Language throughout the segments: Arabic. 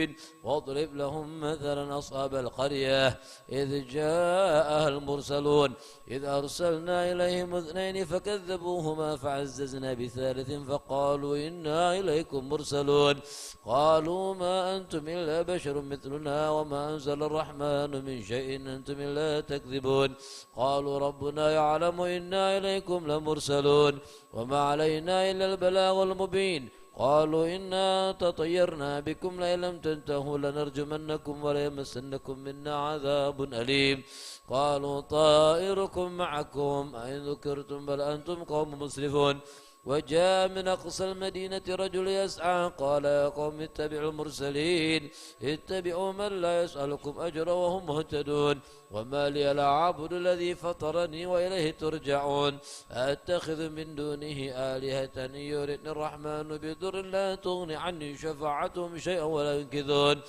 مبين واضرب لهم مثلا أصحاب القرية إذ جاءها المرسلون إذ أرسلنا إليهم اثنين فكذبوهما فعززنا بثالث فقالوا إنا إليكم مرسلون قالوا ما أنتم إلا بشر مثلنا وما أنزل الرحمن من شيء أنتم إلا تكذبون قالوا ربنا يعلم إنا إليكم لمرسلون وما علينا إلا البلاغ المبين قالوا إنا تطيرنا بكم لئن لم تنتهوا لنرجمنكم وليمسنكم منا عذاب أليم قالوا طائركم معكم أئن ذكرتم بل أنتم قوم مسرفون وجاء من أقصى المدينة رجل يسعى قال يا قوم اتبعوا المرسلين اتبعوا من لا يسألكم أجرا وهم مهتدون وما لي لا أعبد الذي فطرني وإليه ترجعون أتخذ من دونه آلهة يردني الرحمن بضر لا تغني عني شفاعتهم شيئا ولا ينقذون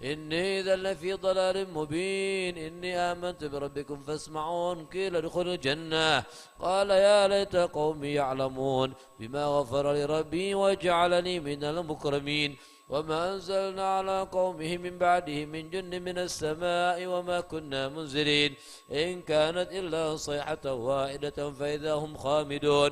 إني إذا لفي ضلال مبين إني آمنت بربكم فاسمعون قيل ادخلوا الجنة قال يا ليت قومي يعلمون بما غفر لربي وجعلني من المكرمين وما أنزلنا على قومه من بعده من جن من السماء وما كنا منزلين إن كانت إلا صيحة واحدة فإذا هم خامدون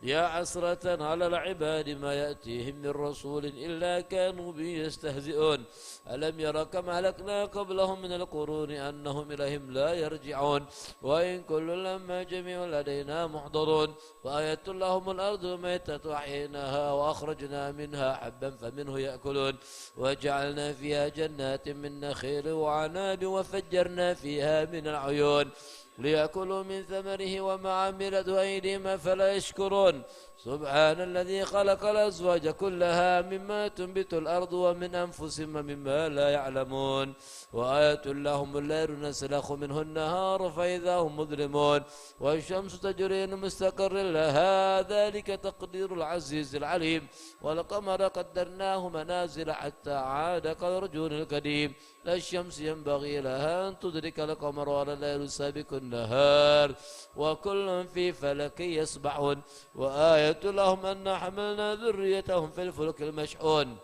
يا حسرة على العباد ما يأتيهم من رسول إلا كانوا به يستهزئون ألم ير كم أهلكنا قبلهم من القرون أنهم إليهم لا يرجعون وإن كل لما جميع لدينا محضرون وآية لهم الأرض ميتة أحييناها وأخرجنا منها حبا فمنه يأكلون وجعلنا فيها جنات من نخيل وعناب وفجرنا فيها من العيون ليأكلوا من ثمره وما عملته أيديهم أفلا يشكرون سبحان الذي خلق الأزواج كلها مما تنبت الأرض ومن أنفسهم ومما لا يعلمون وآية لهم الليل نسلخ منه النهار فإذا هم مظلمون والشمس تجري لمستقر لها ذلك تقدير العزيز العليم والقمر قدرناه منازل حتى عاد كالرجل القديم لا الشمس ينبغي لها أن تدرك القمر ولا الليل سابق النهار وكل في فلك يسبحون وآية لهم أن حملنا ذريتهم في الفلك المشحون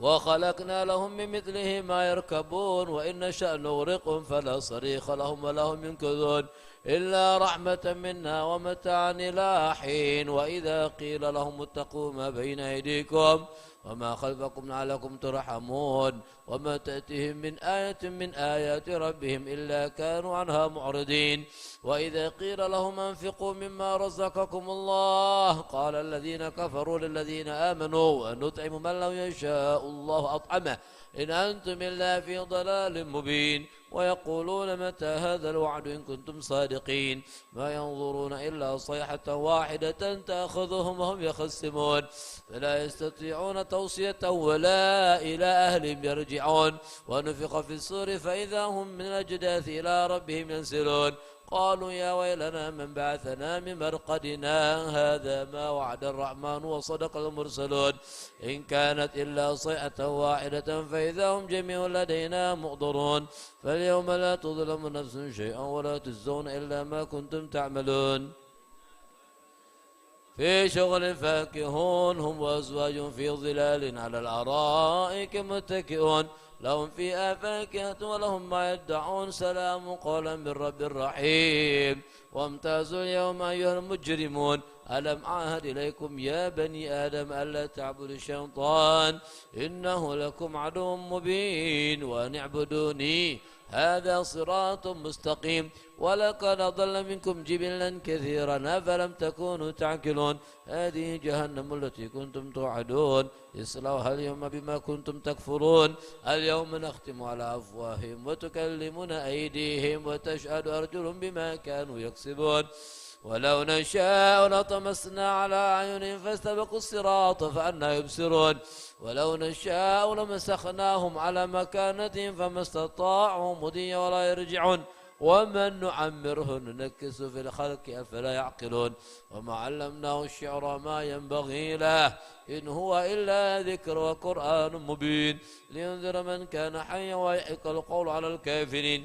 وخلقنا لهم من مثله ما يركبون وإن نشأ نغرقهم فلا صريخ لهم ولا هم ينقذون إلا رحمة منا ومتاعا إلى حين وإذا قيل لهم اتقوا ما بين أيديكم وما خلفكم لعلكم ترحمون وما تأتيهم من آية من آيات ربهم إلا كانوا عنها معرضين وإذا قيل لهم أنفقوا مما رزقكم الله قال الذين كفروا للذين آمنوا أن نطعم من لو يشاء الله أطعمه إن أنتم إلا في ضلال مبين ويقولون متى هذا الوعد إن كنتم صادقين ما ينظرون إلا صيحة واحدة تأخذهم وهم يخصمون فلا يستطيعون توصية ولا إلى أهلهم يرجعون ونفخ في الصور فإذا هم من الأجداث إلى ربهم ينسلون قالوا يا ويلنا من بعثنا من مرقدنا هذا ما وعد الرحمن وصدق المرسلون إن كانت إلا صيحة واحدة فإذا هم جميع لدينا محضرون فاليوم لا تظلم نفس شيئا ولا تجزون إلا ما كنتم تعملون في شغل فاكهون هم وأزواج في ظلال على الأرائك متكئون لهم فيها فاكهة ولهم ما يدعون سلام قولا من رب رحيم وامتازوا اليوم أيها المجرمون ألم أعهد إليكم يا بني آدم ألا تعبدوا الشيطان إنه لكم عدو مبين وأن اعبدوني هذا صراط مستقيم ولقد أضل منكم جبلا كثيرا أفلم تكونوا تعقلون هذه جهنم التي كنتم توعدون اصلوها اليوم بما كنتم تكفرون اليوم نختم على أفواههم وتكلمنا أيديهم وتشهد أرجلهم بما كانوا يكسبون ولو نشاء لطمسنا على أعينهم فاستبقوا الصراط فأنى يبصرون ولو نشاء لمسخناهم على مكانتهم فما استطاعوا مضيا ولا يرجعون ومن نعمره ننكس في الخلق أفلا يعقلون وما علمناه الشعر ما ينبغي له إن هو إلا ذكر وقرآن مبين لينذر من كان حيا ويحق القول على الكافرين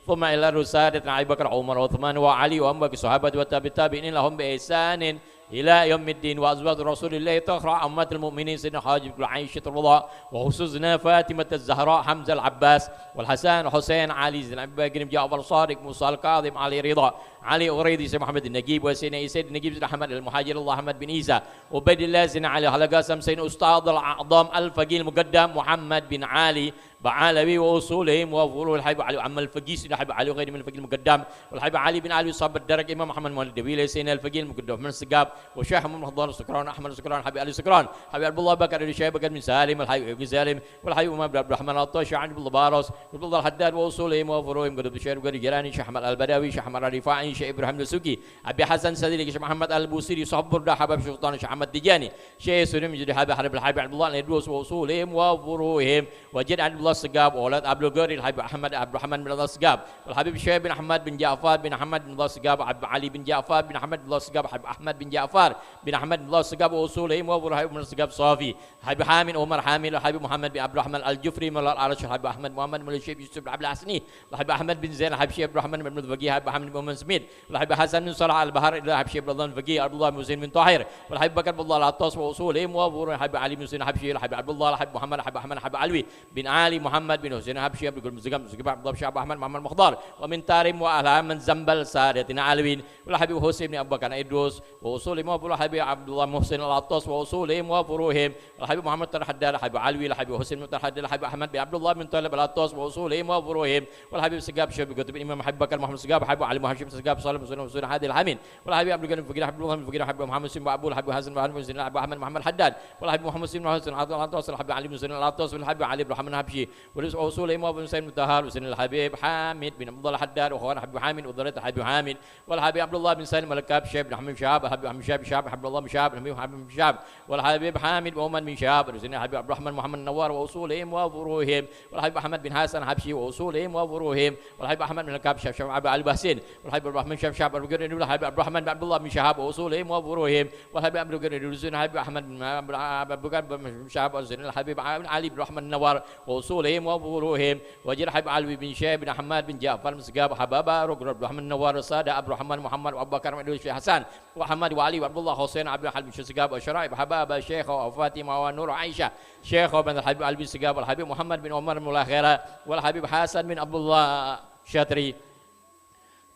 ثم إلى الرسالة أبي بكر عمر وعثمان وعلي وأمك الصحابة والتابعين لهم بإحسان إلى يوم الدين وأزواج رسول الله تخرع أمة المؤمنين سيدنا حاجب عائشة الرضا وخصوصنا فاطمة الزهراء حمزة العباس والحسن حسين علي زين أبي بكر جعفر صادق موسى الكاظم علي رضا علي أريدي سيدنا محمد النجيب وسيدنا سيد النجيب سيدنا أحمد المهاجر الله أحمد بن عيسى وبيد الله سيدنا علي القاسم سيدنا أستاذ الأعظم الفقيه المقدم محمد بن علي بعالوي وأصولهم وفروع الحبيب علي وعم الفقيه سيدنا حبيب علي وغيره من الفقيه المقدم والحبيب علي بن علي صاحب الدرج إمام محمد مولد الدويلي سيدنا الفقيه المقدم من السقاب وشيخ محمد حضار السكران أحمد السكران حبيب علي السكران حبيب عبد الله بكر الشيخ بكر من سالم الحبيب بن سالم والحبيب عبد الرحمن الطاشي عن عبد الله بارس عبد الله الحداد وأصولهم وفروعهم قد بشير وقد جيراني شيخ أحمد البدوي شيخ أحمد الرفاعي شيخ إبراهيم السوقي أبي حسن سديلي شيخ محمد البوسيري صاحب برده حبيب شيخ شيخ أحمد دجاني شيخ سليم جدي حبيب الحبيب عبد الله الإدروس وأصولهم وفروعهم وجد عبد الله السقاب وأولاد عبد القاري الحبيب أحمد عبد الرحمن بن الله السقاب والحبيب الشيخ بن أحمد بن جعفر بن أحمد بن الله السقاب عبد علي بن جعفر بن أحمد بن الله السقاب حبيب أحمد بن جعفر بن أحمد بن الله السقاب وأصولهم وفروعهم من السقاب صافي حبيب حامد عمر حامد الحبيب محمد بن عبد الرحمن الجفري من العرش الحبيب أحمد محمد من الشيخ يوسف بن عبد الحسني الحبيب أحمد بن زين الحبيب الشيخ عبد الرحمن بن الفقيه الحبيب محمد بن سميد الحبيب حسن بن صلاح البهار الحبيب الشيخ عبد الله الفقيه عبد الله بن حسين بن طاهر والحبيب بكر بن الله العطاس وأصولهم وفروعهم الحبيب علي بن حسين الحبيب الحبيب عبد الله الحبيب محمد الحبيب أحمد الحبيب علوي بن علي محمد بن حسين الحبيب الشيخ عبد الزقام عبد الله شعب أحمد محمد مخضار ومن تارم وأهل من زنبل سادتنا علوين والحبيب حسين بن أبو بكر إدروس وأصولهم وفروع الحبيب عبد الله محسن العطاس وأصولهم وفروعهم الحبيب محمد طلحة الحداد الحبيب علوي الحبيب حسين بن طلحة الحبيب أحمد بن عبد الله بن طالب العطاس وأصولهم وفروعهم والحبيب سقاب شيخ بن الإمام محمد بكر محمد سقاب حبيب علي محمد سقاب صالح بن سنة هادي الحمين والحبيب عبد الغني الفقيه عبد الله بن الفقيه الحبيب محمد سين أبو الحبيب حسن بن الحبيب أحمد محمد حداد والحبيب محمد سين حسن العطاس الحبيب علي بن سنة العطاس والحبيب علي بن محمد الحبشي وأصولهم وابن سين مطهر وسن الحبيب حامد بن عبد الله الحداد وأخوان الحبيب حامد وذرية الحبيب حامد والحبيب عبد الله بن سالم الكاب شيخ بن حميد شهاب الحبيب حميد شهاب شهاب عبد الله بن شهاب الحبيب حامد بن شهاب والحبيب حامد محمد بن شهاب وسن الحبيب عبد الرحمن محمد النوار وأصولهم وفروعهم والحبيب أحمد بن حسن الحبشي وأصولهم وفروعهم والحبيب أحمد بن الكاب شهاب شهاب علي بحسين والحبيب عبد الرحمن شهاب شهاب والحبيب عبد الرحمن بن عبد الله بن شهاب وأصولهم وفروعهم والحبيب عبد الغني الحبيب أحمد بن عبد شهاب وسن الحبيب علي بن الرحمن النوار وأصولهم وفروعهم وجد الحبيب علوي بن شيخ بن حماد بن جعفر مسقاب حبابا رجل عبد الرحمن النوار الصادق عبد الرحمن محمد وابو بكر بن حسن وحمد وعلي وعبد الله حسين عبد الحليم بن سقاب وشرائب حبابا شيخ وفاطمه ونور عائشه شيخ بن الحبيب علي بن سقاب والحبيب محمد بن عمر بن الاخره والحبيب حسن بن عبد الله شاطري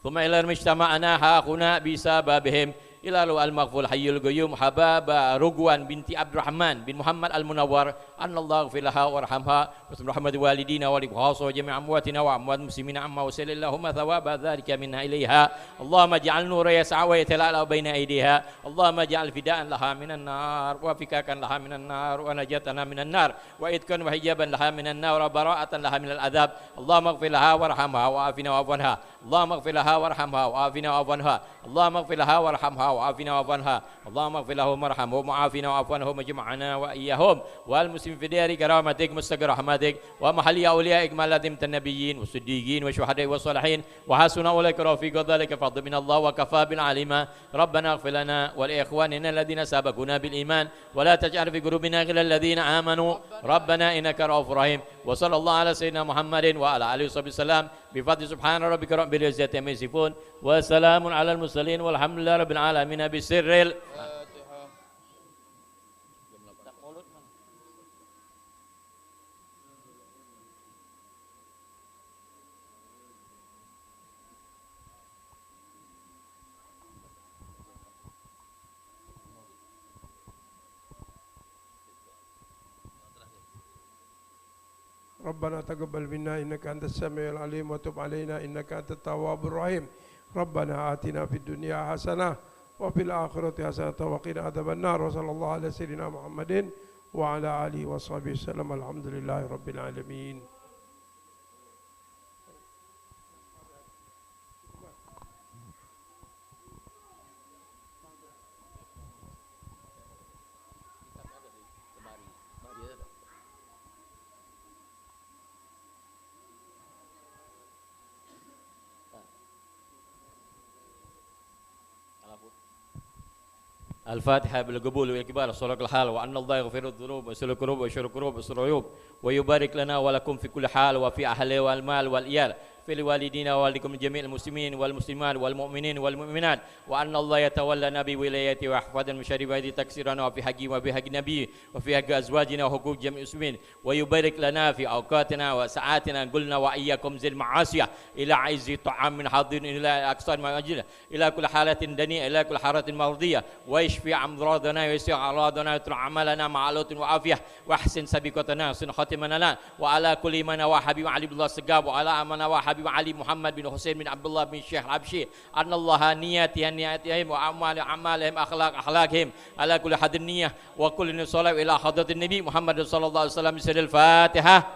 ثم الى المجتمعنا هاهنا بسببهم إلى المغفور الحي القيوم حبابا رجوان بنت عبد الرحمن بن محمد المنور أن الله يغفر لها وارحمها وسم رحمة والدينا ولخاصة وجميع أمواتنا وأموات المسلمين عما وسل اللهم ثواب ذلك منا إليها اللهم اجعل نور يسعى ويتلألأ بين أيديها اللهم اجعل فداء لها من النار وفكاكا لها من النار ونجاتنا من النار وإتقا وحجابا لها من النار وبراءة لها من العذاب اللهم اغفر لها وارحمها وعافنا وعف عنها اللهم اغفر لها وارحمها وعافنا وعف عنها اللهم اغفر لها وارحمها وعافنا وعف عنها اللهم اغفر لهم وارحمهم وعافنا وعف عنهم وجمعنا وإياهم والمسلمين في ديار كرامتك مستقر رحمتك ومحل أوليائك ما لدمت النبيين والصديقين والشهداء والصالحين وحسن أولئك رفيق ذلك فضل من الله وكفى بالعليم ربنا اغفر لنا ولإخواننا الذين سبقونا بالإيمان ولا تجعل في قلوبنا غير الذين آمنوا ربنا إنك رؤوف رحيم وصلى الله على سيدنا محمد وعلى آله وصحبه وسلم بفضل سبحان ربك رب العزة عما يصفون وسلام على المرسلين والحمد لله رب العالمين بسر ربنا تقبل منا إنك أنت السميع العليم وتب علينا إنك أنت التواب الرحيم ربنا آتنا في الدنيا حسنة وفي الآخرة حسنة وقنا عذاب النار وصلى الله على سيدنا محمد وعلى آله وصحبه وسلم الحمد لله رب العالمين. الفاتحة بالقبول والإقبال الصلاة الحال وأن الله يغفر الذنوب ويسر الكروب ويشر الكروب ويسر العيوب ويبارك لنا ولكم في كل حال وفي أهله والمال والإيال اغفر لوالدينا ووالدكم جميع المسلمين والمسلمات والمؤمنين والمؤمنات وأن الله يتولى بولايته ويحفظنا من شر هذه تكسيرنا وفي حقه وفي حق نبيه وفي حق أزواجنا وحقوق جميع المسلمين ويبارك لنا في أوقاتنا وساعاتنا قلنا وإياكم زي المعاصية إلى عز طعام من حاضر إلى أقصى ما أجل إلى كل حالة دنيئة إلى كل حالة مرضية ويشفي أمراضنا ويسير أعراضنا ويترك عملنا مع لطف وعافية واحسن سبيقتنا وحسن خاتمنا لنا وعلى كل من وحبيب علي بن الله السقاب وعلى من وحبيب علي محمد بن حسين بن عبد الله بن الشيخ العبشي أن الله نياتهم وأعمالهم أخلاقهم على كل حد النية وكل صلاة إلى حضرة النبي محمد صلى الله عليه وسلم بسر الفاتحة.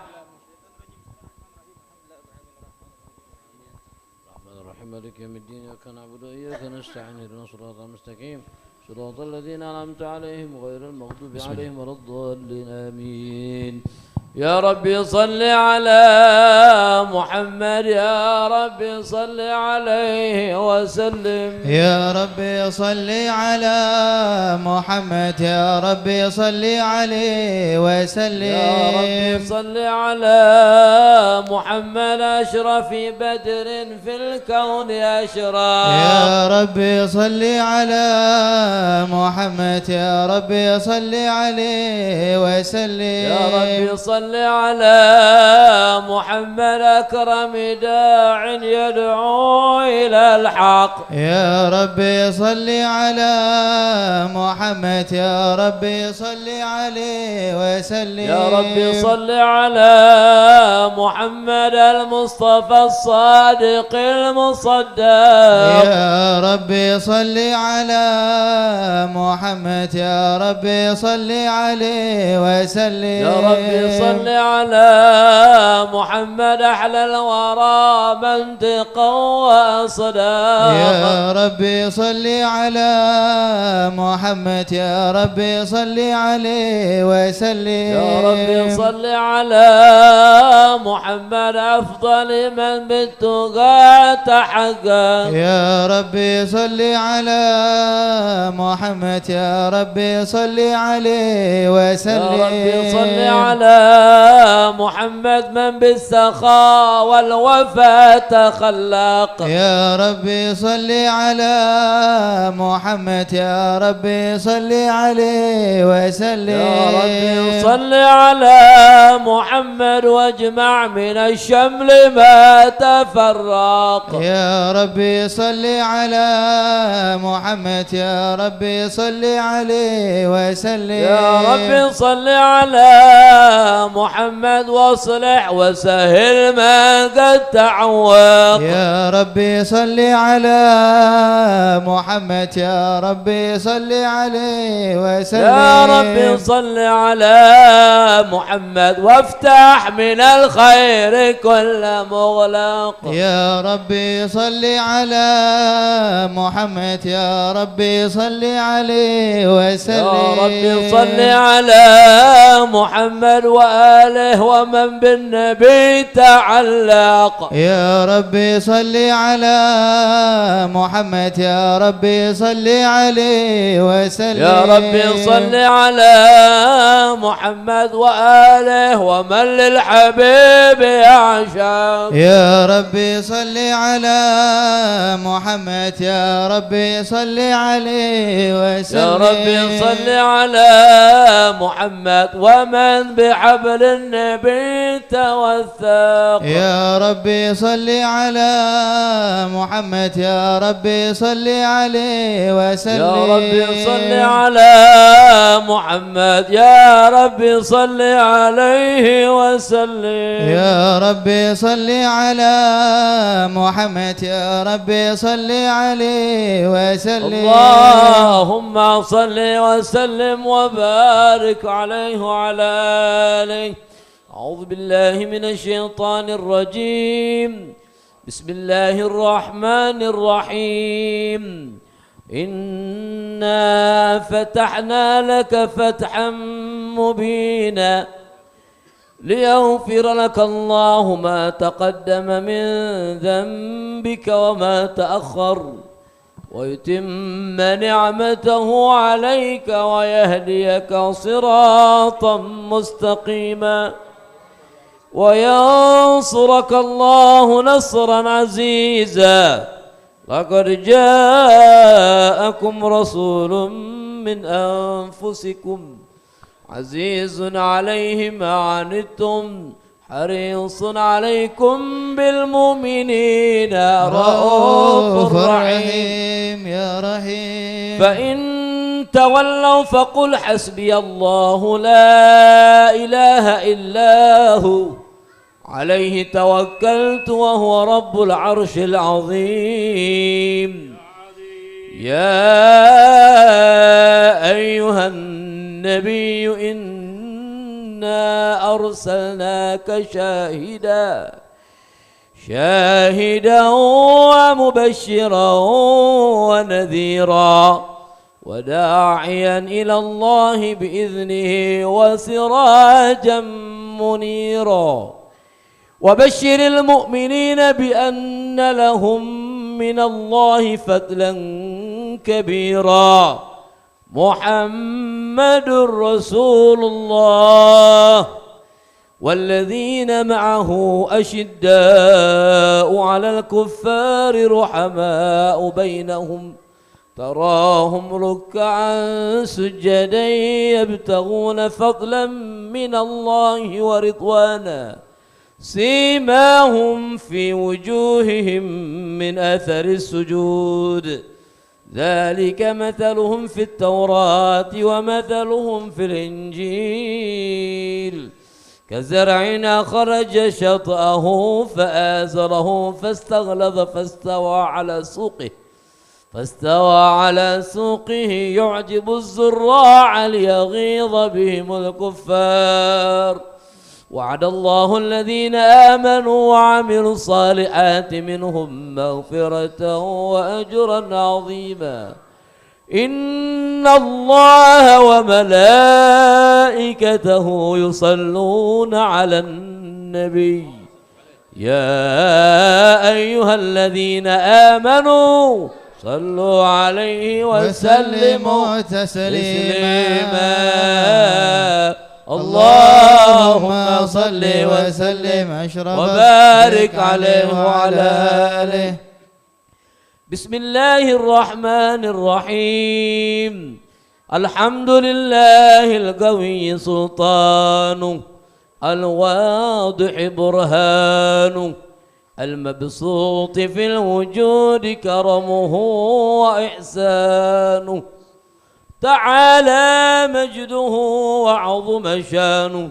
مالك يوم الدين إياك نعبد وإياك نستعين اهدنا الصراط المستقيم صراط الذين أنعمت عليهم غير المغضوب عليهم ولا الضالين آمين. يا ربي صل على محمد يا ربي صل عليه وسلم. يا ربي صل على محمد يا ربي صل عليه وسلم. يا ربي صل على محمد أشرف بدر في الكون أشرف. يا ربي صل على محمد يا ربي صل عليه وسلم. يا ربي صل على محمد أكرم داع يدعو إلى الحق. يا ربي صل على محمد يا ربي صل عليه وسلم. يا ربي صل على محمد المصطفى الصادق المصدق. يا ربي صل على محمد يا ربي صل عليه وسلم. يا ربي صل على محمد أحلى الورى منطقا وأصداقا. يا ربي صل على محمد يا ربي صل عليه وسلم. يا ربي صل على محمد أفضل من بالتقى تحقق. يا ربي صل على محمد يا ربي صل عليه وسلم. يا ربي صل على محمد من بالسخاء والوفاء تخلق. يا ربي صل على محمد يا ربي صل عليه وسلم. يا ربي صل على محمد واجمع من الشمل ما تفرق. يا ربي صل على محمد يا ربي صل عليه وسلم. يا ربي صل على محمد واصلح وسهل ما قد تعوق. يا ربي صل على محمد يا ربي صل عليه وسلم. يا ربي صل على محمد وافتح من الخير كل مغلق. يا ربي صل على محمد يا ربي صل عليه وسلم. يا ربي صل على محمد وآله ومن بالنبي تعلق. يا ربي صل على محمد يا ربي صل عليه وسلم. يا ربي صل على محمد وآله ومن للحبيب يعشق. يا ربي صل على محمد يا ربي صل عليه وسلم. يا ربي صل على محمد ومن بحبل النبي توثق. يا ربي صل على محمد يا ربي صل عليه وسلم. يا ربي صل على محمد يا ربي صل عليه وسلم. يا ربي صل على محمد يا ربي صل عليه وسلم. اللهم صل وسلم وبارك عليه وعلى آله. أعوذ بالله من الشيطان الرجيم. بسم الله الرحمن الرحيم. إنا فتحنا لك فتحا مبينا ليغفر لك الله ما تقدم من ذنبك وما تأخر ويتم نعمته عليك ويهديك صراطا مستقيما. وينصرك الله نصرا عزيزا. لقد جاءكم رسول من أنفسكم عزيز عليه ما عنتم حريص عليكم بالمؤمنين رؤوف رحيم. يا رحيم. فإن تولوا فقل حسبي الله لا إله إلا هو عليه توكلت وهو رب العرش العظيم. يا أيها النبي إنا أرسلناك شاهدا ومبشرا ونذيرا وداعيا إلى الله بإذنه وسراجا منيرا. وبشر المؤمنين بأن لهم من الله فضلا كبيرا. محمد رسول الله والذين معه أشداء على الكفار رحماء بينهم تراهم ركعا سجدا يبتغون فضلا من الله ورضوانا سيماهم في وجوههم من أثر السجود ذلك مثلهم في التوراة ومثلهم في الإنجيل كزرع أخرج شطأه فآزره فاستغلظ فاستوى على سوقه يعجب الزراع ليغيظ بهم الكفار. وعد الله الذين آمنوا وعملوا الصالحات منهم مغفرة وأجرا عظيما. إن الله وملائكته يصلون على النبي يا أيها الذين آمنوا صلوا عليه وسلموا تسليما. اللهم صل وسلم وبارك عليه وعلى آله. بسم الله الرحمن الرحيم. الحمد لله القوي سلطانه الواضح برهانه المبسوط في الوجود كرمه وإحسانه تعالى مجده وعظم شانه.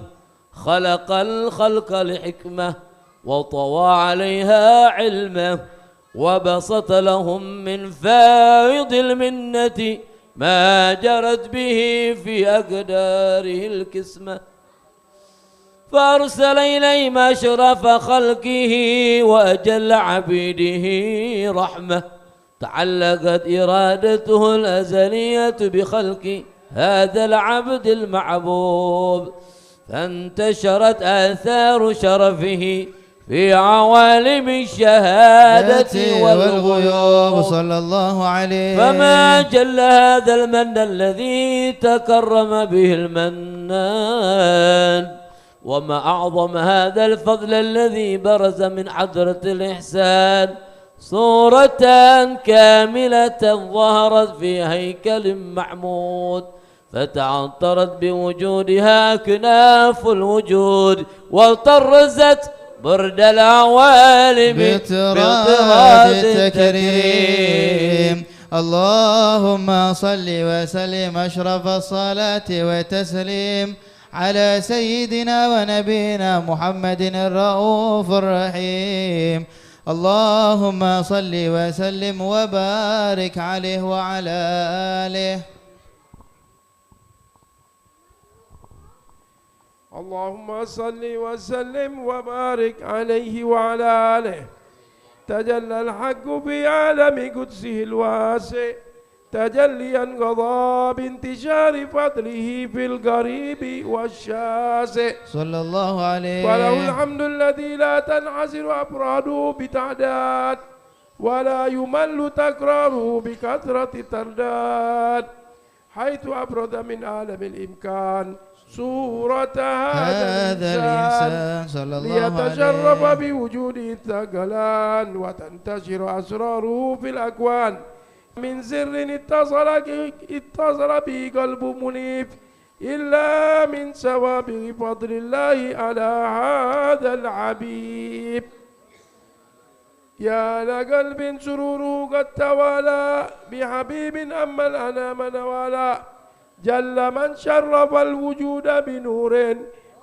خلق الخلق لحكمة وطوى عليها علمه وبسط لهم من فائض المنة ما جرت به في أقداره الكسمة. فأرسل إليهم أشرف خلقه وأجل عبيده رحمة تعلقت إرادته الأزلية بخلق هذا العبد المعبود فانتشرت آثار شرفه في عوالم الشهادة والغيوب صلى الله عليه. فما جل هذا المن الذي تكرم به المنان وما أعظم هذا الفضل الذي برز من حضرة الإحسان صورة كاملة ظهرت في هيكل محمود فتعطرت بوجودها كناف الوجود وطرزت برد العوالم بطراد التكريم. اللهم صل وسلم أشرف الصلاة وتسليم على سيدنا ونبينا محمد الرؤوف الرحيم. اللهم صل وسلم وبارك عليه وعلى آله. اللهم صل وسلم وبارك عليه وعلى آله. تجلى الحق بعالم قدسه الواسع تجليا قضى بانتشار فضله في القريب والشاسع صلى الله عليه. وله الحمد الذي لا تنحصر أفراده بتعداد ولا يمل تكراره بكثرة ترداد. حيث أبرز من عالم الإمكان صورة هذا الإنسان صلى الله ليتشرف عليه بوجوده الثقلان وتنتشر أسراره في الأكوان من سر اتصل به قلب منيف إلا من سوابغ فضل الله على هذا العبيب. يا لقلب سروره قد توالى بحبيب أما الأنام نوالا جل من شرف الوجود بنور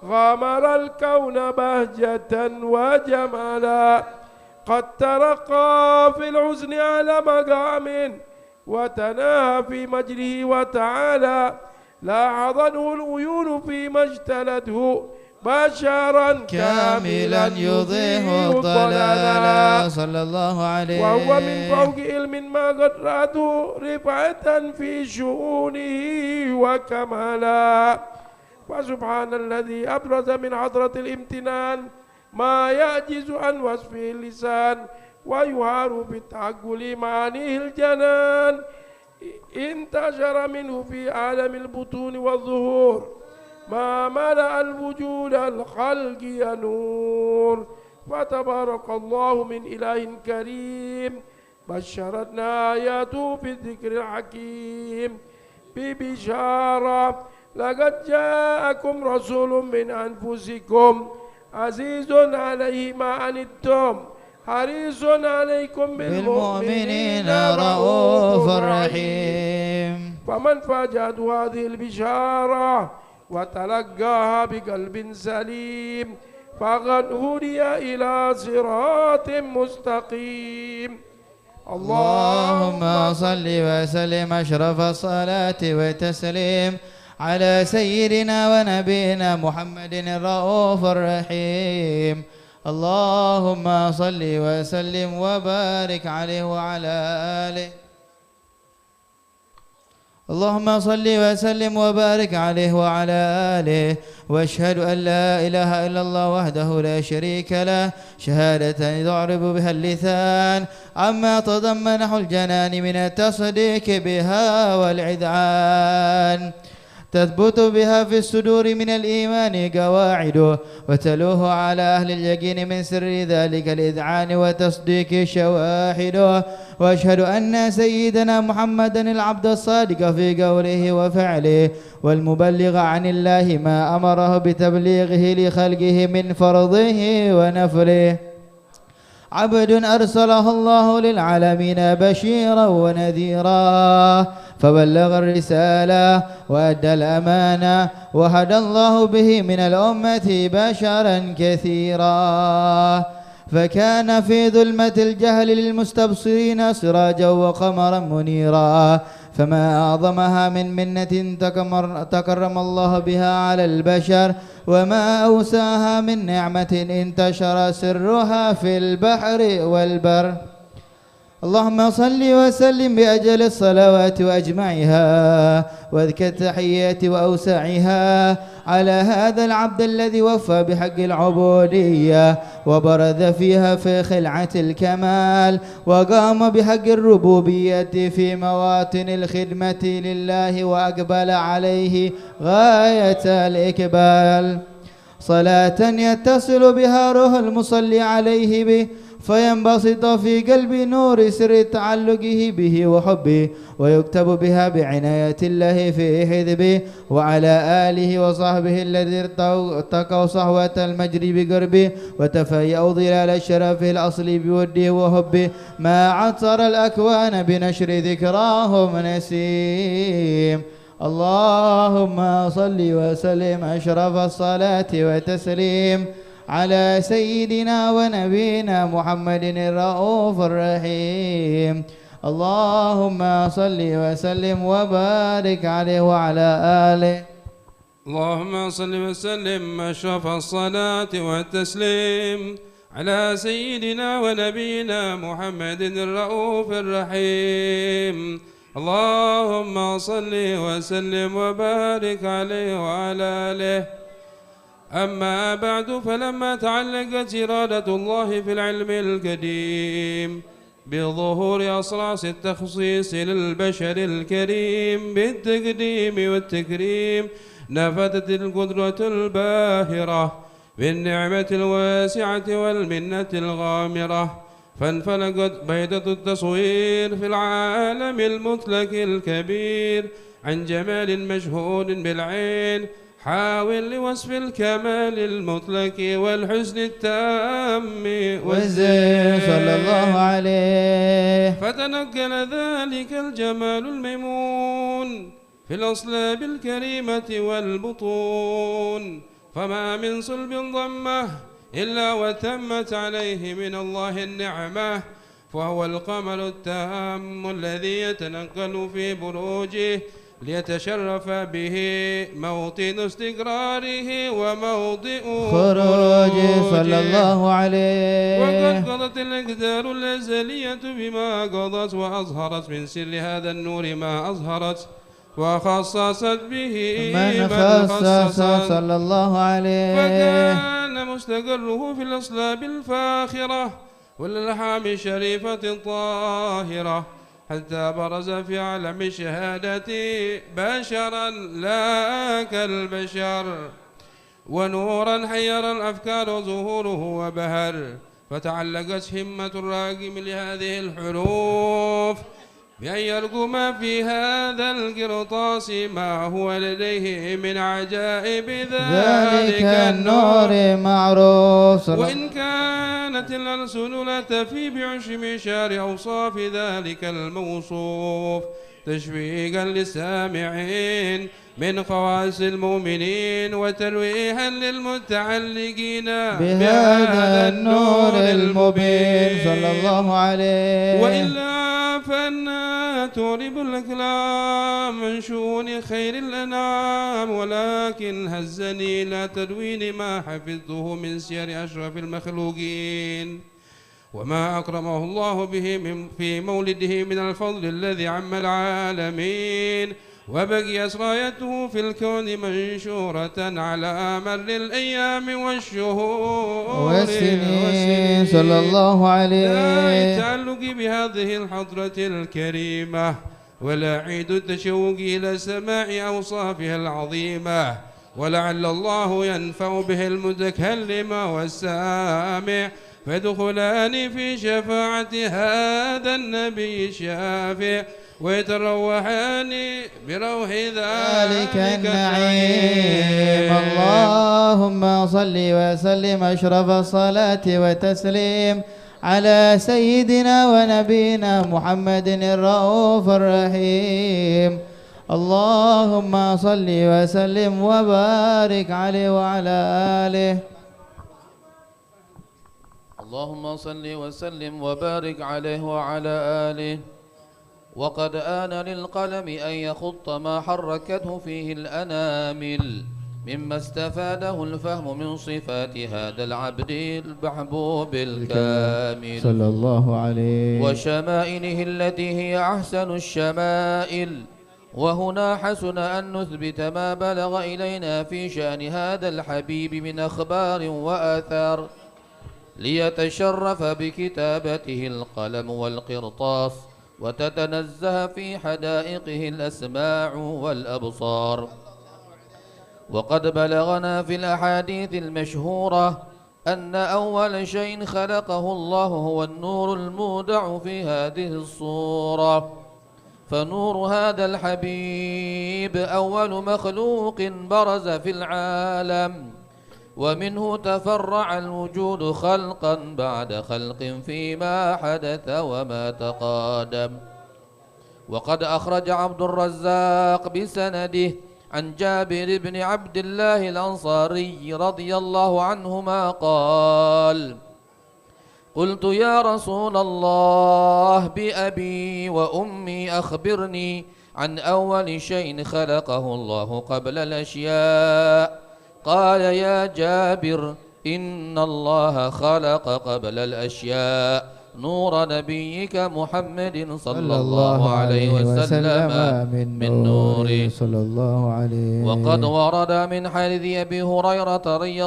غامر الكون بهجة وجمالا قد ترقى في الحسن على مقام وتناهى في مجره وتعالى لاحظته العيون فيما اجتلته بشرا كاملا يضيء الضلال صلى الله عليه وهو من فوق علم ما قد رأته رفعة في شؤونه وكمالا. فسبحان الذي أبرز من حضرة الامتنان ما يعجز عن وصفه اللسان ويهار بالتعقل معانيه الجنان انتشر منه في عالم البطون والظهور ما ملأ الوجود الخلق ينور. فتبارك الله من إله كريم بشرتنا آياته في الذكر الحكيم ببشارة لقد جاءكم رسول من أنفسكم عزيز عليه ما عنتم حريص عليكم بالمؤمنين رؤوف رحيم. فمن فاجأته هذه البشارة وتلقاها بقلب سليم فقد هدي إلى صراط مستقيم. اللهم صل وسلم أشرف الصلاة والتسليم على سيدنا ونبينا محمد الرؤوف الرحيم. اللهم صل وسلم وبارك عليه وعلى آله. اللهم صل وسلم وبارك عليه وعلى آله. واشهد أن لا إله إلا الله وحده لا شريك له شهادة يعرب بها اللسان عما تضمنه الجنان من التصديق بها والعذعان تثبت بها في الصدور من الإيمان قواعده وتلوه على أهل اليقين من سر ذلك الإذعان وتصديق شواهده. وأشهد أن سيدنا محمدا العبد الصادق في قوله وفعله والمبلغ عن الله ما أمره بتبليغه لخلقه من فرضه ونفله عبد أرسله الله للعالمين بشيرا ونذيرا فبلغ الرسالة وأدى الأمانة وهدى الله به من الأمة بشرا كثيرا فكان في ظلمة الجهل للمستبصرين سراجا وقمرا منيرا. فما أعظمها من منة تكرم الله بها على البشر وما أوساها من نعمة انتشر سرها في البحر والبر. اللهم صل وسلم بأجل الصلوات وأجمعها واذكر التحيات وأوسعها على هذا العبد الذي وفى بحق العبودية وبرز فيها في خلعة الكمال وقام بحق الربوبية في مواطن الخدمة لله وأقبل عليه غاية الإقبال. صلاة يتصل بها روح المصلي عليه به فينبسط في قلب نور سر تعلقه به وحبه ويكتب بها بعناية الله في حزبه وعلى آله وصحبه الذين ارتقوا صحوة المجري بقربه وتفيأوا ظلال الشرف الأصلي بوده وحبه ما عطر الأكوان بنشر ذكراهم نسيم. اللهم صل وسلم أشرف الصلاة وتسليم على سيدنا ونبينا محمد الرؤوف الرحيم. اللهم صل وسلم وبارك عليه وعلى آله. اللهم صل وسلم أشرف الصلاة والتسليم على سيدنا ونبينا محمد الرؤوف الرحيم. اللهم صل وسلم وبارك عليه وعلى آله. أما بعد فلما تعلقت إرادة الله في العلم القديم بظهور أصراس التخصيص للبشر الكريم بالتقديم والتكريم، نفذت القدرة الباهرة بالنعمة الواسعة والمنة الغامرة، فانفلقت بيضة التصوير في العالم المطلق الكبير عن جمال مشهود بالعين، حاول لوصف الكمال المطلق والحسن التام والزين صلى الله عليه. فتنقل ذلك الجمال الميمون في الأصلاب الكريمة والبطون، فما من صلب ضمه إلا وتمت عليه من الله النعمة، فهو القمر التام الذي يتنقل في بروجه ليتشرف به موطن استقراره وموضع خروجه صلى الله عليه. وقد قضت الأقدار الأزلية بما قضت، وأظهرت من سر هذا النور ما أظهرت، وخصصت به من خصص صلى الله عليه. فكان مستقره في الأصلاب الفاخرة والألحام الشريفة الطاهرة، حتى برز في عالم الشهادة بشرا لا كالبشر، ونورا حير الأفكار ظهوره وبهر، فتعلقت همة الراقم لهذه الحروف بأن يرقم في هذا القرطاس ما هو لديه من عجائب ذلك النور معروف. وإن كانت الألسن لا تفي بعشمشار أوصاف ذلك الموصوف تشويقا للسامعين من خواص المؤمنين، وترويحا للمتعلقين بهذا النور المبين صلى الله عليه. وإلا فأنا تورب الأكلام من شؤون خير الأنام، ولكن هزني لا تدوين ما حفظته من سير أشرف المخلوقين، وما أكرمه الله به في مولده من الفضل الذي عم العالمين، وبقي سرايته في الكون منشورة على مر الأيام والشهور والسنين صلى الله عليه. لا التعلق بهذه الحضرة الكريمة ولا عيد التشوق إلى سماع أوصافها العظيمة، ولعل الله ينفع به المتكلم والسامع، فيدخلان في شفاعة هذا النبي الشافع، ويتروحان بروح ذلك النعيم. اللهم صل وسلم أشرف الصلاة وتسليم على سيدنا ونبينا محمد الرؤوف الرحيم. اللهم صل وسلم وبارك عليه وعلى آله. اللهم صل وسلم وبارك عليه وعلى آله. وقد آن للقلم أن يخط ما حركته فيه الأنامل مما استفاده الفهم من صفات هذا العبد المحبوب الكامل صلى الله عليه، وشمائله التي هي أحسن الشمائل. وهنا حسن أن نثبت ما بلغ إلينا في شأن هذا الحبيب من أخبار وآثار، ليتشرف بكتابته القلم والقرطاس، وتتنزه في حدائقه الأسماع والأبصار. وقد بلغنا في الأحاديث المشهورة أن أول شيء خلقه الله هو النور المودع في هذه الصورة، فنور هذا الحبيب أول مخلوق برز في العالم، ومنه تفرع الوجود خلقا بعد خلق فيما حدث وما تقادم. وقد أخرج عبد الرزاق بسنده عن جابر بن عبد الله الأنصاري رضي الله عنهما قال: قلت يا رسول الله بأبي وأمي أخبرني عن أول شيء خلقه الله قبل الأشياء. قال: يا جابر إن الله خلق قبل الأشياء نور نبيك محمد صلى الله عليه وسلم من نوره صلى الله عليه. وقد ورد من حديث أبي هريرة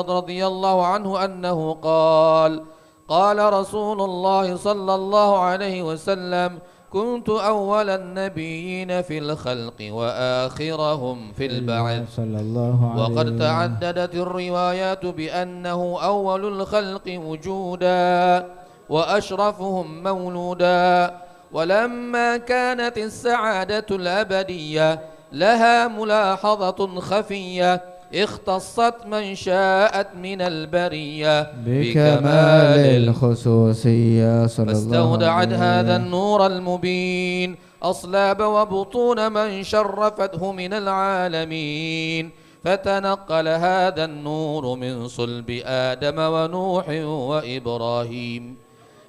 رضي الله عنه أنه قال: قال رسول الله صلى الله عليه وسلم: كنت أول النبيين في الخلق وآخرهم في البعث. صلى الله عليه وقد تعددت الروايات بأنه أول الخلق وجودا وأشرفهم مولودا. ولما كانت السعادة الأبدية لها ملاحظة خفية اختصت من شاءت من البرية بكمال الخصوصية صلى الله عليه وسلم، فاستودعت هذا النور المبين أصلاب وبطون من شرفته من العالمين، فتنقل هذا النور من صلب آدم ونوح وإبراهيم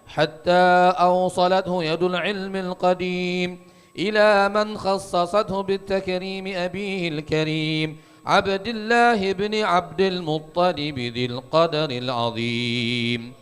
حتى أوصلته يد العلم القديم إلى من خصصته بالتكريم أبيه الكريم عبد الله بن عبد المطلب ذي القدر العظيم،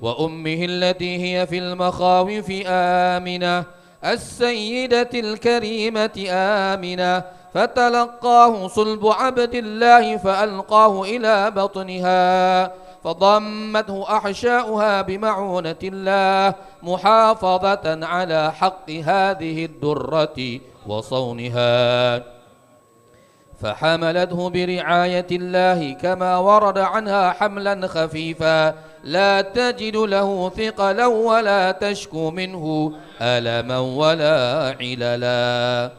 وأمه التي هي في المخاوف آمنة السيدة الكريمة آمنة، فتلقاه صلب عبد الله فألقاه إلى بطنها فضمته أحشاؤها بمعونة الله محافظة على حق هذه الدرة وصونها، فحملته برعاية الله كما ورد عنها حملا خفيفا لا تجد له ثقلا ولا تشكو منه ألما ولا عللا،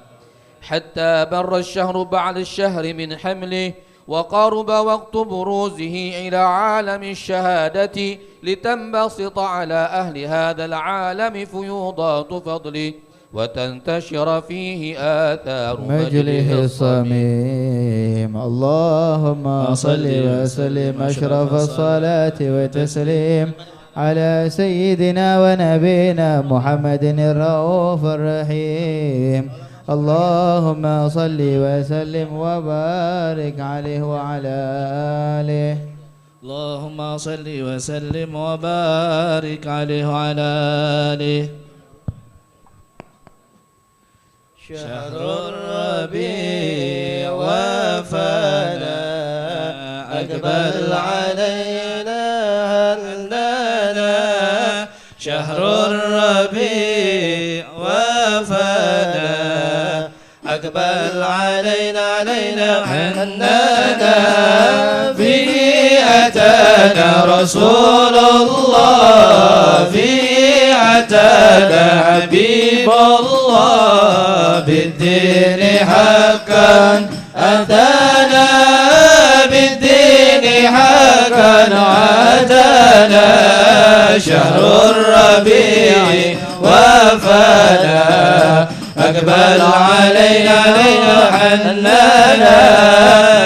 حتى بر الشهر بعد الشهر من حمله وقرب وقت بروزه إلى عالم الشهادة لتنبسط على أهل هذا العالم فيوضات فضله وتنتشر فيه آثار مجله الصميم. اللهم صل وسلم أشرف الصلاة وتسليم على سيدنا ونبينا محمد الرؤوف الرحيم. اللهم صل وسلم وبارك عليه وعلى آله. اللهم صل وسلم وبارك عليه وعلى آله. شهر الربيع وفانا أقبل علينا هلنا، شهر الربيع وفانا أقبل علينا هنانا، فيه أتانا رسول الله، فيه أتانا حبيب الله، بالدين حقا أتانا، بالدين حقا أتانا، شهر الربيع وفانا أقبل علينا حنانا،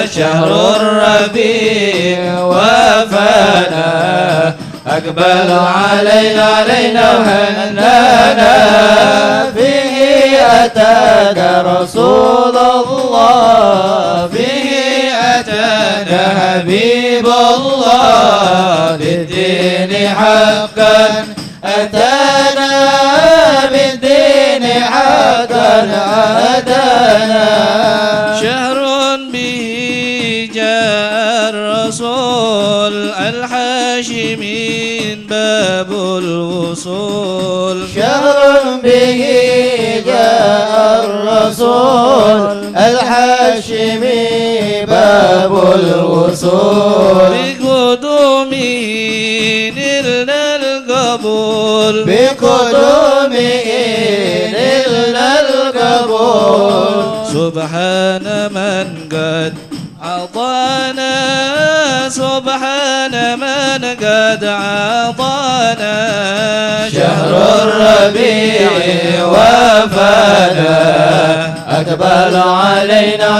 شهر الربيع وفانا أقبل علينا حنانا، فيه أتانا رسول الله، فيه أتانا حبيب الله، بالدين حقا أتانا، بالدين حقا أتانا، شهر به جاء الرسول الحاشمين باب الوصول، شهر به جاء الرسول الحاشمي باب الوصول، بقدومه نلنا القبول، بقدومه نلنا القبول، سبحان من قد أعطانا، سبحان من قد أعطانا، شهر الربيع وفانا أقبل علينا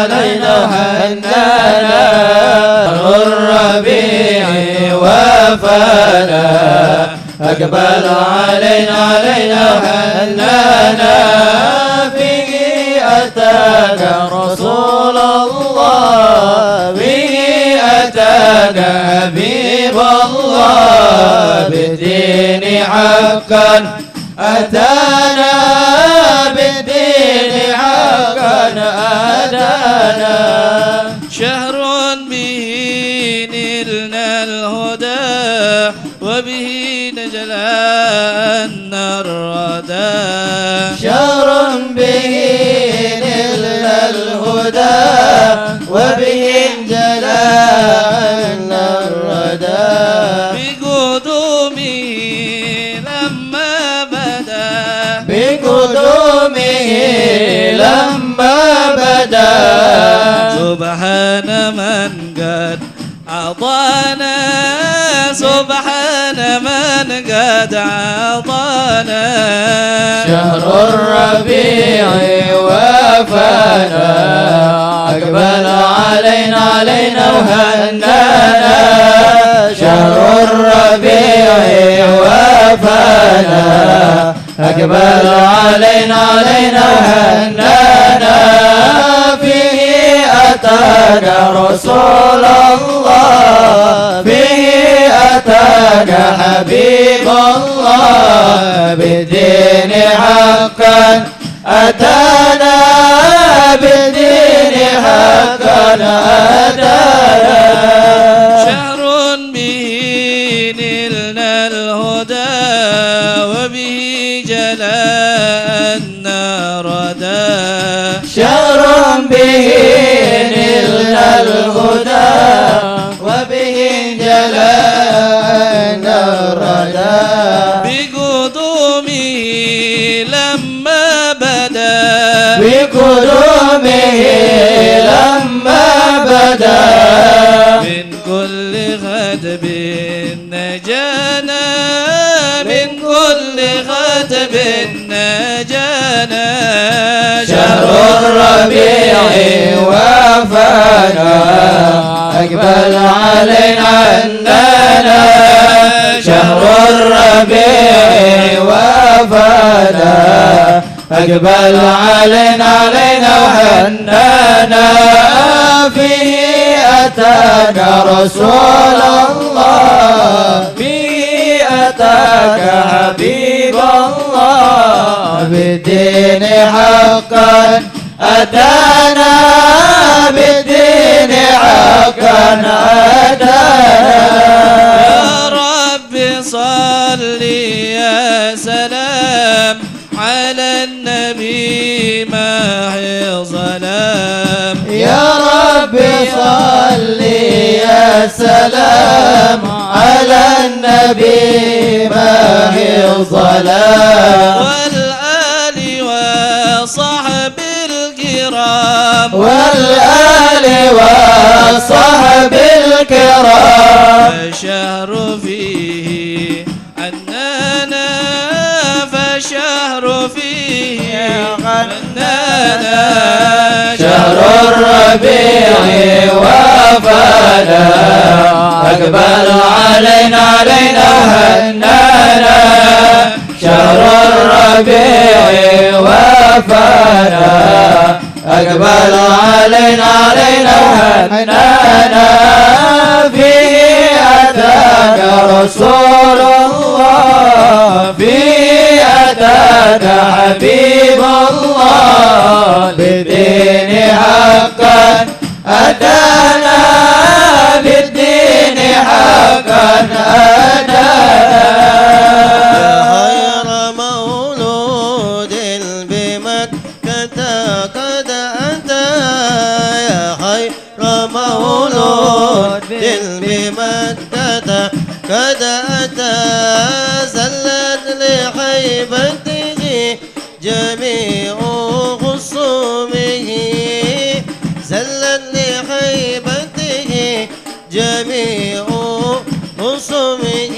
حنانا، شهر الربيع وفانا أقبل علينا حنانا، فيه أتانا رسول الله، فيه أتانا حبيب الله، بالدين حقا أتانا، بالدين حقا أتانا، شهر به نلنا الهدى وبه أن الردى شهر به نلنا الهدى وبه انجلى عنا الردى بقدومه لما بدا بقدومه لما بدا سبحان من قد أعطانا سبحان من قد أعطانا شهر الربيع وافانا أقبل علينا وهنانا شهر الربيع وافانا أقبل علينا وهنانا فيه أتانا رسول الله فيه أتانا حبيب الله بالدين حقا أتانا بالدين حقا أتانا شهر به نلنا الهدى وبه جلاءنا ردى شهر به نلنا الهدى وبه جلاءنا الردى بقدومه لما بدا بقدومه لما بدا من كل غدب نجانا من كل غدب نجانا شهر الربيع وافانا أقبل علينا أننا شهر الربيع وافانا أقبل علينا وهنانا فيه أتانا رسول الله فيه أتاك حبيب الله بالدين حقا أتانا بالدين حقا أتانا يا رب صل يا سلام على النبي ماحي ظلام يا رب صل يا سلام على النبي ماحي الظلام والآل وصحب الكرام والآل وصحب الكرام فالشهر فيه أننا فالشهر فيه أننا شهر الربيع وافانا أقبل علينا وهنانا شهر الربيع وافانا أقبل علينا وهنانا فيه أتانا رسول الله فيه أتانا حبيب الله بالدين حقا أتانا بالدين حقا أتانا خير مولود بمكة قد أتى يا خير مولود بمكة قد أتى زلت لحيبته جميع خصومه زلت لحيبته جميع خصومه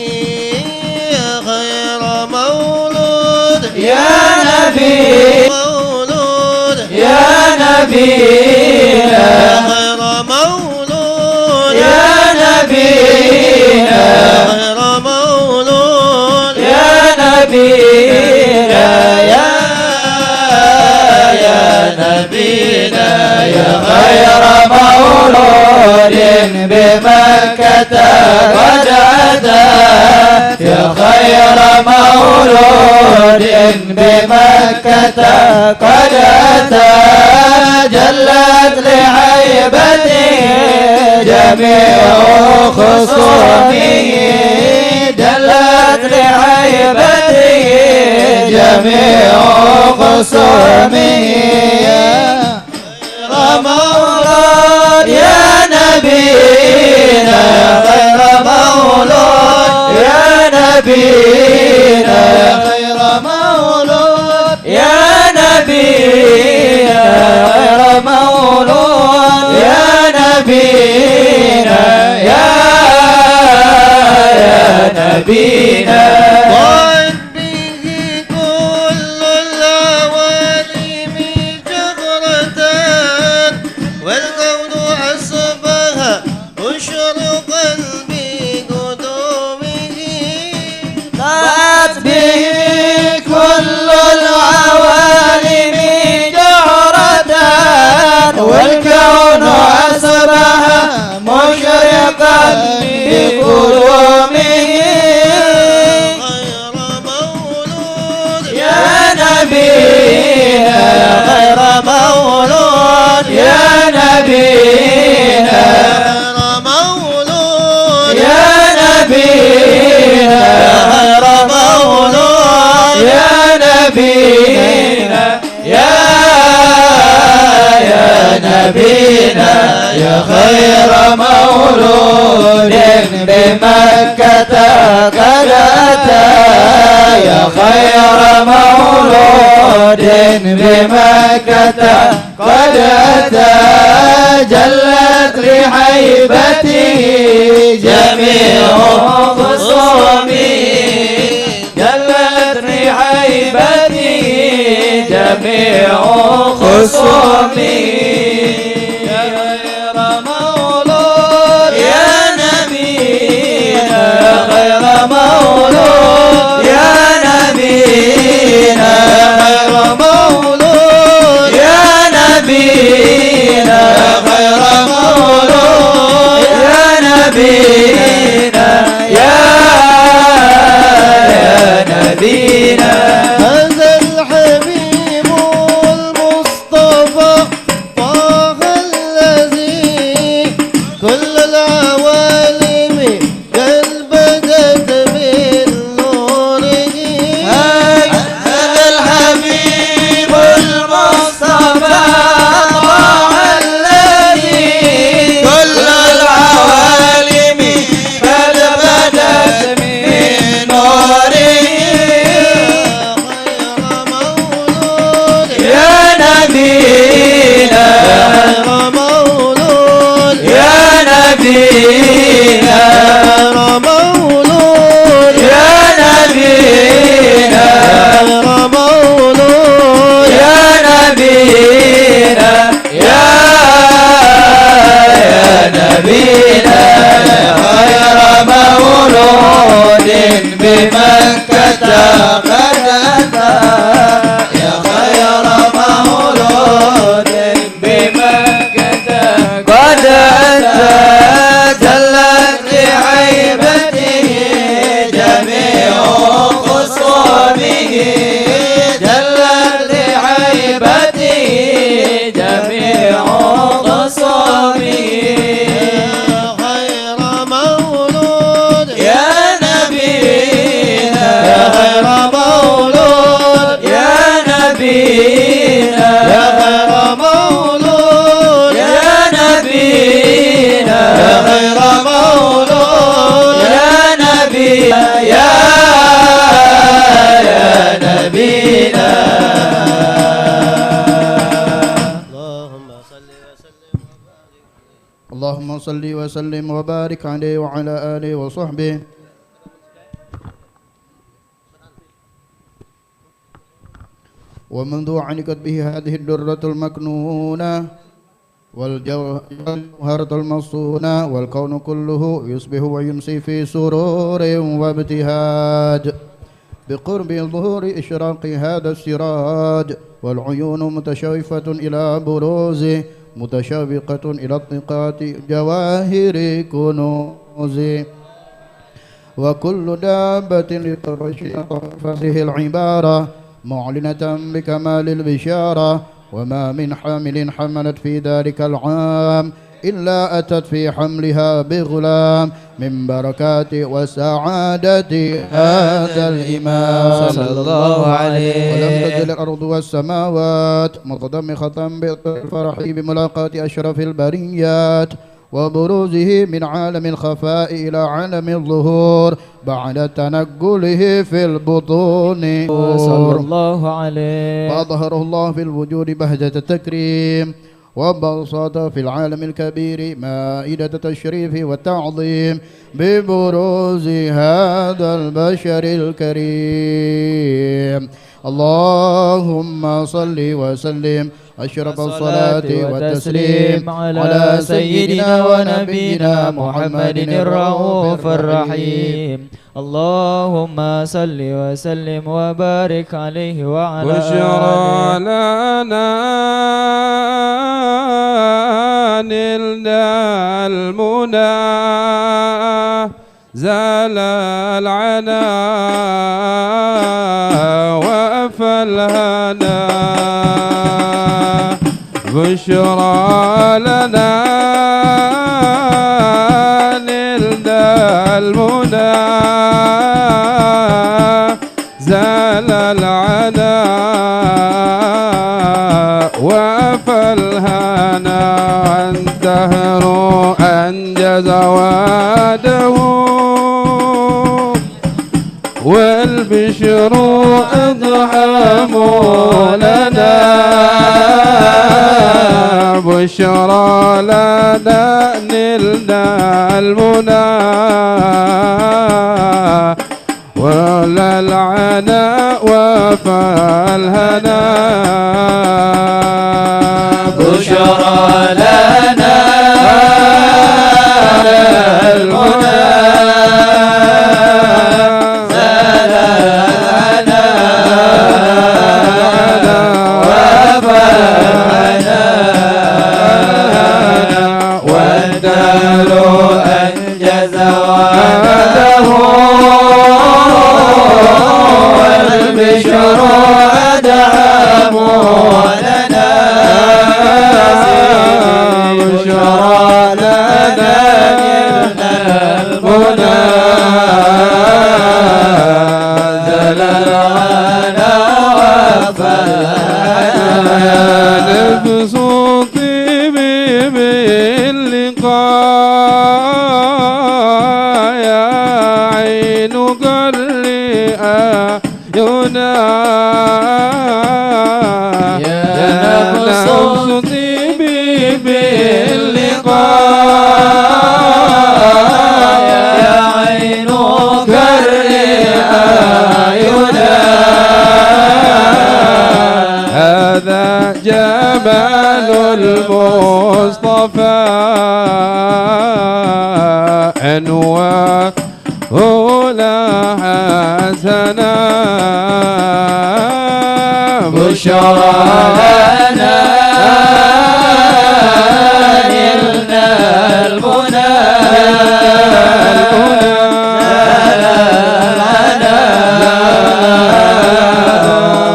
يا خير مولود يا نبي مولود يا نبينا خير مولود يا نبينا خير مولود يا نبينا يا نبينا يا خير مولود بمكة قد أتى يا خير مولود بمكة قد أتى جلت لهيبته جميع خصومه جلت لهيبته جميع خصومه مولود يا نبينا غير مولود يا نبينا غير مولود يا نبينا غير مولود يا نبينا يا نبينا ضاعت به كل العوالم جغرة والكون أصبح مشرقا بقدومه ضاعت به كل العوالم جهرة والكون أصبح مشرقا بقدومه غير مولود يا نبينا غير مولود يا نبينا غير مولود يا نبينا غير مولود يا نبينا يا نبينا يا خير مولود بمكة قد أتى يا خير مولود بمكة قد أتى جلت لهيبته جميع خصومه جلت لهيبته جميع خصومه يا غير مولود يا نبينا غير مولود يا نبينا غير مولود يا نبينا غير مولود يا نبينا يا نبينا هذا الحبيب المصطفى طه الذي كل العوالم قد بدت من نوره هذا الحبيب المصطفى طه الذي كل العوالم قد بدت من نوره غير مولود يا نبينا غير مولود يا نبينا غير مولود يا نبينا غير مولود يا نبينا يا نبينا خير مولود بمكة قد أتى يا خير مولود بمكة قد أتى جلت لهيبته جميع خصومه جلت لهيبته جميع خصومه غير مولود يا نبينا يا خير مولود يا نبينا يا خير مولود يا نبينا يا خير مولود يا نبينا يا نبينا اللهم صل وسلم اللهم صل وسلم وبارك عليه وعلى آله وصحبه ومنذ عنقت به هذه الدرة المكنونة والجوهرة المصونة والكون كله يصبح ويمسي في سرور وابتهاج بقرب ظهور إشراق هذا السراج والعيون متشوفة إلى بروزه متشوقة إلى اطلاقات جواهر كنوزه وكل دابة لترشح هذه العبارة معلنة بكمال البشارة وما من حامل حملت في ذلك العام إلا أتت في حملها بغلام من بركات وسعادة هذا الإمام صلى الله عليه. ولم تزل الأرض والسماوات متضمخة بالفرح بملاقاة أشرف البريات وبروزه من عالم الخفاء إلى عالم الظهور بعد تنقله في البطون صلى الله عليه. فأظهره الله في الوجود بهجة التكريم وبسط في العالم الكبير مائدة التشريف والتعظيم ببروز هذا البشر الكريم. اللهم صل وسلم أشرف الصلاة والتسليم على سيدنا ونبينا محمد الرؤوف الرحيم. اللهم صل وسلم وبارك عليه وعلى بشرى لنا نلنا المنى زال العنا وأفى الهنا. بشرى لنا نلنا المنى زال العنا وأفى الهنا. الدهر أنجز وعده والبشر أضحى لنا. بشرى لنا نلنا المنى ولا العنا وفى الهنا. بشرى لنا المنى زال العنا وفى الهنا. والدهر أنجز وعده والبشر أدعم لنا. بشرى لنا نلنا المنى زال العنا وفى الهنا. نفس الطيب باللقاء يا عين قرئ ينا. يا نفس الطيب باللقاء يا عين قرئ ينا. هذا جمال المصطفى أنواره لا حسنا. بشرى لنا نلنا المنى زال العنا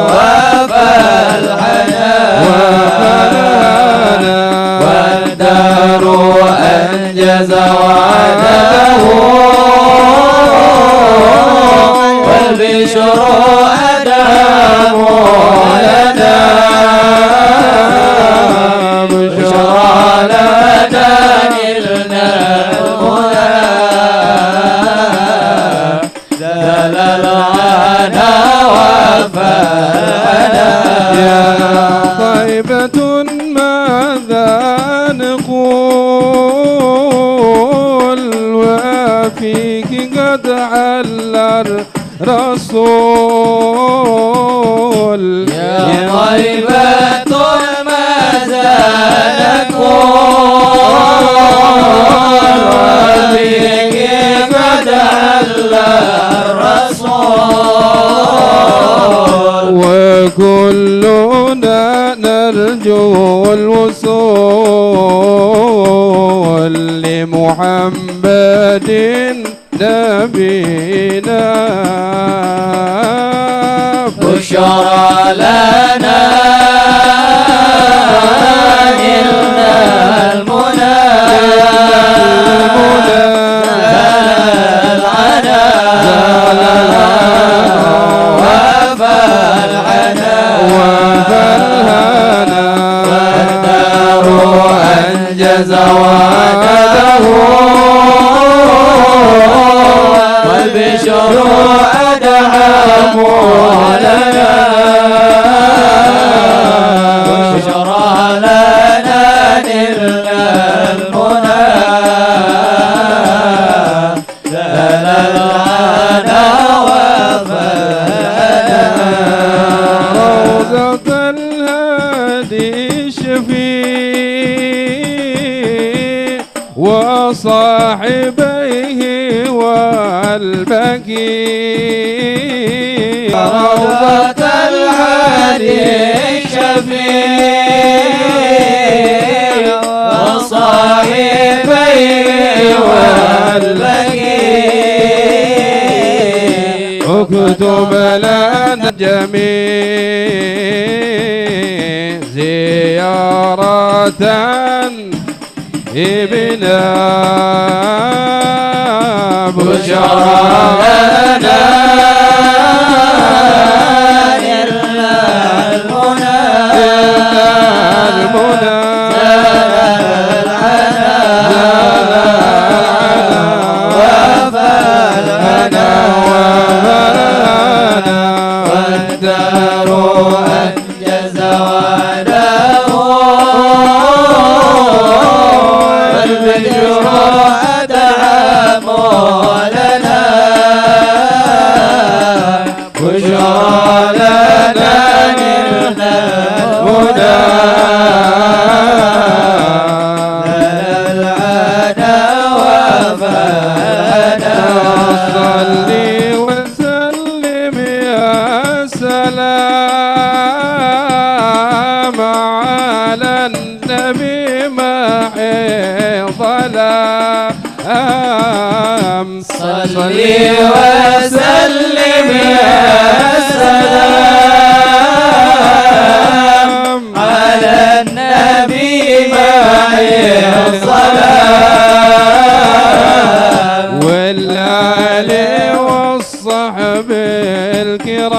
وفى الهنا. والدار أنجز وعده والبشر أدام لنا. بشرى لنا نلنا المنى زال العنا وفى الهنا. يا طيبة ماذا نقول وفيك قد على الرسول. يا طيبة ماذا نقول وفيك قد على الرسول. وكلنا نرجو الوصول لمحمد نبينا. بشرى لنا نلنا المنى أنجز وعده والبشر أدعم لنا بشرى لنا نلنا المنى زللنا وفانا روضة الهادي الشفيع وصاحبيه والبكي روضة الهادي الشفيع وصاحبيه والبكي اكتب لنا جميع زيارة ابنا بشرى لنا نلنا المنى والدار أنجز وعده والبشر أدعم لنا بشرى لنا نلنا المنى زللنا وفانا صلي وسلم يا سلام على النبي معي ظلام صلي وسلم يا سلام على النبي معي الصلاة والآل والصحب الكرام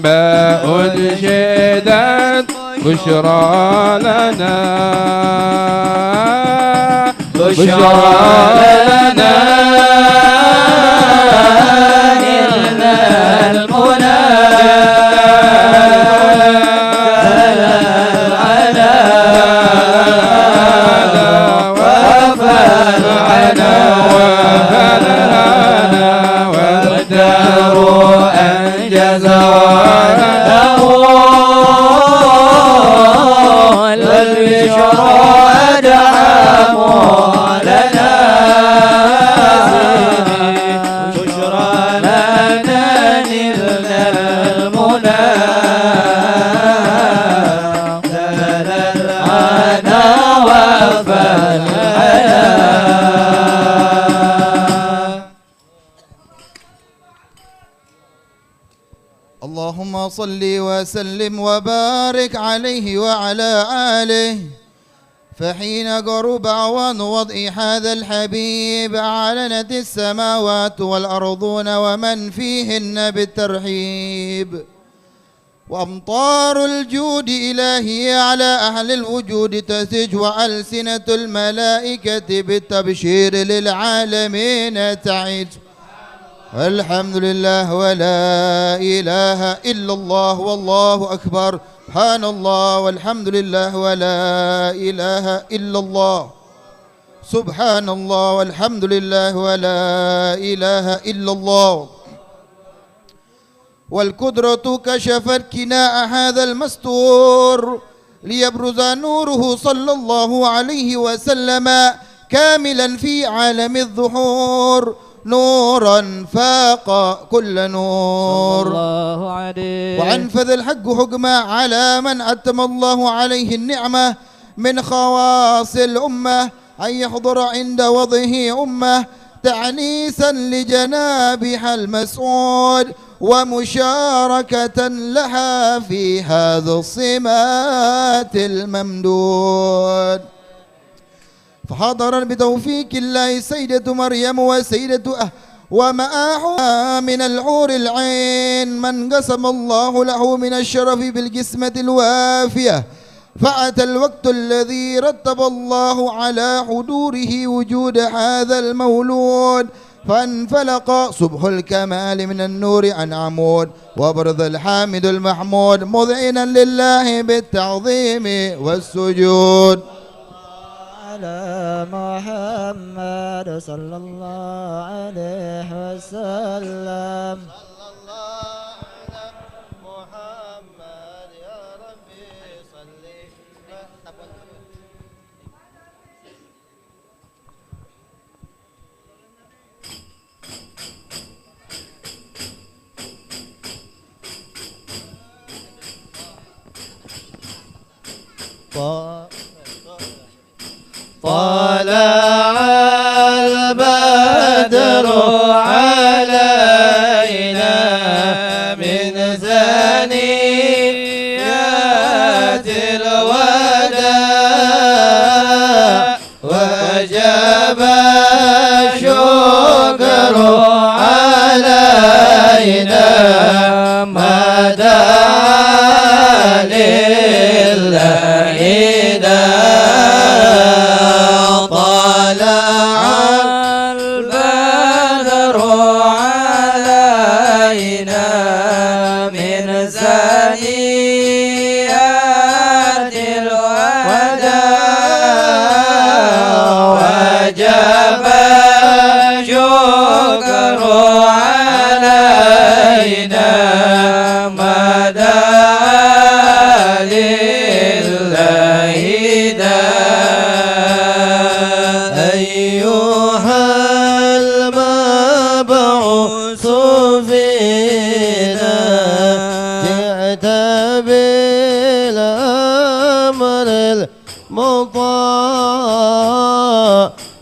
باء شدت بشرى لنا بشرى لنا نلنا المنى زللنا وفرحنا والدار أنجز وعده والبشر أدعم لنا بشرى لنا نلنا المنى زللنا وفرحنا اللهم صل وسلم وبارك عليه وعلى آله. فحين قرب أوان وضع هذا الحبيب أعلنت السماوات والأرضون ومن فيهن بالترحيب، وأمطار الجود إلهي على أهل الوجود تسج، وألسنة الملائكة بالتبشير للعالمين تعج. الحمد لله ولا إله إلا الله والله أكبر. سبحان الله والحمد لله ولا إله إلا الله. سبحان الله والحمد لله ولا إله إلا الله. والقدرة كشفت كناء هذا المستور ليبرز نوره صلى الله عليه وسلم كاملا في عالم الظهور، نورا فاق كل نور صلى الله عليه. وأنفذ الحق حكما على من أتم الله عليه النعمة من خواص الأمة أن يحضر عند وضعه أمة تعنيسا لجنابها المسعود ومشاركة لها في هذا الصمات الممدود. فحضر بتوفيق الله سيدة مريم وسيدة ومعها من الحور العين من قسم الله له من الشرف بالقسمة الوافية، فأتى الوقت الذي رتب الله على حضوره وجود هذا المولود، فانفلق صبح الكمال من النور عن عمود، وبرز الحامد المحمود مذعنا لله بالتعظيم والسجود. على محمد صلى الله عليه وسلم. طلع البدر علينا من ثنيات الوداع، وجب الشكر علينا ما دعا لله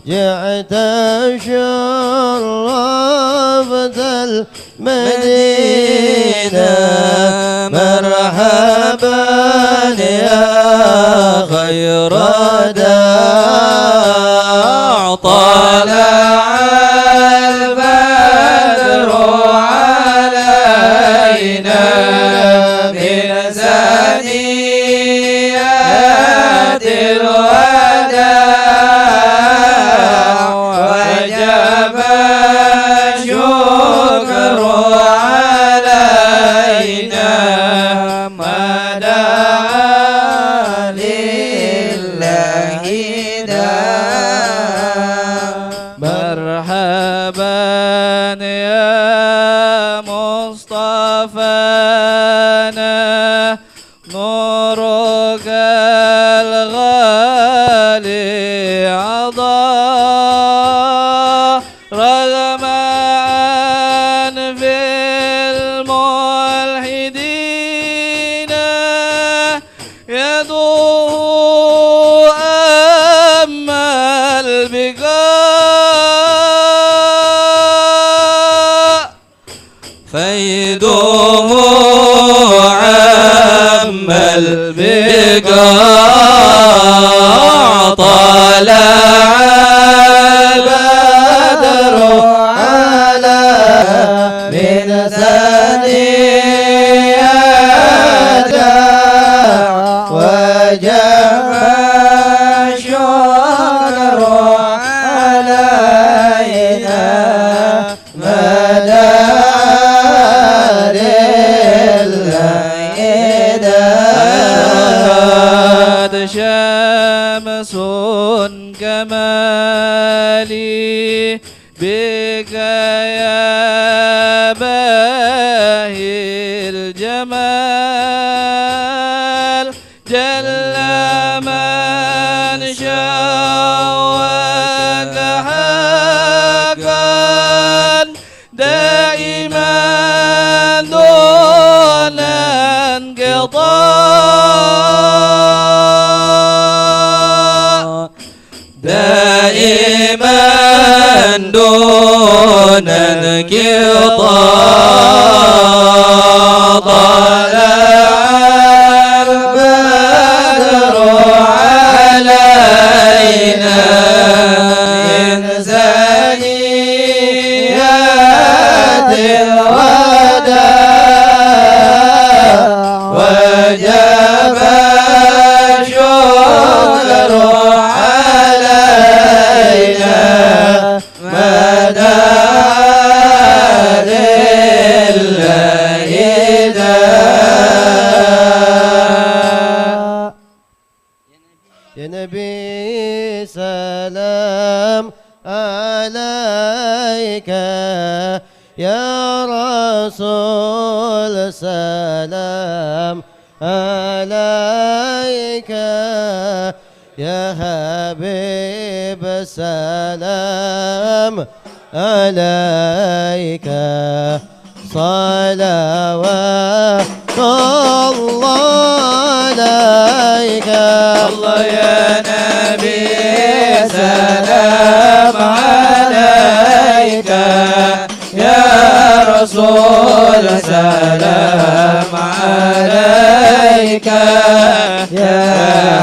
جئت شرفت المدينة، مرحبا يا خير داع. طلع البدر علينا من ثنيات الوداع، نورك الغالي عضاء، رغم عن في الملحدين يدوه أما البقاء، فيدوم البقاع. طلع البدر على من ثنيات وجب الشكر علينا مدى شمس كمالي بك يا باهي الجمال، جل من شاوك حقا دائما دون انقطاع، دائما دون انقطاع. طلع البدر علينا من ثنيات الوداع، وجب يا نبي سلام عليك، يا رسول سلام عليك، يا حبيب سلام عليك، صلوات الله عليك. الله يا نبي سلام عليك، يا رسول سلام عليك، يا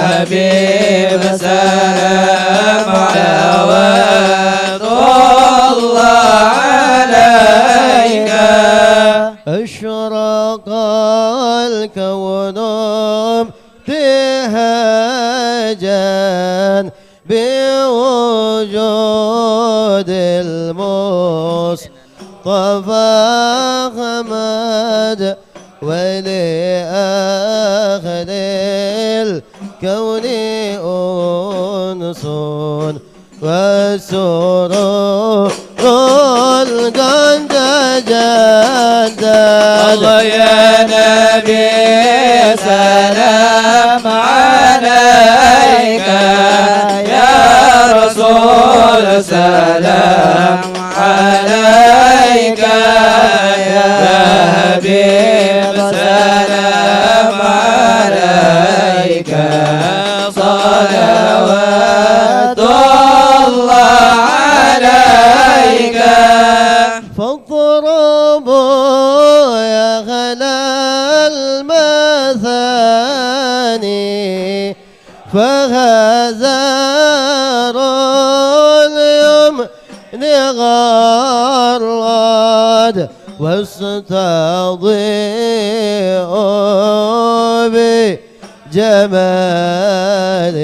حبيب سلام عليك، الله عليك. أشرق الكون ابتهاجا بوجود المصطفى أحمد، ولأهل الكون أنس وسرور قد جدد. الله يا نبي سلام عليك، يا رسول سلام عليك، يا حبيب سلام عليك، صلوات الله عليك. فاضربوا يا غلا المثاني، فهذا اليمن غرد، واستضيء بجمال،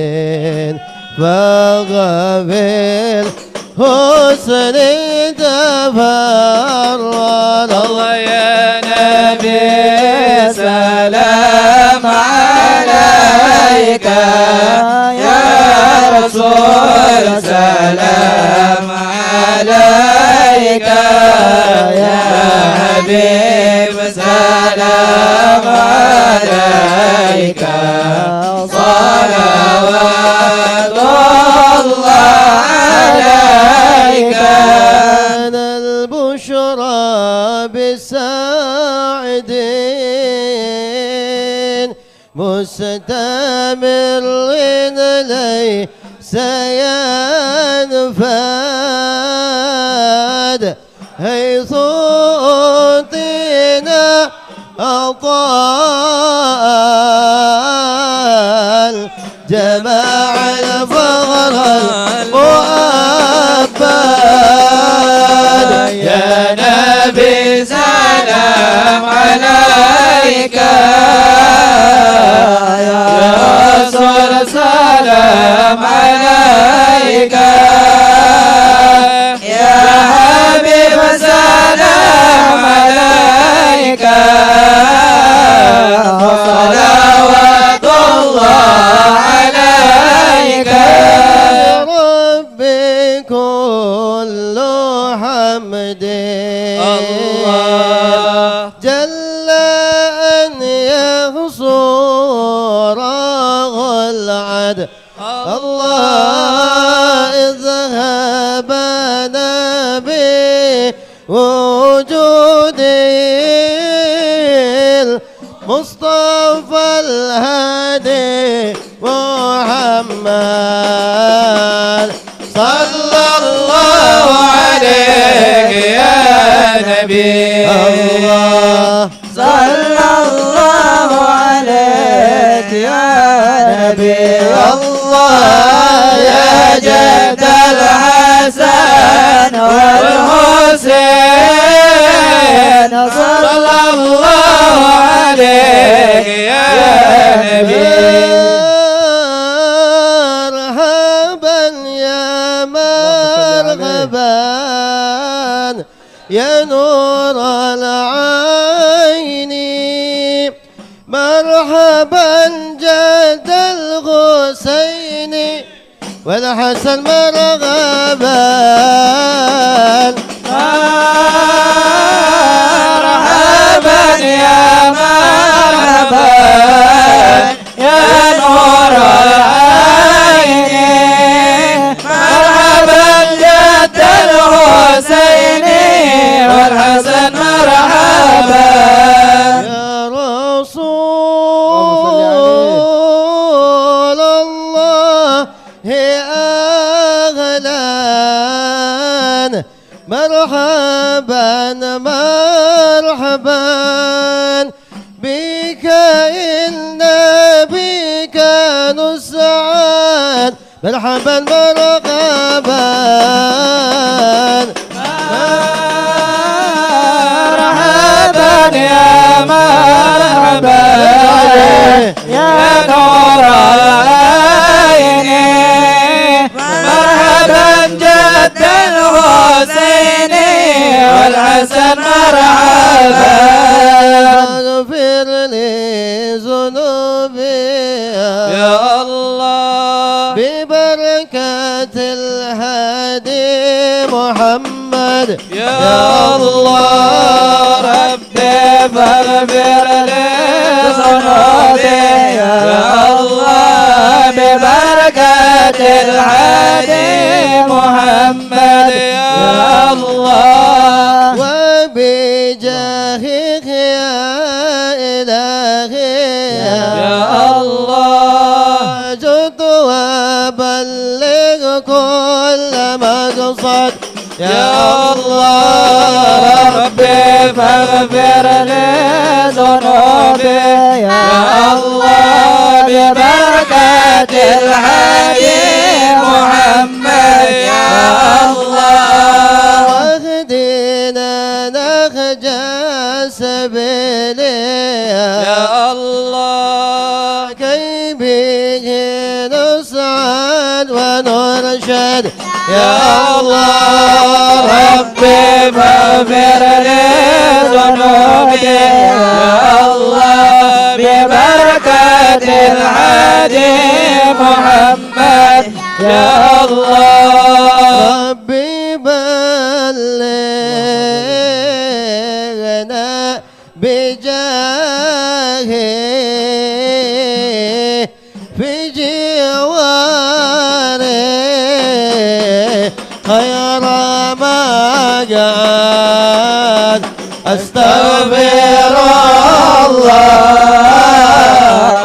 فغفل حسن تفرد. الله يا نبي سلام عليك، يا رسول سلام عليك، يا حبيب سلام عليك، صلوات الله عليك. كان البشرى بالساعدين مستمر ليس ينفاد، حيث أعطينا عطاء جماع الفغر المؤبد. يا نبي سلام عليك، يا رسول سلام عليك، يا حبيب سلام عليك، صلوات الله عليك. ربي كل حمد الله جل أن يحصر العد. الله اذهب نبي وجودي المصطفى الهادي محمد، صلى الله عليك يا نبي الله، صلى الله عليك يا نبي الله، يا جد الحسن والحسين، صلى الله عليك يا نبي. مرحبا يا مرحبا يا نور العين، مرحبا جد الحسين والحسن مرغبا مرحبا يا مرحبا يا نور العين مرحبا جد الحسين والحسن مرحبا يا رسول الله أهلا مرحبا مرحبا بك إن بك نسعد مرحبا مرحبا مرحبا يا مرحبا يا نور العين مرحبا جد الحسين والحسن مرحبا اغفر لي ذنوبي يا الله ببركة الهادي محمد يا الله ربي فاغفر لي ذنوبي يا الله ببركة الهادي محمد يا الله وبجاهك يا إلهي يا الله جد وبلغ كل مقصد يا الله ربي فاغفر لي ذنوبي يا الله ببركة الهادي محمد يا الله واهدنا نهج سبيلي يا الله كي به نسعد ونرشد يا الله ربي فاغفر لي ذنوبي يا الله ببركة الهادي محمد يا الله ربي بلغنا بجاهه في جواره خير ما قال استغفر الله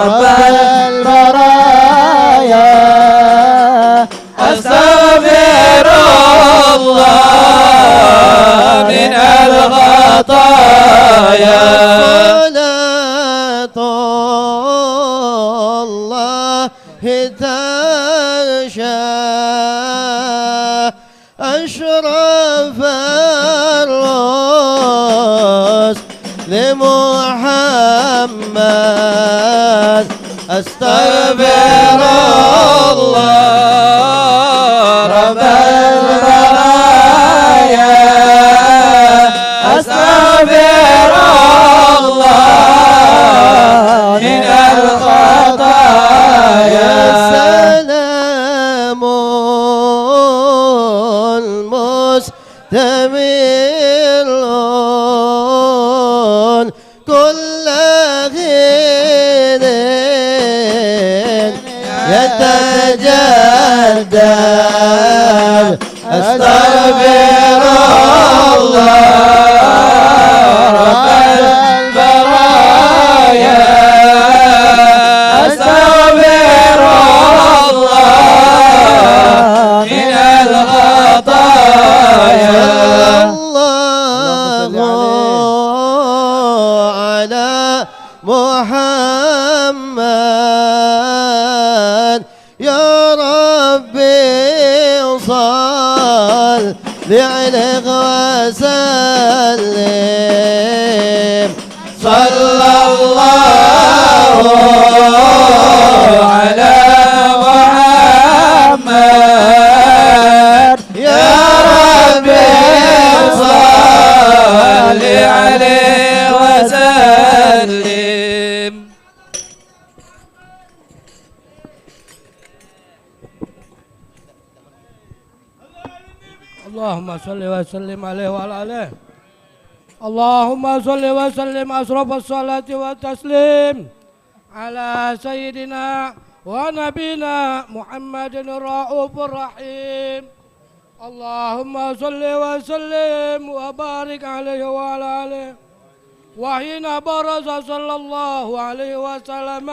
رب البرايا أستغفر الله من الخطايا صلاة الله تغشى أشرف الرؤوس لمحمد أستغفر الله رب البرايا أستغفر الله من الخطايا سلام مستمر كل حين يتجدد أستغفر الله رب البرايا أستغفر الله من الخطايا الله على محمد يا ربي صل عليه وسلم صلى الله على محمد يا ربي صل عليه وسلم اللهم صل وسلم عليه وعلى آله. اللهم صل وسلم أشرف الصلاة والتسليم على سيدنا ونبينا محمد الرؤوف الرحيم. اللهم صل وسلم وبارك عليه وعلى آله. وحين برز صلى الله عليه وسلم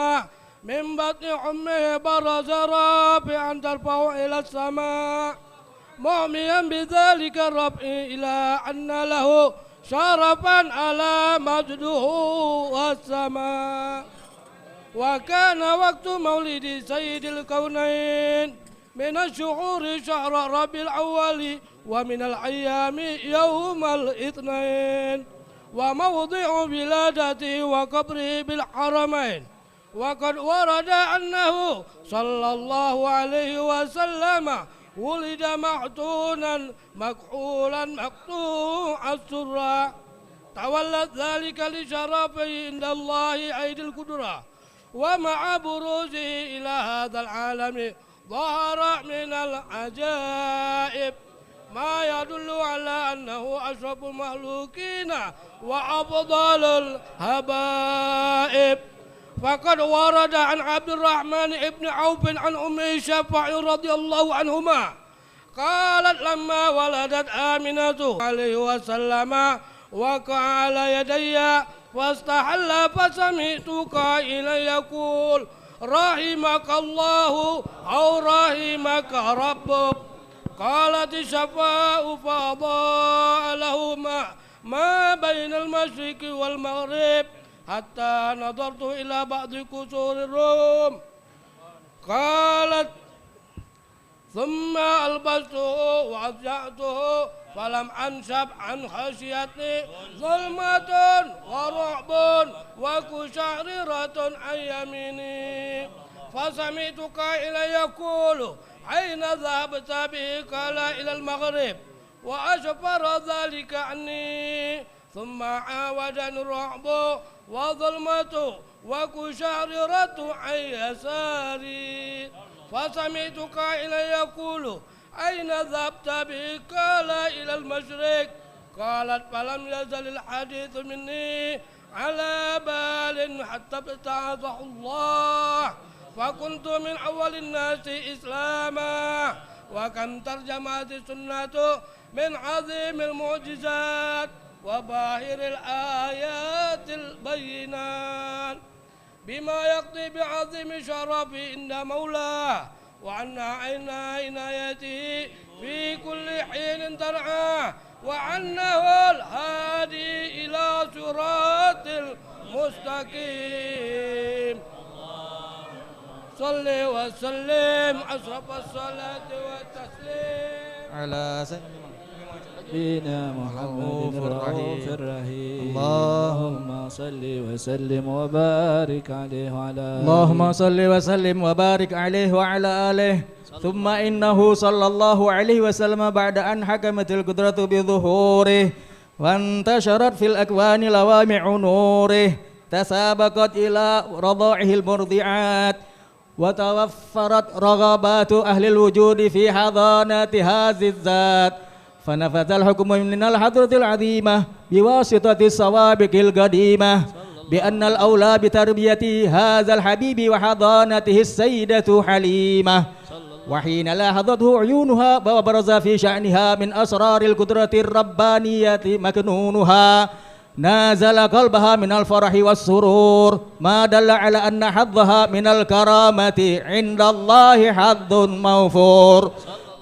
من بطن أمه برز رافعا ترفع إلى السماء مؤمنا بذلك الرفع إلى أن له شرفا على مجده والسماء. وكان وقت مولد سيد الكونين من الشهور شهر ربيع الأول ومن الأيام يوم الاثنين وموضع ولادته وقبره بالحرمين. وقد ورد أنه صلى الله عليه وسلم ولد مختونا مكحولا مقطوع السرى تولد ذلك لشرفه عند الله عيد القدرة. ومع بروزه إلى هذا العالم ظهر من العجائب ما يدل على أنه أشرف المخلوقين وأفضل الهبائب. فقد ورد عن عبد الرحمن بن عوف عن أم شفاع رضي الله عنهما قالت لما ولدت آمنة عليه وسلم وقع على يدي فاستحل فسمعت قائلا يقول رحمك الله أو رحمك ربك. قالت الشفاء فأضاء له ما بين المشرق والمغرب حتى نظرت إلى بعض قصور الروم. قالت ثم ألبسته وأضجعته فلم أنشب عن خشيتي ظلمة ورعب وقشعريرة عن يميني. فسمعت قائلا يقول أين ذهبت به؟ قال إلى المغرب. وأشفر ذلك عني. ثم عاودني الرعب وظلمة وقشعريرة عن يساري. فسمعت قائلا يقول أين ذهبت به؟ قال إلى المشرق. قالت فلم يزل الحديث مني على بال حتى ابتعثه الله فكنت من أول الناس إسلاما. وكم ترجمت السنة من عظيم المعجزات وباهر الآيات البينات بما يقضي بعظيم شرفه عند مولاه وعن عين عنايته في كل حين ترعاه وعنه الهادي إلى صراط المستقيم. صل وسلم أشرف الصلاة والتسليم على سيدنا محمد الرؤوف الرحيم. اللهم صل وسلم وبارك عليه وعلى آله. اللهم صل وسلم وبارك عليه وعلى آله. ثم إنه صلى الله عليه وسلم بعد أن حكمت القدرة بظهوره وانتشرت في الأكوان لوامع نوره تسابقت إلى رضاعه المرضعات وتوفرت رغبات أهل الوجود في حضانة هذه الذات فنفذ الحكم من الحضرة العظيمة بواسطة السوابق القديمة بأن الأولى بتربية هذا الحبيب وحضانته السيدة حليمة. وحين لاحظته عيونها وبرز في شأنها من أسرار القدرة الربانية مكنونها نازل قلبها من الفرح والسرور ما دل على أن حظها من الكرامة عند الله حظ موفور.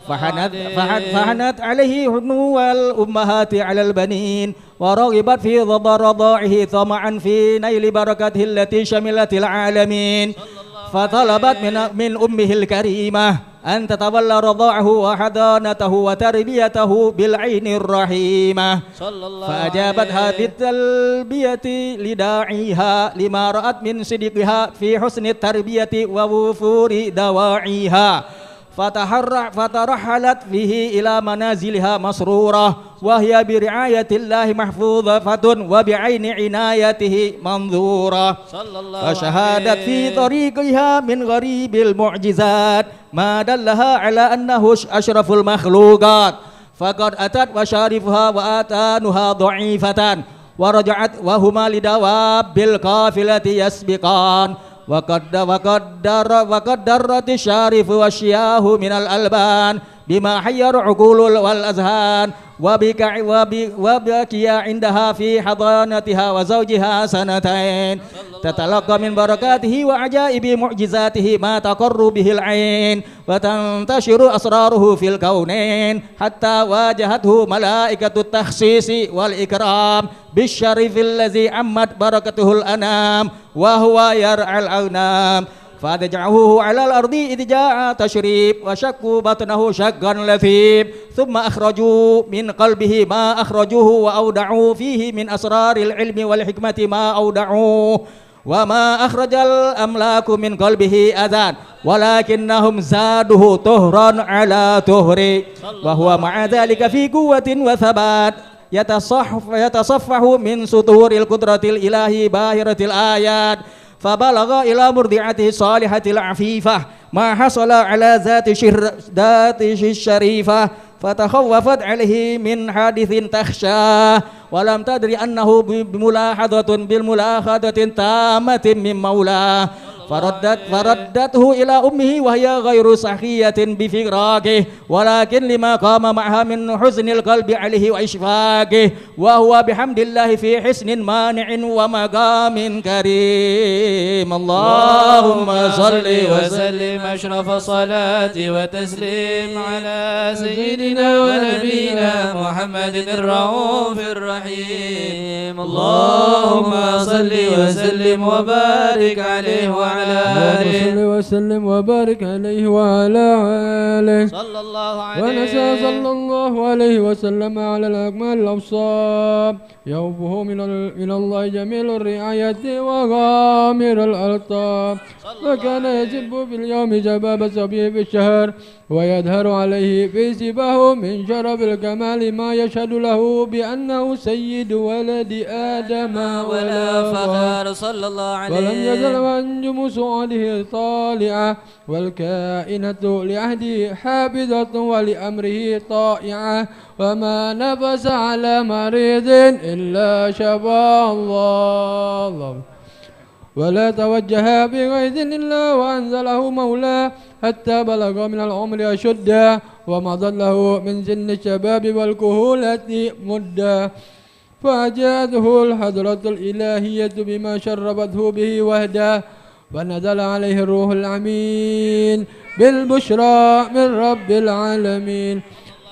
فحنت عليه حنو الأمهات على البنين ورغبت في رضاعه طمعا في نيل بركته التي شملت العالمين فطلبت من أمه الكريمة أن تتولى رضاعه وحضانته وتربيته بالعين الرحيمة فأجابتها بالتلبية لداعيها لما رأت من صدقها في حسن التربية ووفور دواعيها فترحلت به إلى منازلها مسرورة وهي برعاية الله محفوظة وبعين عنايته منظورة. فشهادت في طريقها من غريب المعجزات ما دلها على أنه أشرف المخلوقات فقد أتت وشارفها وآتانها ضعيفتان ورجعت وهما لدواب القافلة يسبقان وقد درت الشارف والشياه من الألبان بما حير عقول والأذهان وبكي عندها في حضانتها وزوجها سنتين تتلقى من بركاته وعجائب معجزاته ما تقر به العين وتنتشر أسراره في الكونين حتى واجهته ملائكة التخصيص والإكرام بالشرف الذي عمت بركته الأنام وهو يرعى الأغنام فأدجعوه على الأرض إذ جاء تشريب وشكوا بطنه شقا لثيب ثم أخرجوا من قلبه ما أخرجوه وأودعوا فيه من أسرار العلم والحكمة ما أودعوه وما أخرج الأملاك من قلبه أذان ولكنهم زادوه طهرا على طهر وهو مع ذلك في قوة وثبات يتصفح من سطور القدرة الإلهي باهرة الآيات فبلغ إلى مرضعته الصالحة العفيفة ما حصل على ذاته الشريفة فتخوفت عليه من حادث تخشاه ولم تدري أنه بالملاحظة تامة من مولاه فردته إلى أمه وهي غير صحية بفراقه ولكن لما قام معها من حزن القلب عليه وإشفاقه وهو بحمد الله في حسن مانع ومقام كريم. اللهم صل وسلم أشرف صلاة وتسليم على سيدنا ونبينا محمد الرؤوف الرحيم. اللهم صل وسلم وبارك عليه وعلى صل وسلم وبارك عليه وعلى آله صلى الله عليه ونسى صلى الله عليه وسلم على الأكمال الأبصار يوفه من الله جميل الرعاية وغامر الألطاف وكان يسب في اليوم جباب سبيه في الشهر ويظهر عليه في سباه من شرف الكمال ما يشهد له بأنه سيد ولد آدم ولا فخر صلى الله عليه ولم يزل أنجم سعاده طالعة والكائنة لعهده حافظة ولأمره طائعة وما نفس على مريض إلا شفاه الله ولا توجه بغيظ إلا وأنزله مولاه حتى بلغ من العمر أشده ومضت له من سن الشباب والكهولة مدة فأجاده الحضرة الإلهية بما شربته به وحده ونزل عليه الروح الأمين بالبشرى من رب العالمين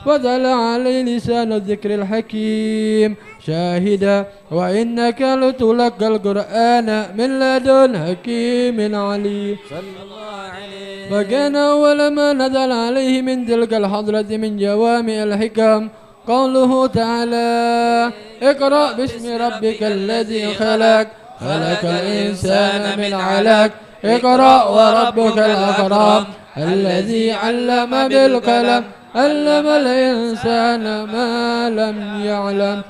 ودل عليه لسان الذكر الحكيم شاهدا وإنك لتلقى القرآن من لدن حكيم عليم وكان أول ما نزل عليه من تلك الحضرة من جوامع الحكم قوله تعالى اقرأ باسم ربك الذي خلق الإنسان من علق اقرأ وربك الأكرم الذي علم بالقلم علم الإنسان ما لم يعلم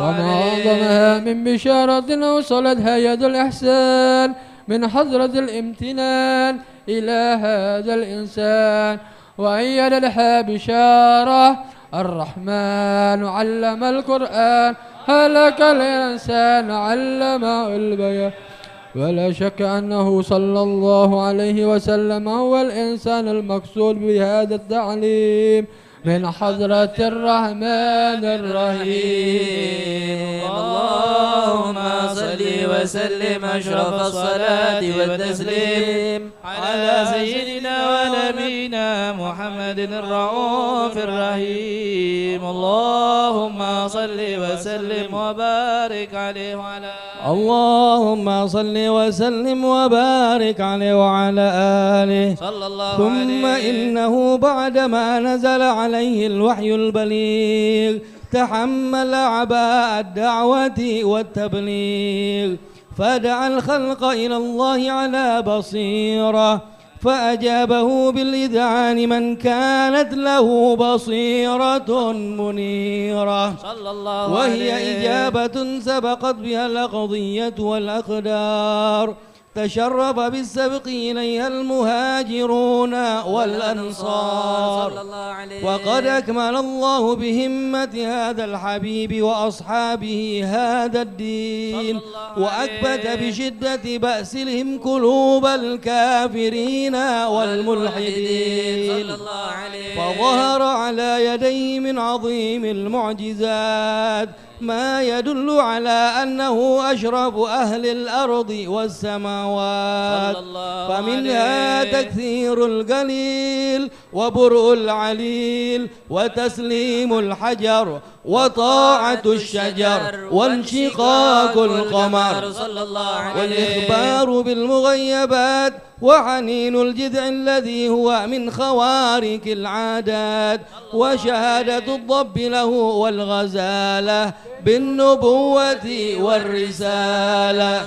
وما أعظمها من بشارة أوصلتها يد الإحسان من حضرة الامتنان إلى هذا الإنسان وأيد لها بشارة الرحمن علم القرآن هلك الإنسان علمه البيان ولا شك أنه صلى الله عليه وسلم هو الإنسان المقصود بهذا التعليم من حضرة الرحمن الرحيم. اللهم صل وسلم أشرف الصلاة والتسليم على سيدنا ونبينا محمد الرؤوف الرحيم. اللهم صل وسلم وبارك عليه وعلى اللهم صل وسلم وبارك عليه وعلى آله صلى الله ثم عليه. إنه بعدما نزل عليه الوحي البليغ تحمل عباء الدعوة والتبليغ فدعا الخلق إلى الله على بصيرة فأجابه بالإذعان من كانت له بصيرة منيرة صلى الله وهي عليه. إجابة سبقت بها القضية والأقدار تشرف بالسبق إليها المهاجرون والأنصار، وقد أكمل الله بهمة هذا الحبيب وأصحابه هذا الدين، وأكبت بشدة بأسهم قلوب الكافرين والملحدين، فظهر على يديه من عظيم المعجزات ما يدل على أنه أشرف أهل الأرض والسماوات، فمنها تكثير القليل وبرء العليل وتسليم الحجر وطاعة الشجر وانشقاق القمر والإخبار بالمغيبات وحنين الجذع الذي هو من خوارق العادات وشهادة الضب له والغزالة بالنبوة والرسالة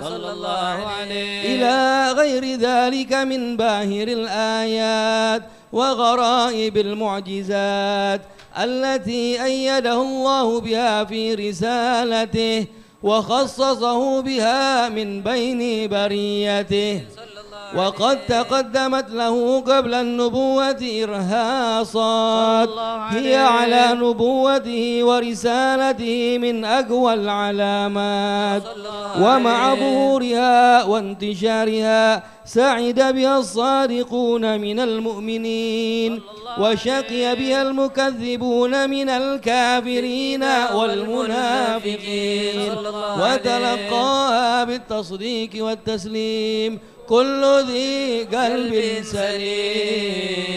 إلى غير ذلك من باهر الآيات وغرائب المعجزات التي أيده الله بها في رسالته وخصصه بها من بين بريته، وقد تقدمت له قبل النبوة إرهاصات هي على نبوته ورسالته من أقوى العلامات، ومع ظهورها وانتشارها سعد بها الصادقون من المؤمنين، وشقي بها المكذبون من الكافرين والمنافقين، وتلقاها بالتصديق والتسليم كل ذي قلب سليم.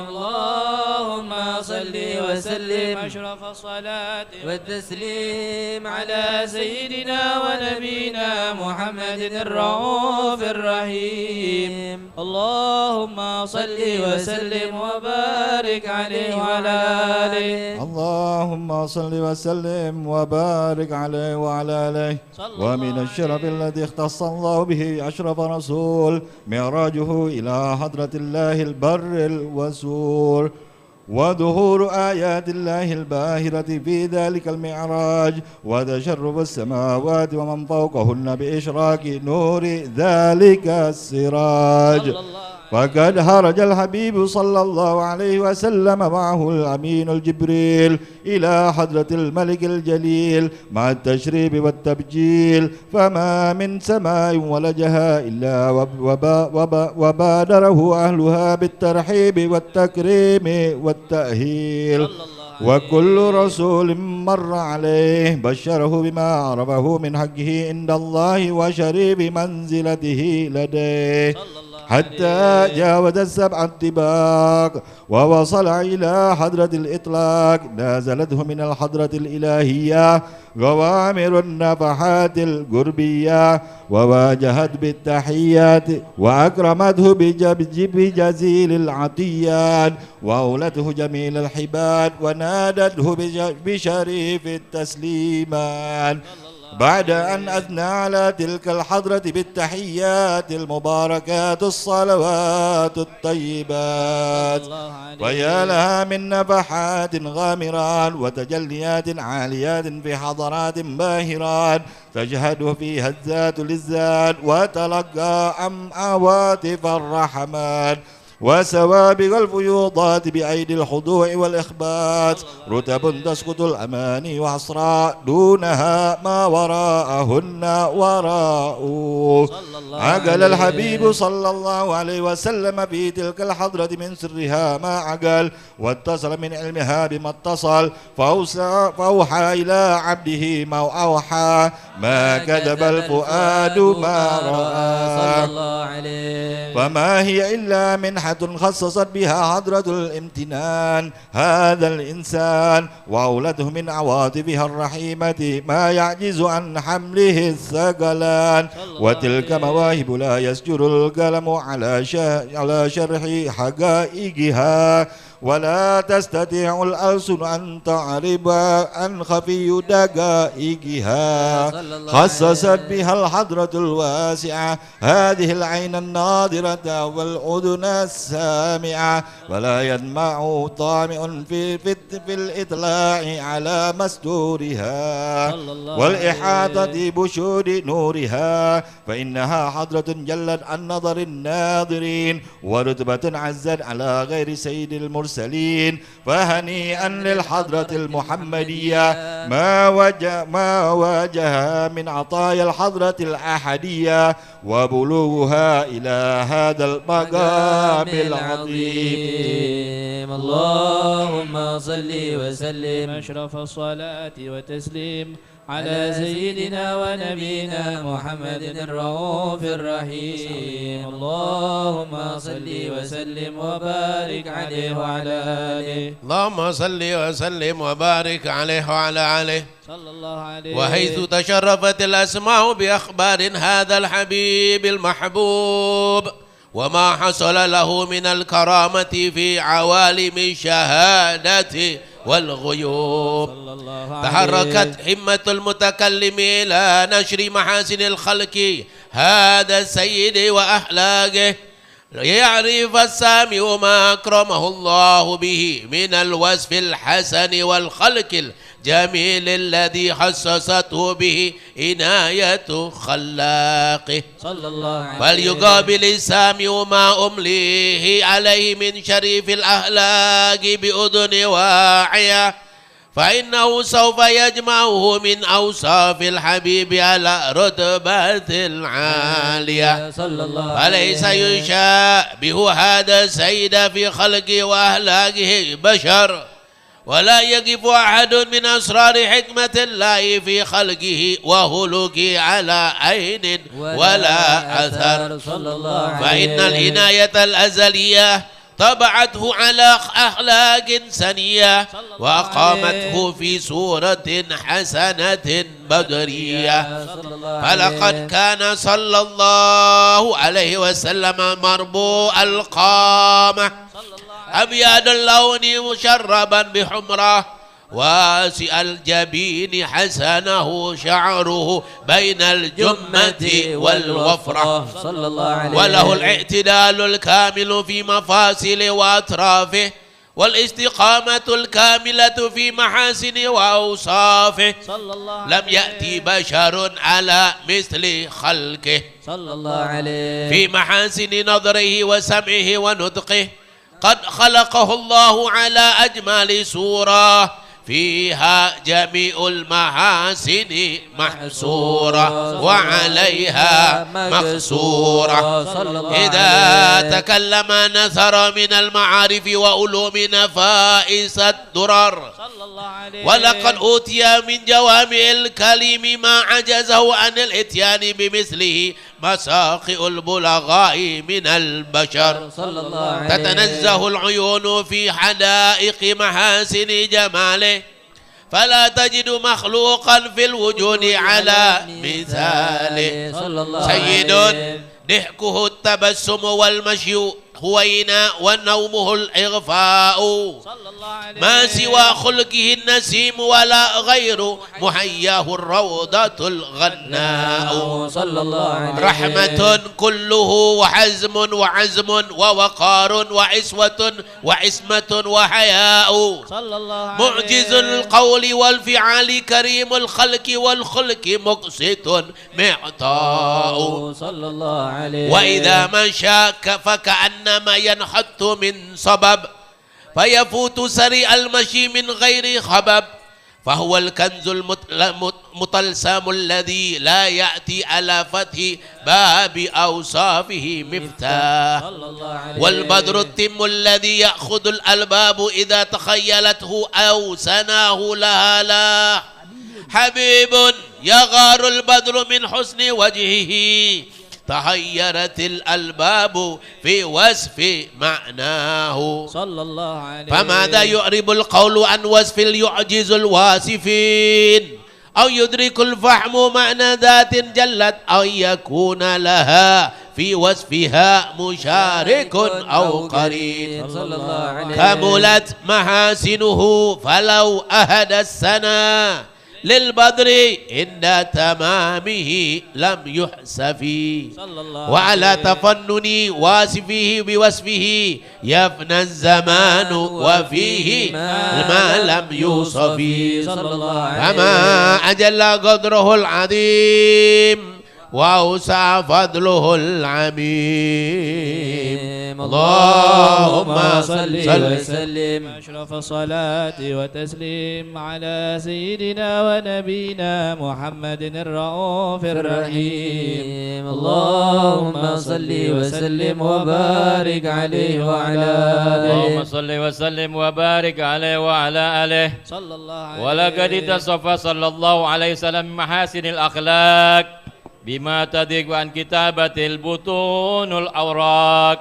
اللهم صل وسلم أشرف الصلاة والتسليم على سيدنا ونبينا محمد الرؤوف الرحيم. اللهم صل وسلم وبارك عليه وعلى آله. اللهم صل وسلم وبارك عليه وعلى آله. ومن الشرف الذي اختص الله به أشرف رسول معراجه إلى حضرة الله البر الوسور، وظهور آيات الله الباهرة في ذلك المعراج، وتشرف السماوات ومن فوقهن بإشراق نور ذلك السراج. فقد هرج الحبيب صلى الله عليه وسلم معه الأمين الجبريل إلى حضرة الملك الجليل مع التشريب والتبجيل، فما من سماء ولجها إلا وبادره أهلها بالترحيب والتكريم والتأهيل، وكل رسول مر عليه بشره بما عرفه من حقه عند الله وشريف منزلته لديه، حتى جاوز السبع الطباق ووصل إلى حضرة الإطلاق. نازلته من الحضرة الإلهية غوامر النفحات القربية، وواجهت بالتحيات، وأكرمته بجزيل العطيات، وأولته جميل الحباد، ونادته بشريف التسليمات. بعد أن أثنى على تلك الحضرة بالتحيات المباركات الصلوات الطيبات، ويا لها من نفحات غامرات وتجليات عاليات في حضرات باهرات تجهد فيها الذات للذات، وتلقى عواطف الرحمات وسوابق الفيوضات بأيدي الخضوع والإخبات، رتب تسقط الأماني وحصراء دونها ما وراءهن وراء. عقل الحبيب صلى الله عليه وسلم في تلك الحضرة من سرها ما عقل، واتصل من علمها بما اتصل، فأوحى إلى عبده ما أوحى، ما كذب الفؤاد ما رأى. فما هي إلا منحة خصصت بها حضرة الامتنان هذا الإنسان، وأولته من عواطفها الرحيمة ما يعجز عن حمله الثقلان، وتلك مواهب لا يسجر القلم على شرح حقائقها، ولا تستطيع الألسن أن تعرب عن خفي دقائقها خصصت بها الحضرة الواسعة هذه العين الناظرة والأذن السامعة ولا يدمع طامع في الإطلاع على مستورها والإحاطة بشهود نورها فإنها حضرة جلت عن نظر الناظرين ورتبة عزت على غير سيد المرسلين فهنيئا للحضرة المحمدية ما واجه من عطايا الحضرة الأحدية وبلوغها إلى هذا المقام العظيم. اللهم صل وسلم أشرف الصلاة والتسليم على سيدنا ونبينا محمد الرؤوف الرحيم. اللهم صل وسلم وبارك عليه وعلى آله. اللهم صل وسلم وبارك عليه وعلى آله صلى الله عليه. وحيث تشرفت الأسماء بأخبار هذا الحبيب المحبوب وما حصل له من الكرامة في عوالم الشهادة والغيوب تحركت همة المتكلم إلى نشر محاسن الخلق هذا السيد وأخلاقه ليعرف السامع ما أكرمه الله به من الوصف الحسن والخلق الجميل الذي حسسته به عناية خلاقه صلى الله عليه. فليقابل السامع ما أمليه عليه من شريف الأخلاق بأذن واعية فإنه سوف يجمعه من أوصاف الحبيب على رتبة عالية فليس يشابه هذا السيد في خلقه وأخلاقه بشر ولا يقف أحد من أسرار حكمة الله في خلقه وخلقه على عين ولا أثر فإن العناية الأزلية طبعته على أخلاق سنية وأقامته في صورة حسنة بدرية فلقد كان صلى الله عليه وسلم مربوع القامة أبيض اللون مشربا بحمرة واسع الجبين حسنه شعره بين الجمة والوفرة وله الاعتدال الكامل في مفاصل وأطرافه والاستقامة الكاملة في محاسن وأوصافه لم يأتي بشر على مثل خلقه في محاسن نظره وسمعه ونطقه قد خلقه الله على أجمل صورة فيها جميع المحاسن محصورة وعليها مقصورة إذا تكلم نثر من المعارف وعلوم نفائس الدرر ولقد أوتي من جوامع الكلم ما عجزه عن الإتيان بمثله مساقئ البلغاء من البشر تتنزه العيون في حدائق محاسن جماله فلا تجد مخلوقا في الوجود على مثاله سيد ضحكه التبسم والمشي هوينا ونومه الإغفاء ما سوى خلقه النسيم ولا غير محياه الروضة الغناء رحمة كله وحزم وعزم ووقار وعسوة وعسمة وحياء معجز القول والفعال كريم الخلق والخلق مقسط معطاء وإذا مشى فكأنما ينحط من صبب فيفوت سريع المشي من غير خبب فهو الكنز المطلسم الذي لا يأتي على فتح باب أوصافه مفتاح والبدر التم الذي يأخذ الألباب إذا تخيلته أو سناه لها لا حبيب يغار البدر من حسن وجهه تحيرت الألباب في وصف معناه صلى الله عليه فماذا يعرب القول عن وصف يعجز الواصفين أو يدرك الفحم معنى ذات جلت أو يكون لها في وصفها مشارك أو قرين كملت محاسنه فلو أهدى السنة للبدر عند تمامه لم يحسفي وعلى تفنن واصفه بوصفه يفنى الزمان وفيه ما لم يوصف فما أجل قدره العظيم وأوسع فضله العميم اللهم صل وسلم أشرف الصلاة والتسليم على سيدنا ونبينا محمد الرؤوف الرحيم اللهم صل وسلم وبارك عليه وعلى آله اللهم صل وسلم وبارك عليه وعلى آله صلى الله عليه ولقد تصفى صلى الله عليه وسلم محاسن الأخلاق بما تضيق عن كتابة البطون الأوراق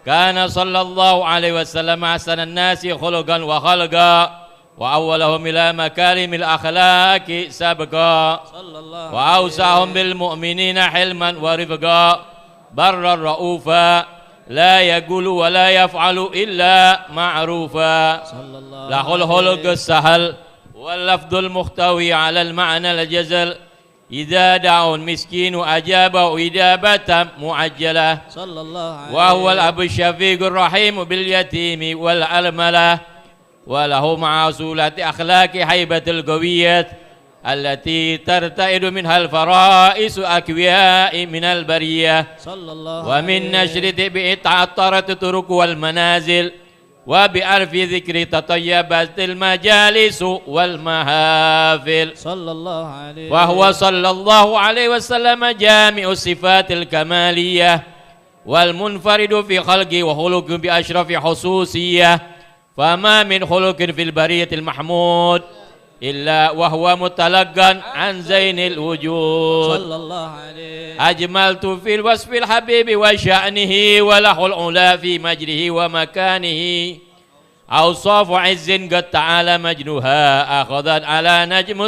كان صلى الله عليه وسلم أحسن الناس خلقا وخلقا وأولهم إلى مكارم الأخلاق سبقا وأوسعهم بالمؤمنين حلما ورفقا برا رؤوفا لا يقول ولا يفعل إلا معروفا له الخلق السهل واللفظ المختوي على المعنى الجزل إذا دعوا المسكين أجابه إجابة معجلة وهو الأب الشفيق الرحيم باليتيم والأرملة وله معصولة أخلاق هيبة القوية التي ترتئد منها الفرائس أكوياء من البرية ومن نشر بإتعطرت الطرق والمنازل وبألف ذكر تطيبت المجالس والمحافل وهو صلى الله عليه وسلم جامع الصفات الكمالية والمنفرد في خلقه وخلق بأشرف خصوصية فما من خلق في البرية المحمود إلا وهو متلقا عن زين الوجود أجملت في الوصف الحبيب وشأنه وله العلا في مجره ومكانه أوصاف عز قد تعالى مجنها أخذت على نجم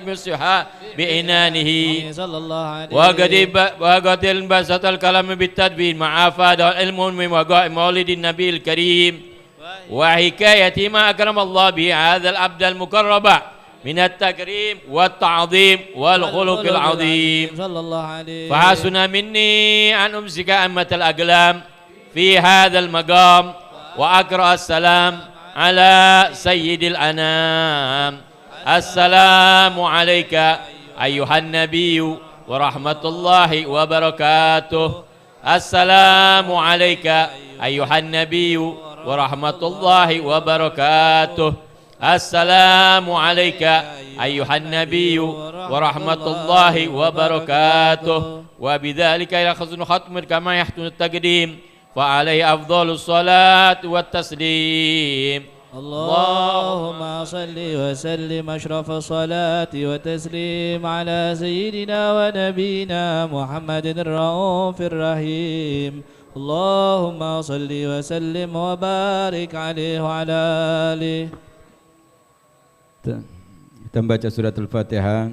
الصحة بإنانه وقد انبسط الكلام بالتدبير مع أفاد العلم من وقائع مولد النبي الكريم وحكاية ما أكرم الله به هذا العبد المقرب من التكريم والتعظيم والخلق العظيم فحسن مني أن أمسك أمة الأقلام في هذا المقام وأقرأ السلام على سيد الأنام السلام عليك أيها النبي ورحمة الله وبركاته السلام عليك أيها النبي ورحمة الله وبركاته السلام عليك أيها النبي ورحمة الله وبركاته وبذلك يأخذ ختم كما يحسن التقديم فعليه أفضل الصلاة والتسليم اللهم صل وسلم أشرف الصلاة والتسليم على سيدنا ونبينا محمد الرؤوف الرحيم اللهم صل وسلم وبارك عليه وعلى آله. Kita membaca surat Al-Fatihah.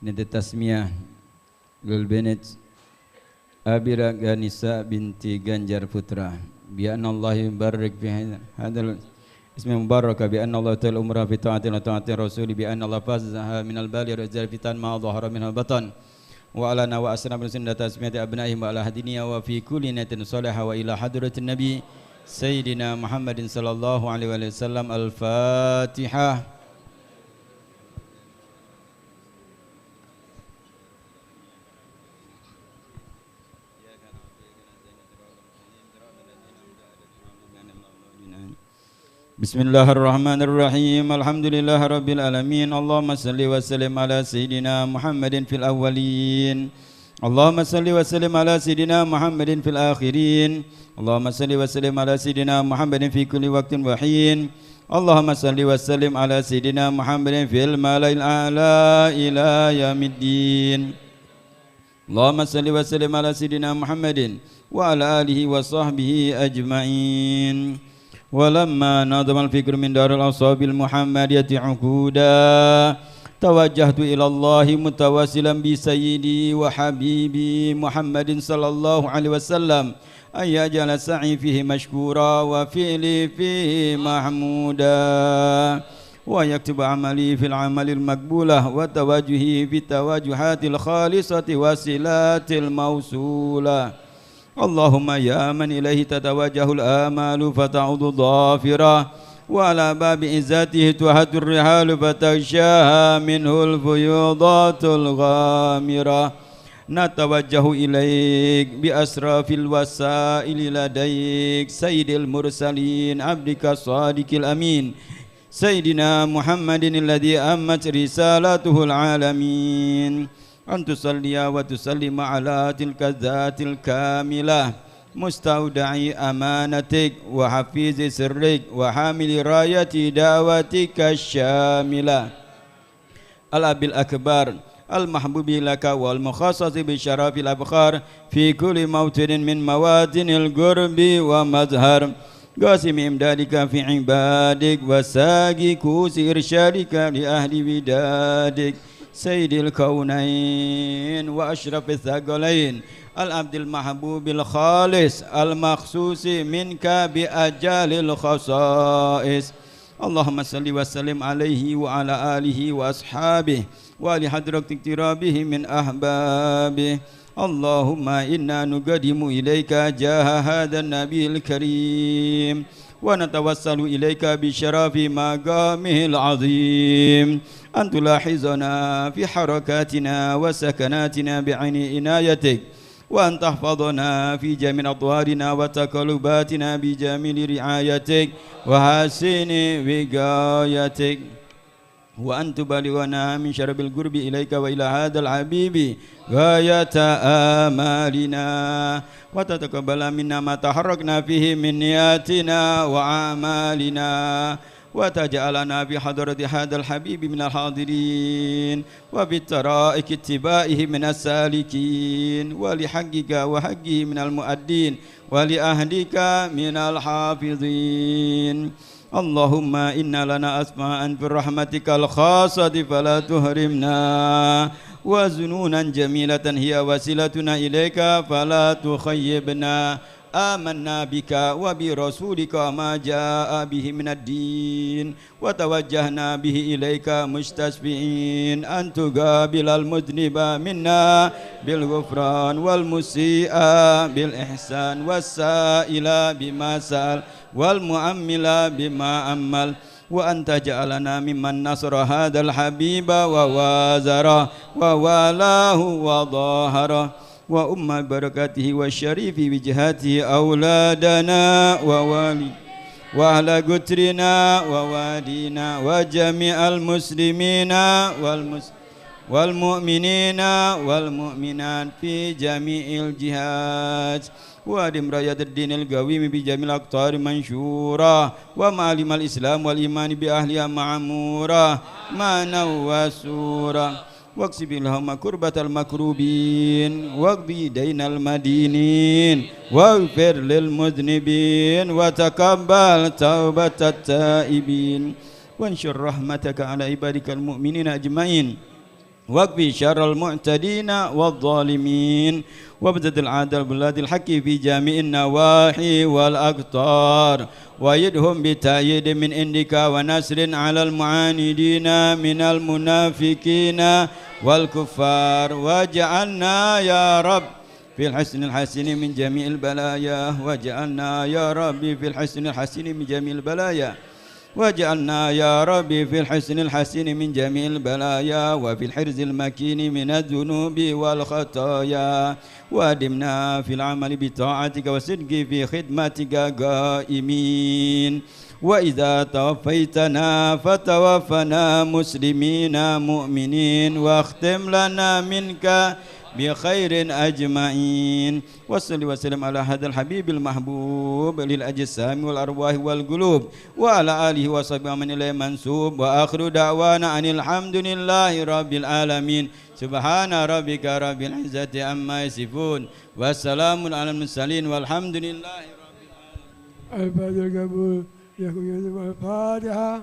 Ini tasmiyah lil binit Abira Ganisa binti Ganjar Putra bi anna Allah yubarik fi hadzal ismi mubaraka bi anna Allah ta'ala umrah fi ta'atin wa ta'ati rasuli bi anna Allah fazaha min al-bali rizal fitan ma dhahara min al-batan wa ala na wa asna bin sunnati asmiyati abnaihim wa ala hadiniya wa fi kulli natin salihah wa ila hadratin nabi sayyidina Muhammadin sallallahu alaihi wasallam. Al-Fatihah. Bismillahirrahmanirrahim. Alhamdulillah rabbil alamin. Allahumma salli wa sallim ala sayyidina Muhammadin fil awwalin. Allahumma salli wa sallim ala sayyidina Muhammadin fil akhirin. Allahumma salli wa sallim ala sayyidina Muhammadin fi kulli waqtin wa hin. Allahumma salli wa sallim ala sayyidina Muhammadin fil mala'il a'la ila yaumiddin. Allahumma salli wa sallim ala sayyidina Muhammadin wa ala alihi wa sahbihi ajma'in. ولما نظم الفكر من دار الأصحاب المحمدية عقودا توجهت إلى الله متواصلا بسيدي وحبيبي محمد صلى الله عليه وسلم أن يجعل سعي فيه مشكورا وفعلي فيه محمودا ويكتب عملي في العمل المقبولة وتوجهي في التوجهات الخالصة وصلات الموصولة اللهم يا من إليه تتوجه الآمال فتعود ظافرة وعلى باب عزته تحت الرحال فتغشاها منه الفيوضات الغامرة نتوجه إليك بأسراف الوسائل لديك سيد المرسلين عبدك الصادق الأمين سيدنا محمد الذي أمت رسالته العالمين أن تصلي وتسلم على تلك الذات الكاملة مستودع أمانتك وحفيظ سرك وحامل راية دعوتك الشاملة الأب الأكبر المحبوب لك والمخصص بشرف الأبخار في كل موطن من مواطن القرب ومظهر قاسم إمدادك في عبادك وساقي كوس إرشادك لأهل ودادك سيد الكونين وأشرف الثقلين العبد المحبوب الخالص المخصوص منك بأجال الخصائص اللهم صل وسلم عليه وعلى آله وأصحابه ولحضرة اقترابه من أحبابه اللهم إنا نقدم إليك جاه هذا النبي الكريم ونتوسل إليك بشرف مقامه العظيم أن تلاحظنا في حركاتنا وسكناتنا بعين عنايتك وأن تحفظنا في جميع أطوارنا وتقلباتنا بجميل رعايتك وحسن وقايتك وأن تبلغنا من شرب القرب إليك وإلى هذا الحبيب غاية آمالنا وتتقبل منا ما تحركنا فيه من نياتنا وأعمالنا وتجعلنا بحضرة هذا الحبيب من الحاضرين وبالترائك اتباعه من السالكين ولحقك وحقه من المؤدين ولأهلك من الحافظين اللهم إنا لنا أسماء في رحمتك الخاصة فلا تهرمنا وزنونا جميلة هي وسيلتنا إليك فلا تخيبنا آمنا بك وبرسولك ما جاء به من الدين وتوجهنا به إليك مستشفعين أن تقابل المذنب منا بالغفران والمسيء بالإحسان والسائل بما سأل والمؤمل بما أمل وأن تجعلنا ممن نصر هذا الحبيب ووازره ووالاه وظاهره وأم بركاته والشريف بجهاته أولادنا وأهل قترنا ووالينا وجميع المسلمين والمؤمنين والمؤمنات في جميع الجهات وأدم راية الدين القويم بجميع الأقطار منشورة ومعلم الإسلام والإيمان بأهلها معمورة مانا وسورة واكسب اللهم كربة المكروبين واقضي دين المدينين واغفر للمذنبين وتقبل توبة التائبين وانشر رحمتك على عبادك المؤمنين أجمعين واكفي شر المعتدين والظالمين وابتد العادل بلاد الحق في جميع النواحي والأقطار ويدهم بتأييد من عندك ونصر على المعاندين من المنافقين والكفار واجعلنا يا رب في الحسن الحسن من جميع البلايا واجعلنا يا رب في الحسن الحسن من جميع البلايا واجعلنا يا ربي في الحسن الحسن من جميع البلايا وفي الحرز المكين من الذنوب والخطايا وادمنا في العمل بطاعتك وصدق في خدمتك قائمين وإذا توفيتنا فتوفنا مسلمين مؤمنين واختم لنا منك بخير أجمعين وصل وسلم على هذا الحبيب المحبوب للأجسام والأرواح والقلوب وعلى آله وصحبه من إليه منسوب وآخر دعوانا أن الحمد لله رب العالمين سبحان ربك رب العزة عما يصفون والسلام على المرسلين والحمد لله رب العالمين. الفاتحة القبول يكون الفاتحة.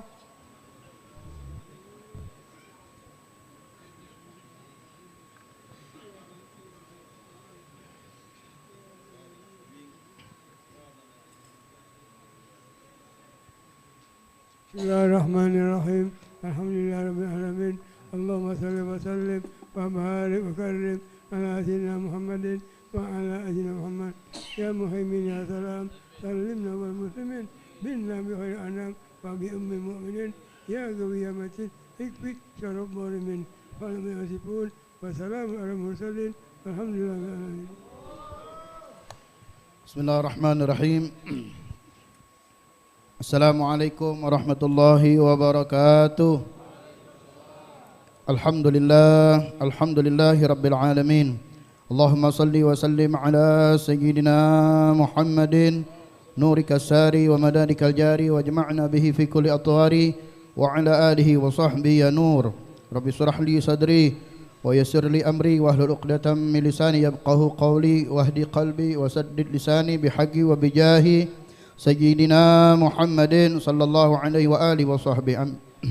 بسم الله الرحمن الرحيم الحمد لله رب العالمين اللهم صل وسلم وبارك وكرم على سيدنا محمد وعلى سيدنا محمد يا مهيمن يا سلام سلمنا والمسلمين بنا بخير الأنام وبأم المؤمنين يا قوي يا متين اكفي شر الظالمين فلم يصفون وسلام على المرسلين والحمد لله رب العالمين. بسم الله الرحمن الرحيم. Assalamualaikum warahmatullahi wabarakatuh. Alhamdulillahi rabbil alamin. Allahumma salli wa sallim ala sayyidina Muhammadin nurika sari wa madanikal jari wa jama'na bihi fi kulli atwari wa ala alihi wa sahbihi ya nur. Rabbi surah li sadri wa yassir li amri wa hlul 'uqdatam min lisani yafqahu qawli wahdi qalbi wa saddid lisani bihaqqi wa bijahi Sayyidina Muhammadin sallallahu alaihi wa alihi wa sahbihi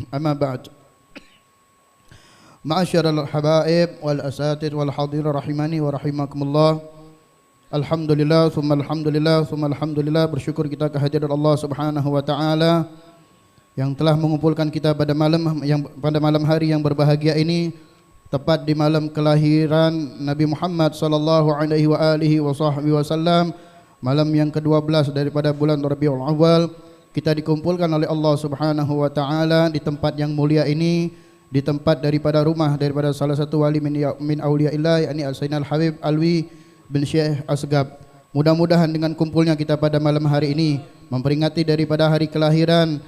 amma ba'd. Ma'asyiral habaib wal asatid wal hadirin rahimani wa rahimakumullah. Alhamdulillah thumma alhamdulillah thumma alhamdulillah, bersyukur kita kehadirat Allah Subhanahu wa taala yang telah mengumpulkan kita pada malam hari yang berbahagia ini, tepat di malam kelahiran Nabi Muhammad sallallahu alaihi wa alihi wa sahbihi wasallam. Malam yang ke-12 daripada bulan Rabiul Awal, kita dikumpulkan oleh Allah Subhanahu wa taala di tempat yang mulia ini, di tempat daripada rumah daripada salah satu wali min auliyaillah, yakni Al-Sayyidina Al-Habib Alwi bin Syekh Asgab. Mudah-mudahan dengan kumpulnya kita pada malam hari ini memperingati daripada hari kelahiran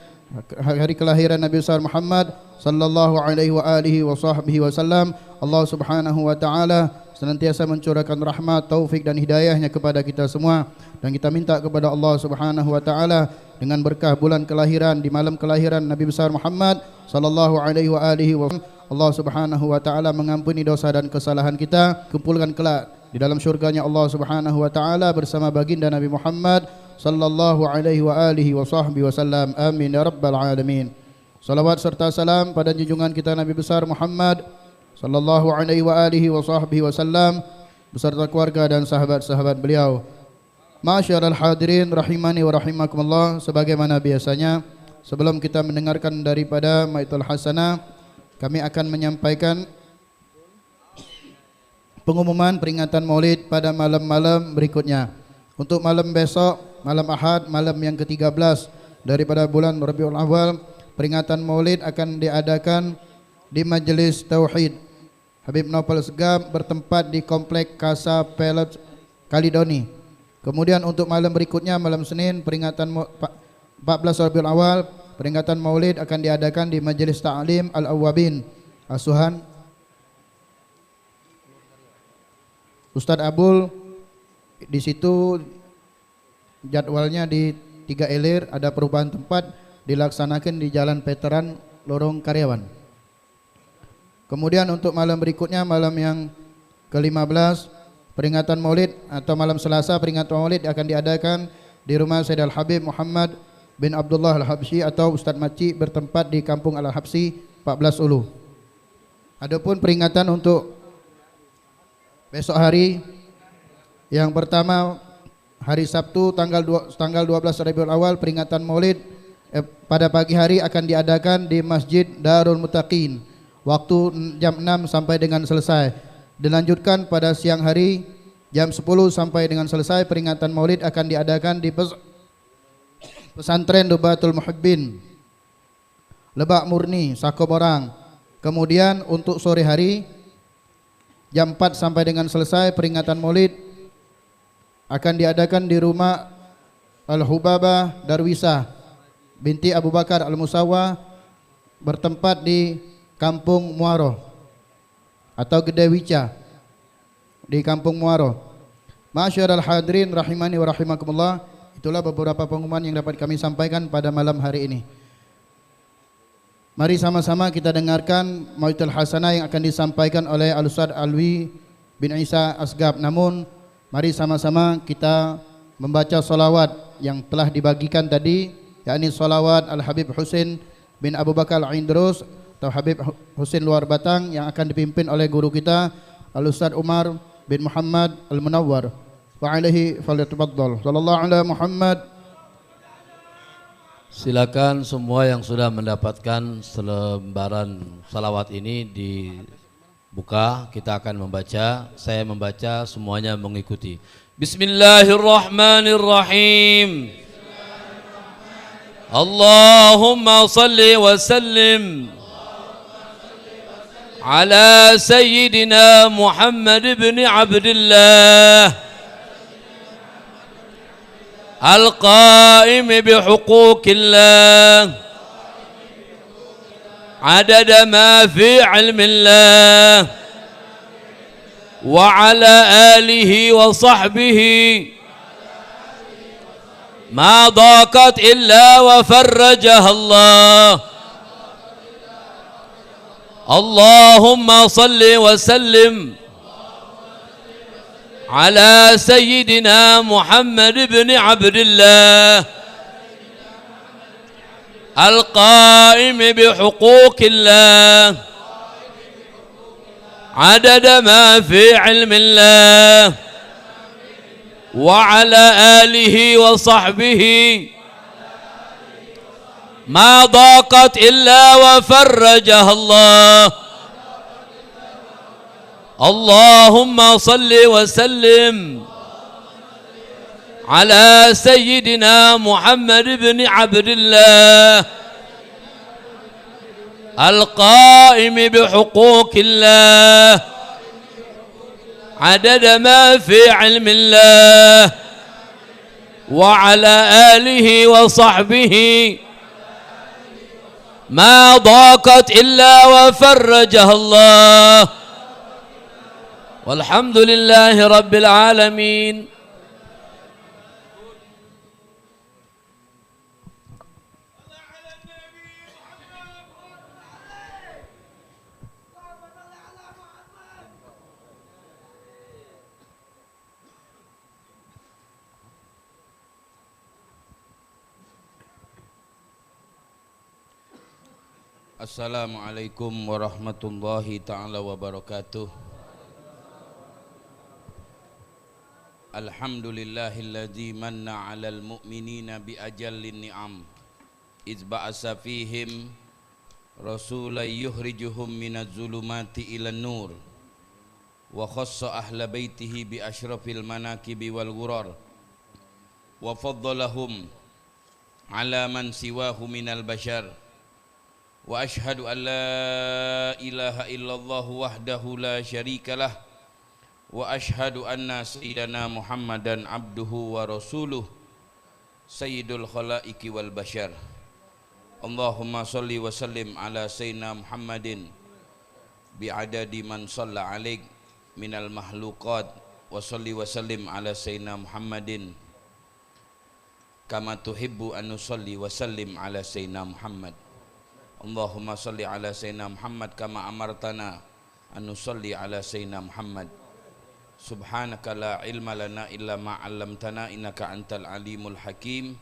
Nabi besar Muhammad sallallahu alaihi wa alihi wa sahbihi wasallam, Allah Subhanahu wa taala senantiasa mencurahkan rahmat, taufik dan hidayahnya kepada kita semua, dan kita minta kepada Allah Subhanahu wa taala dengan berkah bulan kelahiran, di malam kelahiran Nabi besar Muhammad sallallahu alaihi wa alihi wa Allah Subhanahu wa taala mengampuni dosa dan kesalahan kita, kumpulkan kelak di dalam syurganya Allah Subhanahu wa taala bersama baginda Nabi Muhammad sallallahu alaihi wa alihi wa sahbihi wasallam. Amin ya rabbal alamin. Salawat serta salam pada junjungan kita Nabi besar Muhammad sallallahu alaihi wa alihi wa sahbihi wasallam beserta keluarga dan sahabat-sahabat beliau. Ma'asyiral hadirin rahimani wa rahimakumullah, sebagaimana biasanya sebelum kita mendengarkan daripada Maitul Hasanah, kami akan menyampaikan pengumuman peringatan Maulid pada malam-malam berikutnya. Untuk malam besok, malam Ahad, malam yang ke-13 daripada bulan Rabiul Awal, peringatan Maulid akan diadakan di Majelis Tauhid Habib Naufal Asgab bertempat di Komplek Casa Pelot Kalidoni. Kemudian untuk malam berikutnya, malam Senin, peringatan 14 Rabiul Awal, peringatan Maulid akan diadakan di Majelis Ta'lim Al-Awwabin Asuhan Ustadz Abul. Di situ jadwalnya di 3 Ilir, ada perubahan tempat, dilaksanakan di Jalan Veteran Lorong Karyawan. Kemudian untuk malam berikutnya, malam yang ke-15, peringatan Maulid atau malam Selasa, peringatan Maulid akan diadakan di rumah Sayyid Al-Habib Muhammad bin Abdullah Al-Habsyi atau Ustadz Maci, bertempat di Kampung Al-Habsyi 14 Ulu. Adapun peringatan untuk besok hari, yang pertama hari Sabtu tanggal 12 Rabiul Awal, peringatan Maulid pada pagi hari akan diadakan di Masjid Darul Muttaqin, waktu jam 6 sampai dengan selesai. Dilanjutkan pada siang hari jam 10 sampai dengan selesai, peringatan Maulid akan diadakan di Pesantren Dubatul Muhibbin Lebak Murni, Sakoborang. Kemudian untuk sore hari jam 4 sampai dengan selesai, peringatan Maulid akan diadakan di rumah Al-Hubabah Darwisah binti Abu Bakar Al-Musawa, bertempat di Kampung Muaro atau Gede Wica di Kampung Muaro. Ma'asyiral hadirin rahimani wa rahimakumullah, itulah beberapa pengumuman yang dapat kami sampaikan pada malam hari ini. Mari sama-sama kita dengarkan Maitul Hasanah yang akan disampaikan oleh Al-Ustadz Alwi bin Isa Asgab. Namun mari sama-sama kita membaca salawat yang telah dibagikan tadi, yakni salawat Al-Habib Husin bin Abu Bakar Al-Indrus atau Habib Husin Luar Batang, yang akan dipimpin oleh guru kita Al-Ustadz Umar bin Muhammad Al-Munawwar. Wa alaihi falyatafaddal. Sallallahu ala Muhammad Silakan semua yang sudah mendapatkan selembaran salawat ini dibuka. Kita akan membaca. Saya membaca, semuanya mengikuti. Bismillahirrahmanirrahim. Allahumma salli wa sallim ala Sayyidina Muhammad ibn Abdullah القائم بحقوق الله عدد ما في علم الله وعلى آله وصحبه ما ضاقت إلا وفرجها الله اللهم صل وسلم على سيدنا محمد بن عبد الله القائم بحقوق الله عدد ما في علم الله وعلى آله وصحبه ما ضاقت إلا وفرجها الله اللهم صل وسلم على سيدنا محمد بن عبد الله القائم بحقوق الله عدد ما في علم الله وعلى آله وصحبه ما ضاقت إلا وفرجها الله والحمد لله رب العالمين. Assalamualaikum warahmatullahi ta'ala wabarakatuh. Alhamdulillahilladzi manna 'alal mu'minina bi ajallin ni'am iz ba'asa fihim rasulan yukhrijuhum minaz zulumati ilan nur wa khassa ahla baitihi bi asyrafil manakibi wal ghurar wa faddalahum 'ala man siwahu minal bashar wa ashhadu an la ilaha illallah wahdahu la syarikalah wa ashhadu anna sayyidana Muhammadan abduhu wa rasuluh sayyidul khalaiqi wal bashar. Allahumma salli wa sallim ala sayyidina Muhammadin bi'adadi man shalla alaik minal mahluqat wa salli wa sallim ala sayyidina Muhammadin kama tuhibbu an nusalli wa sallim ala sayyidina Muhammad. Allahumma salli ala sayyidina Muhammad kama amartana an nusalli ala sayyidina Muhammad. Subhanaka la ilma lana illa ma 'allamtana innaka antal alimul hakim.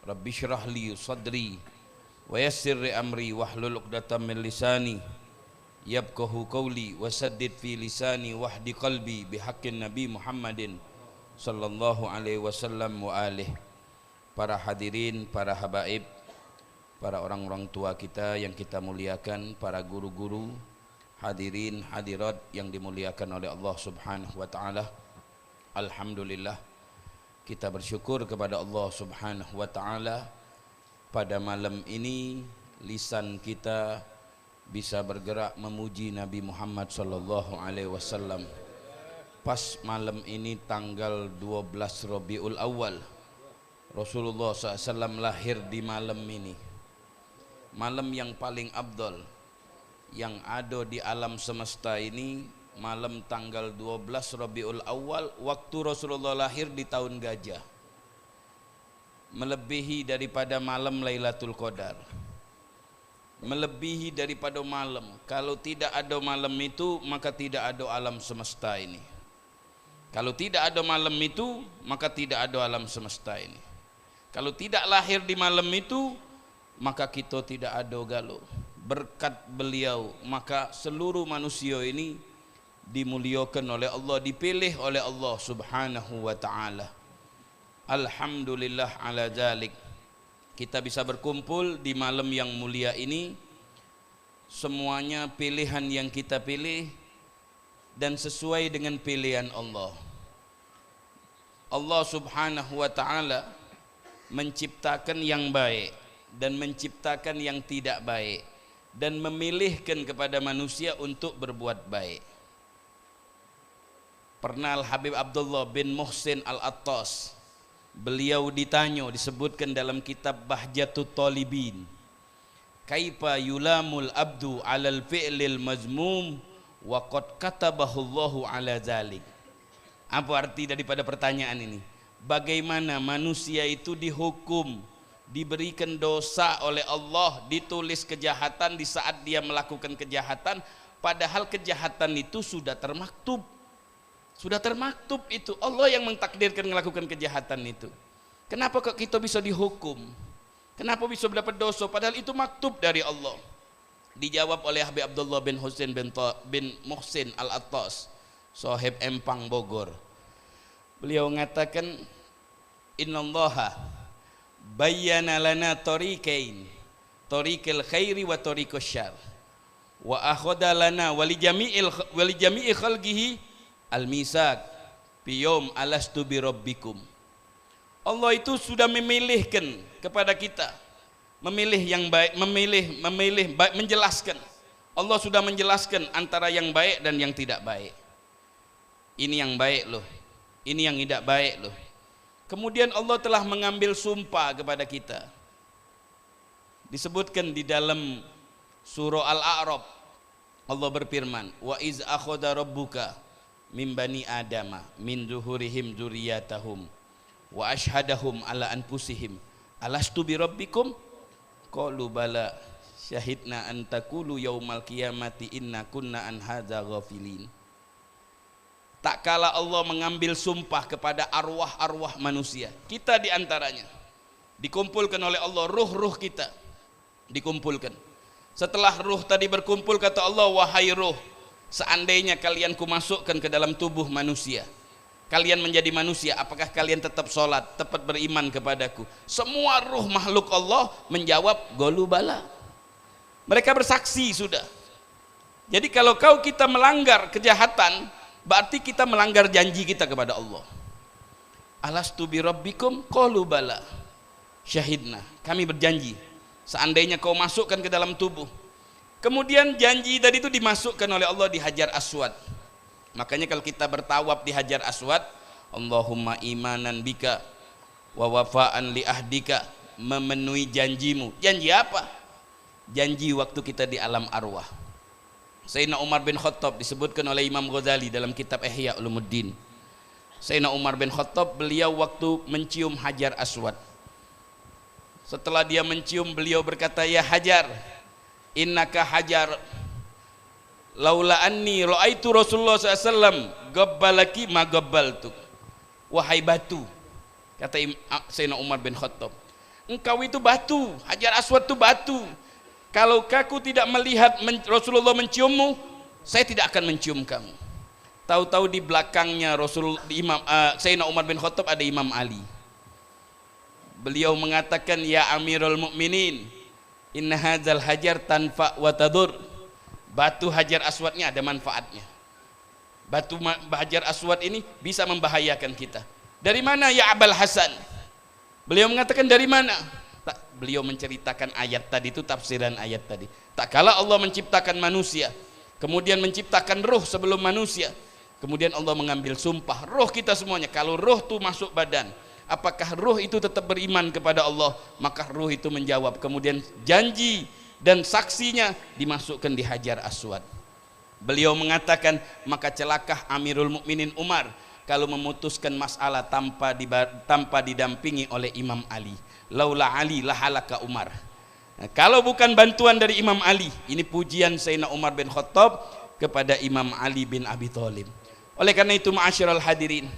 Rabbi shrah li sadri wa yassir li amri wahlul 'uqdatam min lisani yafqahu qawli wasaddid fi lisani wahdi qalbi bihaqqin nabi Muhammadin sallallahu alaihi wasallam wa alihi. Para hadirin, para habaib, para orang-orang tua kita yang kita muliakan, para guru-guru, hadirin hadirat yang dimuliakan oleh Allah Subhanahu wa taala. Alhamdulillah kita bersyukur kepada Allah Subhanahu wa taala pada malam ini lisan kita bisa bergerak memuji Nabi Muhammad sallallahu alaihi wasallam. Pas malam ini tanggal 12 Rabiul Awal, Rasulullah SAW lahir di malam ini. Malam yang paling afdal yang ada di alam semesta ini, malam tanggal 12 Rabiul Awal, waktu Rasulullah lahir di tahun gajah, melebihi daripada malam Lailatul Qadar, melebihi daripada malam. Kalau tidak ada malam itu, maka tidak ada alam semesta ini. Kalau tidak ada malam itu, maka tidak ada alam semesta ini. Kalau tidak lahir di malam itu, maka kita tidak ada galuh. Berkat beliau maka seluruh manusia ini dimuliakan oleh Allah, dipilih oleh Allah Subhanahu wa taala. Alhamdulillah ala dzalik. kita bisa berkumpul di malam yang mulia ini. Semuanya pilihan yang kita pilih dan sesuai dengan pilihan Allah. Allah Subhanahu wa ta'ala menciptakan yang baik dan menciptakan yang tidak baik, dan memilihkan kepada manusia untuk berbuat baik. Pernah Al-Habib Abdullah bin Muhsin Al-Attas, beliau ditanya, disebutkan dalam kitab Bahjatut Talibin, kaifa yulamul abdu alal fi'lil mazmum wa qad katabahu Allahu ala zalik. Apa arti daripada pertanyaan ini? Bagaimana manusia itu dihukum, diberikan dosa oleh Allah, ditulis kejahatan di saat dia melakukan kejahatan, padahal kejahatan itu sudah termaktub. Sudah termaktub itu. Allah yang mentakdirkan melakukan kejahatan itu. Kenapa kok kita bisa dihukum? Kenapa bisa mendapat dosa padahal itu maktub dari Allah? Dijawab oleh Habib Abdullah bin Husain bin Muhsin Al-Attas, sahib Empang Bogor. Beliau mengatakan, innallaha bayyana lana tariqain, tariqal khairi wa tariqus syarr, wa akhadha lana wa li jami'i khalqihi al-misaq fi yaum alastu bi rabbikum. Allah itu sudah memilihkan kepada kita, memilih yang baik, memilih baik, menjelaskan. Allah sudah menjelaskan antara yang baik dan yang tidak baik. Ini yang baik loh, ini yang tidak baik loh. Kemudian Allah telah mengambil sumpah kepada kita. Disebutkan di dalam surah Al-A'raf, Allah berfirman, wa iz akhadha rabbuka min bani adama min zuhurihim dzurriyyatahum wa ashhadahum ala anfusihim alastu bi rabbikum qalu bala syahidna an taqulu yaumal qiyamati inna kunna an hadza ghafilin. Tak kala Allah mengambil sumpah kepada arwah-arwah manusia, kita diantaranya, dikumpulkan oleh Allah, ruh-ruh kita dikumpulkan. Setelah ruh tadi berkumpul, kata Allah, wahai ruh, seandainya kalian kumasukkan ke dalam tubuh manusia, kalian menjadi manusia, apakah kalian tetap sholat, tetap beriman kepadaku? Semua ruh makhluk Allah menjawab, golu bala. Mereka bersaksi sudah. Jadi kalau kita melanggar kejahatan, berarti kita melanggar janji kita kepada Allah. Alastu bi rabbikum qalu bala syahidna, kami berjanji seandainya kau masukkan ke dalam tubuh. Kemudian janji tadi itu dimasukkan oleh Allah di Hajar Aswad. Makanya kalau kita bertawaf di Hajar Aswad, Allahumma imanan bika wa wafaan li ahdika, memenuhi janjimu. Janji apa? Janji waktu kita di alam arwah. Sayyidina Umar bin Khattab disebutkan oleh Imam Ghazali dalam kitab Ihya Ulumuddin. Sayyidina Umar bin Khattab, beliau waktu mencium Hajar Aswad, setelah dia mencium, beliau berkata, ya Hajar, innaka Hajar, laula anni ra'aitu Rasulullah SAW gabbalaki ma gabbaltuk. Wahai batu, kata Sayyidina Umar bin Khattab, engkau itu batu, Hajar Aswad itu batu. Kalau aku tidak melihat Rasulullah menciummu, saya tidak akan mencium kamu. Tahu-tahu di belakangnya Sayyidina Umar bin Khattab ada Imam Ali. Beliau mengatakan, ya Amirul Mukminin, inna hadzal hajar tanfa wa tadur. Batu Hajar Aswadnya ada manfaatnya. Batu Hajar Aswad ini bisa membahayakan kita. Dari mana ya Abul Hasan? Beliau mengatakan dari mana? Beliau menceritakan ayat tadi, itu tafsiran ayat tadi. Tak kala Allah menciptakan manusia, kemudian menciptakan ruh sebelum manusia, kemudian Allah mengambil sumpah ruh kita semuanya. Kalau ruh itu masuk badan, apakah ruh itu tetap beriman kepada Allah? Maka ruh itu menjawab. Kemudian janji dan saksinya dimasukkan di Hajar Aswad. Beliau mengatakan, maka celakah Amirul Mukminin Umar kalau memutuskan masalah tanpa didampingi oleh Imam Ali. Laula Ali lahalaka Umar. Nah, kalau bukan bantuan dari Imam Ali, ini pujian Sayyidina Umar bin Khattab kepada Imam Ali bin Abi Thalib. Oleh karena itu, ma'asyiral hadirin,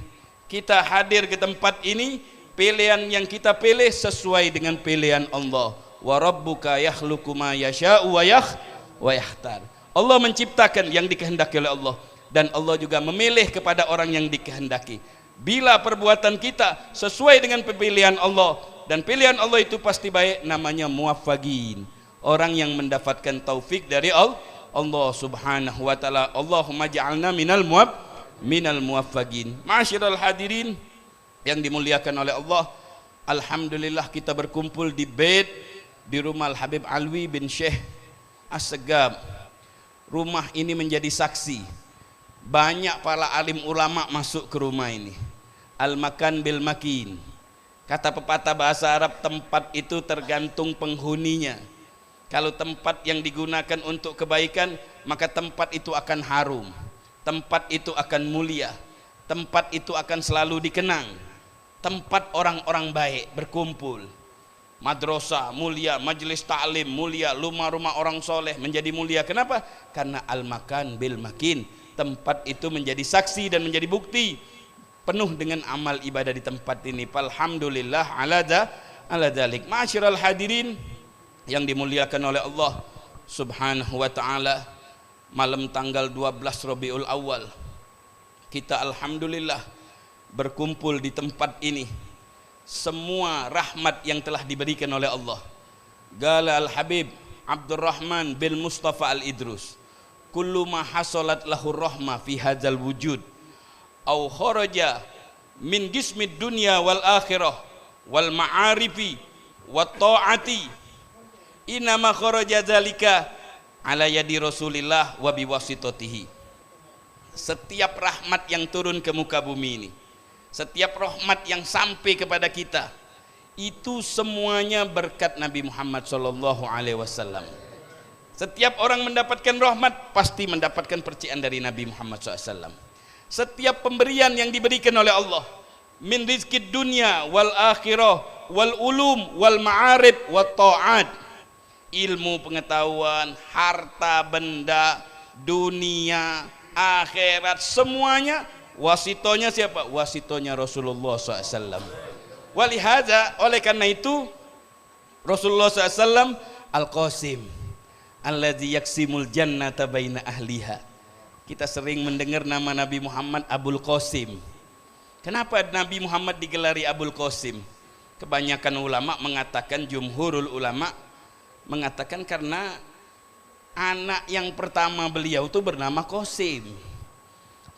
kita hadir ke tempat ini, pilihan yang kita pilih sesuai dengan pilihan Allah. Wa rabbuka yakhluqu ma yasha'u wa yakhtar. Allah menciptakan yang dikehendaki oleh Allah, dan Allah juga memilih kepada orang yang dikehendaki. Bila perbuatan kita sesuai dengan pilihan Allah, dan pilihan Allah itu pasti baik, namanya muwaffaqin, orang yang mendapatkan taufik dari Allah subhanahu wa ta'ala. Allahumma ja'alna minal muwaffaqin. Ma'asyiral hadirin yang dimuliakan oleh Allah, alhamdulillah kita berkumpul di bait di rumah Al-Habib Alwi bin Syekh As-Segab. Rumah ini menjadi saksi, banyak para alim ulama masuk ke rumah ini. Al-makan bil makin, kata pepatah bahasa Arab, tempat itu tergantung penghuninya. Kalau tempat yang digunakan untuk kebaikan, maka tempat itu akan harum, tempat itu akan mulia, tempat itu akan selalu dikenang. Tempat orang-orang baik berkumpul, madrasah mulia, majelis ta'lim mulia, rumah-rumah orang soleh menjadi mulia. Kenapa? Karena al-makan bil makin, tempat itu menjadi saksi dan menjadi bukti penuh dengan amal ibadah di tempat ini. Alhamdulillah ala dzalik. Ma'asyiral hadirin yang dimuliakan oleh Allah subhanahu wa ta'ala, malam tanggal 12 Rabiul Awal kita alhamdulillah berkumpul di tempat ini. Semua rahmat yang telah diberikan oleh Allah. Gala Al-Habib Abdurrahman bin Mustafa Al-Idrus, kullu ma hasalat lahu rahmah fi hadzal wujud au kharaja min gismid dunya wal akhirah wal ma'arifi wat ta'ati inama kharaja dzalika ala yadi Rasulillah wa biwasitatihi. Setiap rahmat yang turun ke muka bumi ini, setiap rahmat yang sampai kepada kita, itu semuanya berkat Nabi Muhammad sallallahu alaihi wasallam. Setiap orang mendapatkan rahmat pasti mendapatkan percikan dari Nabi Muhammad SAW. Setiap pemberian yang diberikan oleh Allah, min rizqid dunya wal akhirah wal ulum wal ma'arib wat ta'at, ilmu pengetahuan, harta benda, dunia, akhirat, semuanya wasitonya siapa? Wasitonya Rasulullah SAW. Walihada, oleh karena itu Rasulullah SAW Al-Qasim alladzi yaksimul jannata baina ahliha. Kita sering mendengar nama Nabi Muhammad Abul Qasim. Kenapa Nabi Muhammad digelari Abul Qasim? Kebanyakan ulama mengatakan, jumhurul ulama mengatakan karena anak yang pertama beliau itu bernama Qasim.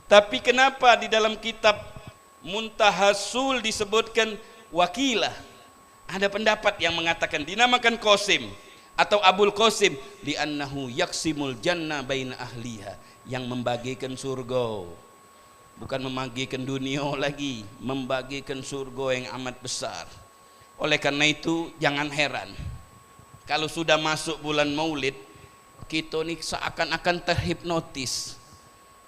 Tapi kenapa di dalam kitab Muntahasul disebutkan Wakilah? Ada pendapat yang mengatakan dinamakan Qasim atau Abul Qasim li'annahu yaksimul jannah baina ahliha, yang membagikan surga, bukan membagikan dunia lagi, membagikan surga yang amat besar. Oleh karena itu jangan heran kalau sudah masuk bulan Maulid kita nih seakan-akan terhipnotis.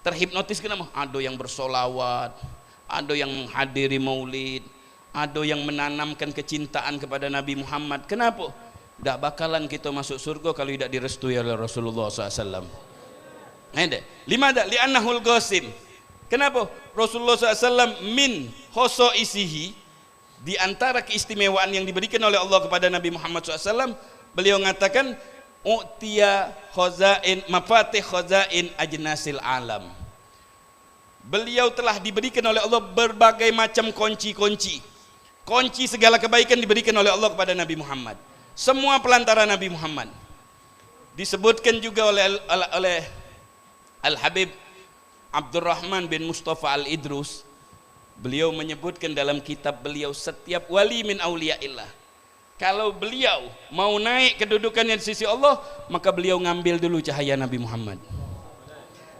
Terhipnotis kenapa? Ada yang bersolawat, ada yang menghadiri Maulid, ada yang menanamkan kecintaan kepada Nabi Muhammad. Kenapa? Tidak bakalan kita masuk surga kalau tidak direstui oleh Rasulullah SAW. Limada li'annahul qasim. Kenapa? Rasulullah SAW min khosoisihi, di antara keistimewaan yang diberikan oleh Allah kepada Nabi Muhammad SAW, beliau mengatakan u'tiya khazain mafatih khazain ajnasil alam. Beliau telah diberikan oleh Allah berbagai macam kunci-kunci. Kunci segala kebaikan diberikan oleh Allah kepada Nabi Muhammad. Semua pelantara Nabi Muhammad. Disebutkan juga oleh Al-Habib Abdurrahman bin Mustafa Al-Idrus. Beliau menyebutkan dalam kitab beliau, setiap wali min awliyaillah, kalau beliau mau naik kedudukannya di sisi Allah, maka beliau ngambil dulu cahaya Nabi Muhammad.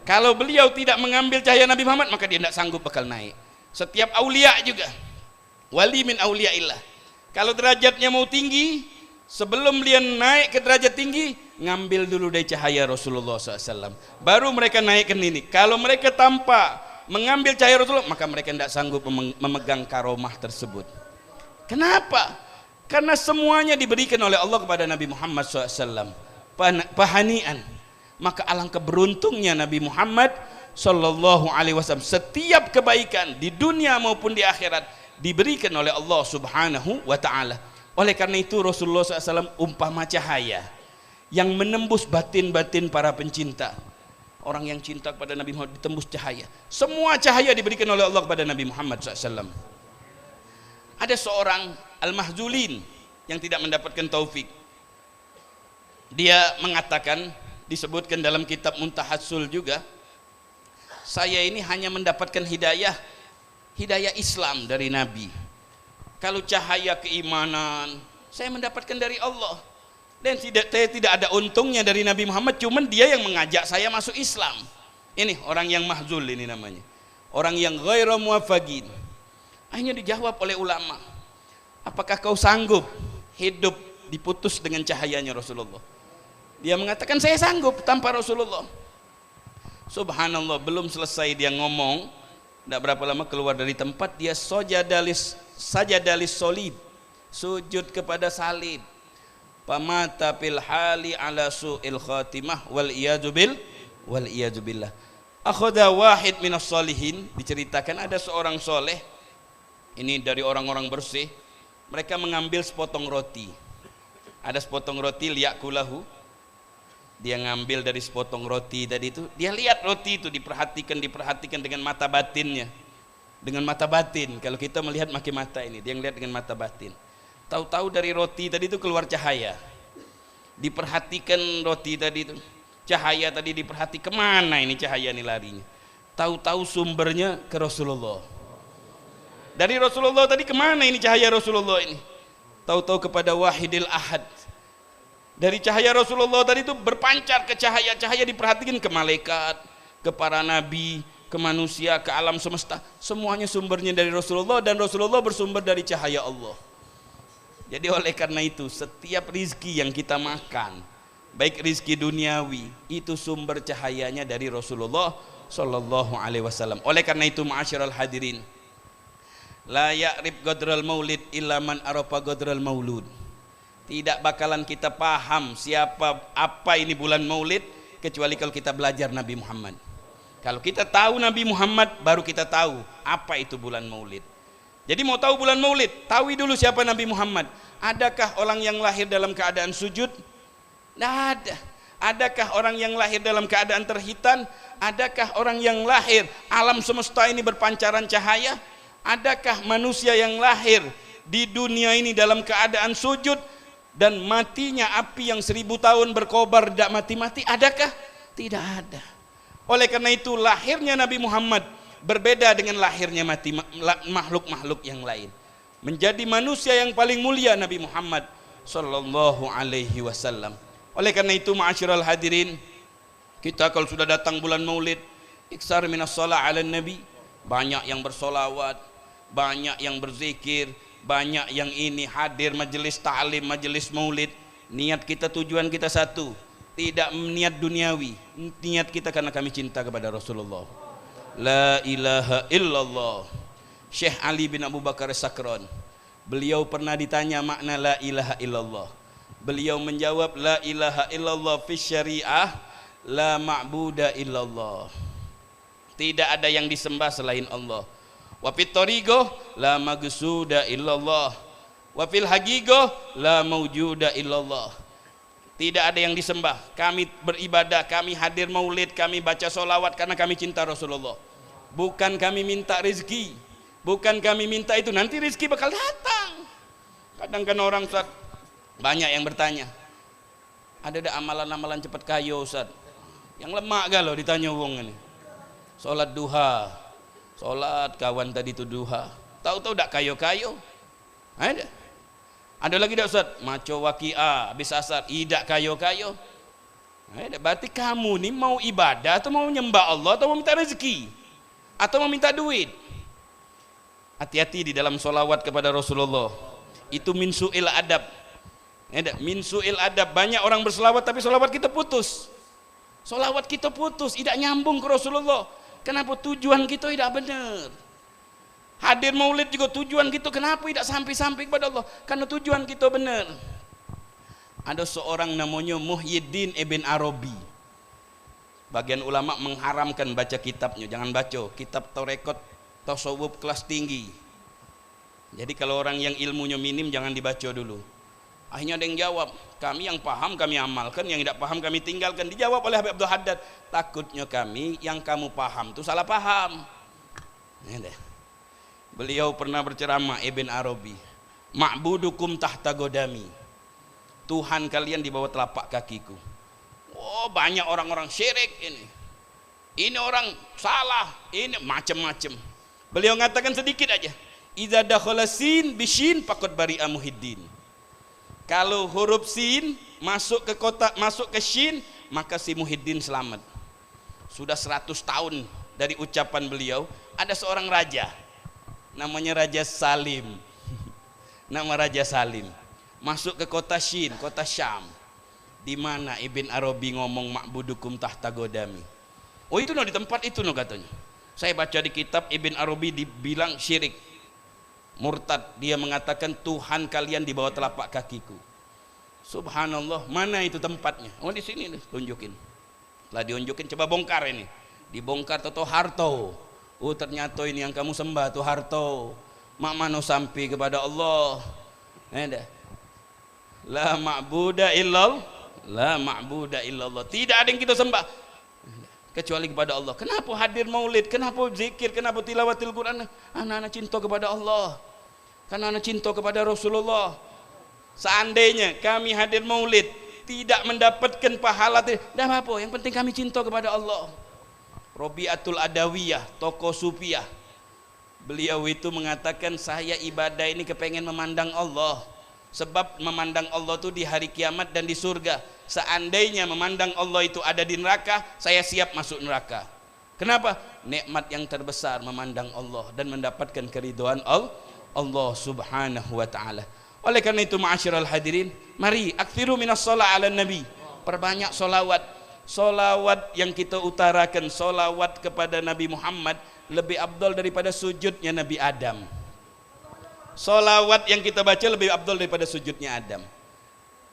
Kalau beliau tidak mengambil cahaya Nabi Muhammad, maka dia tidak sanggup bakal naik. Setiap aulia juga, wali min awliyaillah, kalau derajatnya mau tinggi, sebelum dia naik ke derajat tinggi, ngambil dulu dari cahaya Rasulullah SAW, baru mereka naik ke ini. Kalau mereka tanpa mengambil cahaya Rasulullah, maka mereka tidak sanggup memegang karomah tersebut. Kenapa? Karena semuanya diberikan oleh Allah kepada Nabi Muhammad SAW. Pahanian. Maka alangkah beruntungnya Nabi Muhammad SAW. Setiap kebaikan di dunia maupun di akhirat diberikan oleh Allah Subhanahu wa Ta'ala. Oleh karena itu Rasulullah SAW umpama cahaya yang menembus batin-batin para pencinta. Orang yang cinta kepada Nabi Muhammad ditembus cahaya. Semua cahaya diberikan oleh Allah kepada Nabi Muhammad SAW. Ada seorang al-mahzulin yang tidak mendapatkan taufik. Dia mengatakan, disebutkan dalam kitab Muntahassul juga, saya ini hanya mendapatkan hidayah Islam dari Nabi. Kalau cahaya keimanan saya mendapatkan dari Allah, dan tidak ada untungnya dari Nabi Muhammad, cuman dia yang mengajak saya masuk Islam. Ini orang yang mahzul ini namanya, orang yang ghairu muwaffaqin. Akhirnya dijawab oleh ulama, apakah kau sanggup hidup diputus dengan cahayanya Rasulullah? Dia mengatakan saya sanggup tanpa Rasulullah. Subhanallah, belum selesai dia ngomong, tidak berapa lama keluar dari tempat, dia sajadalis solid, sujud kepada salib. Pamata fil hali ala su'il khatimah wal iyadu billah. Akhadha wahid minas salihin, diceritakan ada seorang soleh, ini dari orang-orang bersih, mereka mengambil sepotong roti. Ada sepotong roti liyakulahu, dia ngambil dari sepotong roti tadi itu, dia lihat roti itu, diperhatikan dengan mata batinnya, dengan mata batin. Kalau kita melihat pakai mata ini, dia ngelihat dengan mata batin. Tahu-tahu dari roti tadi itu keluar cahaya. Diperhatikan roti tadi itu, cahaya tadi diperhati, kemana ini cahaya ini larinya? Tahu-tahu sumbernya ke Rasulullah. Dari Rasulullah tadi kemana ini cahaya Rasulullah ini? Tahu-tahu kepada Wahidil Ahad. Dari cahaya Rasulullah tadi itu berpancar ke cahaya diperhatikan ke malaikat, ke para nabi, ke manusia, ke alam semesta. Semuanya sumbernya dari Rasulullah, dan Rasulullah bersumber dari cahaya Allah. Jadi oleh karena itu setiap rizki yang kita makan, baik rizki duniawi, itu sumber cahayanya dari Rasulullah Sallallahu Alaihi Wasallam. Oleh karena itu ma'asyiral hadirin, la ya'rif qadral maulid illa man arafa qadral maulud. Tidak bakalan kita paham apa ini bulan maulid kecuali kalau kita belajar Nabi Muhammad. Kalau kita tahu Nabi Muhammad, baru kita tahu apa itu bulan maulid. Jadi mau tahu bulan maulid, tahu dulu siapa Nabi Muhammad. Adakah orang yang lahir dalam keadaan sujud? Tidak ada. Adakah orang yang lahir dalam keadaan terhitan? Adakah orang yang lahir alam semesta ini berpancaran cahaya? Adakah manusia yang lahir di dunia ini dalam keadaan sujud dan matinya api yang 1000 tahun berkobar tidak mati-mati? Adakah? Tidak ada. Oleh karena itu lahirnya Nabi Muhammad berbeda dengan lahirnya makhluk-makhluk yang lain. Menjadi manusia yang paling mulia Nabi Muhammad Sallallahu Alaihi Wasallam. Oleh karena itu ma'asyiral hadirin, kita kalau sudah datang bulan maulid, iksar minas shalah ala nabi, banyak yang bersolawat, banyak yang berzikir, banyak yang ini hadir majelis ta'lim, majelis maulid. Niat kita, tujuan kita satu, tidak niat duniawi, niat kita karena kami cinta kepada Rasulullah. La ilaha illallah. Syekh Ali bin Abu Bakar Sakron, beliau pernah ditanya makna la ilaha illallah. Beliau menjawab, la ilaha illallah fi syariah la ma'buda illallah. Tidak ada yang disembah selain Allah. Wa fit tariqah la magsuda illallah. Wa fil haqiqah la maujuda illallah. Tidak ada yang disembah. Kami beribadah, kami hadir maulid, kami baca solawat karena kami cinta Rasulullah. Bukan kami minta rezeki, bukan kami minta itu, nanti rezeki bakal datang. Kadang kan orang Ustaz, banyak yang bertanya, ada amalan-amalan cepat kaya Ustaz? Yang lemak galau ditanya wong ini. Salat duha, salat kawan tadi itu duha, tahu-tahu dak kayo-kayo. Ada lagi dak Ustaz? Maco waqiah habis asar, idak kayo-kayo. Berarti kamu nih mau ibadah atau mau nyembah Allah atau mau minta rezeki atau mau minta duit? Hati-hati di dalam solawat kepada Rasulullah. Itu min su'il adab. Min su'il adab. Banyak orang bersolawat tapi solawat kita putus. Solawat kita putus, tidak nyambung ke Rasulullah. Kenapa? Tujuan kita tidak benar. Hadir maulid juga tujuan kita kenapa tidak sampai-sampai kepada Allah? Karena tujuan kita benar. Ada seorang namanya Muhyiddin Ibn Arabi. Bagian ulama mengharamkan baca kitabnya, jangan baca kitab tarekat tasawuf kelas tinggi. Jadi kalau orang yang ilmunya minim jangan dibaca dulu. Akhirnya ada yang jawab, kami yang paham kami amalkan, yang tidak paham kami tinggalkan. Dijawab oleh Habib Abdul Haddad, takutnya kami yang kamu paham itu salah paham. Beliau pernah berceramah, Ibn Arabi, ma'budukum tahta godami, Tuhan kalian di bawah telapak kakiku. Oh, banyak orang-orang syirik ini orang salah, ini macam-macam. Beliau mengatakan sedikit aja, idza dakhala sin bishin faqad bari'a muhiddin. Kalau huruf sin masuk ke shin, maka si Muhyiddin selamat. Sudah 100 tahun dari ucapan beliau, ada seorang raja namanya Raja Salim. Nama Raja Salim masuk ke kota Shin, kota Syam, di mana Ibn Arabi ngomong ma'budukum tahta godami. Oh, itu di tempat itu katanya. Saya baca di kitab Ibn Arabi dibilang syirik, murtad. Dia mengatakan Tuhan kalian di bawah telapak kakiku. Subhanallah, mana itu tempatnya? Oh, di sini nih, tunjukin. Lah diunjukin, coba bongkar ini. Dibongkar toto harto. Oh, ternyata ini yang kamu sembah tuh harto. Mak mano sampai kepada Allah. La ma'buda illallah, la ma'buda illallah. Tidak ada yang kita sembah kecuali kepada Allah. Kenapa hadir maulid? Kenapa zikir? Kenapa tilawatil Quran? Anak-anak cinta kepada Allah. Karena anak cinta kepada Rasulullah. Seandainya kami hadir maulid tidak mendapatkan pahala, tidak apa-apa, yang penting kami cinta kepada Allah. Robiatul Adawiyah, tokoh sufiah, beliau itu mengatakan, saya ibadah ini kepengen memandang Allah, sebab memandang Allah itu di hari kiamat dan di surga. Seandainya memandang Allah itu ada di neraka, saya siap masuk neraka. Kenapa? Nikmat yang terbesar memandang Allah dan mendapatkan keridhaan Allah subhanahu wa ta'ala. Oleh karena itu, ma'asyiral hadirin, mari aktsiru minas shalah ala nabi, perbanyak solawat. Solawat yang kita utarakan, solawat kepada Nabi Muhammad lebih afdal daripada sujudnya Nabi Adam. Solawat yang kita baca lebih afdal daripada sujudnya Adam.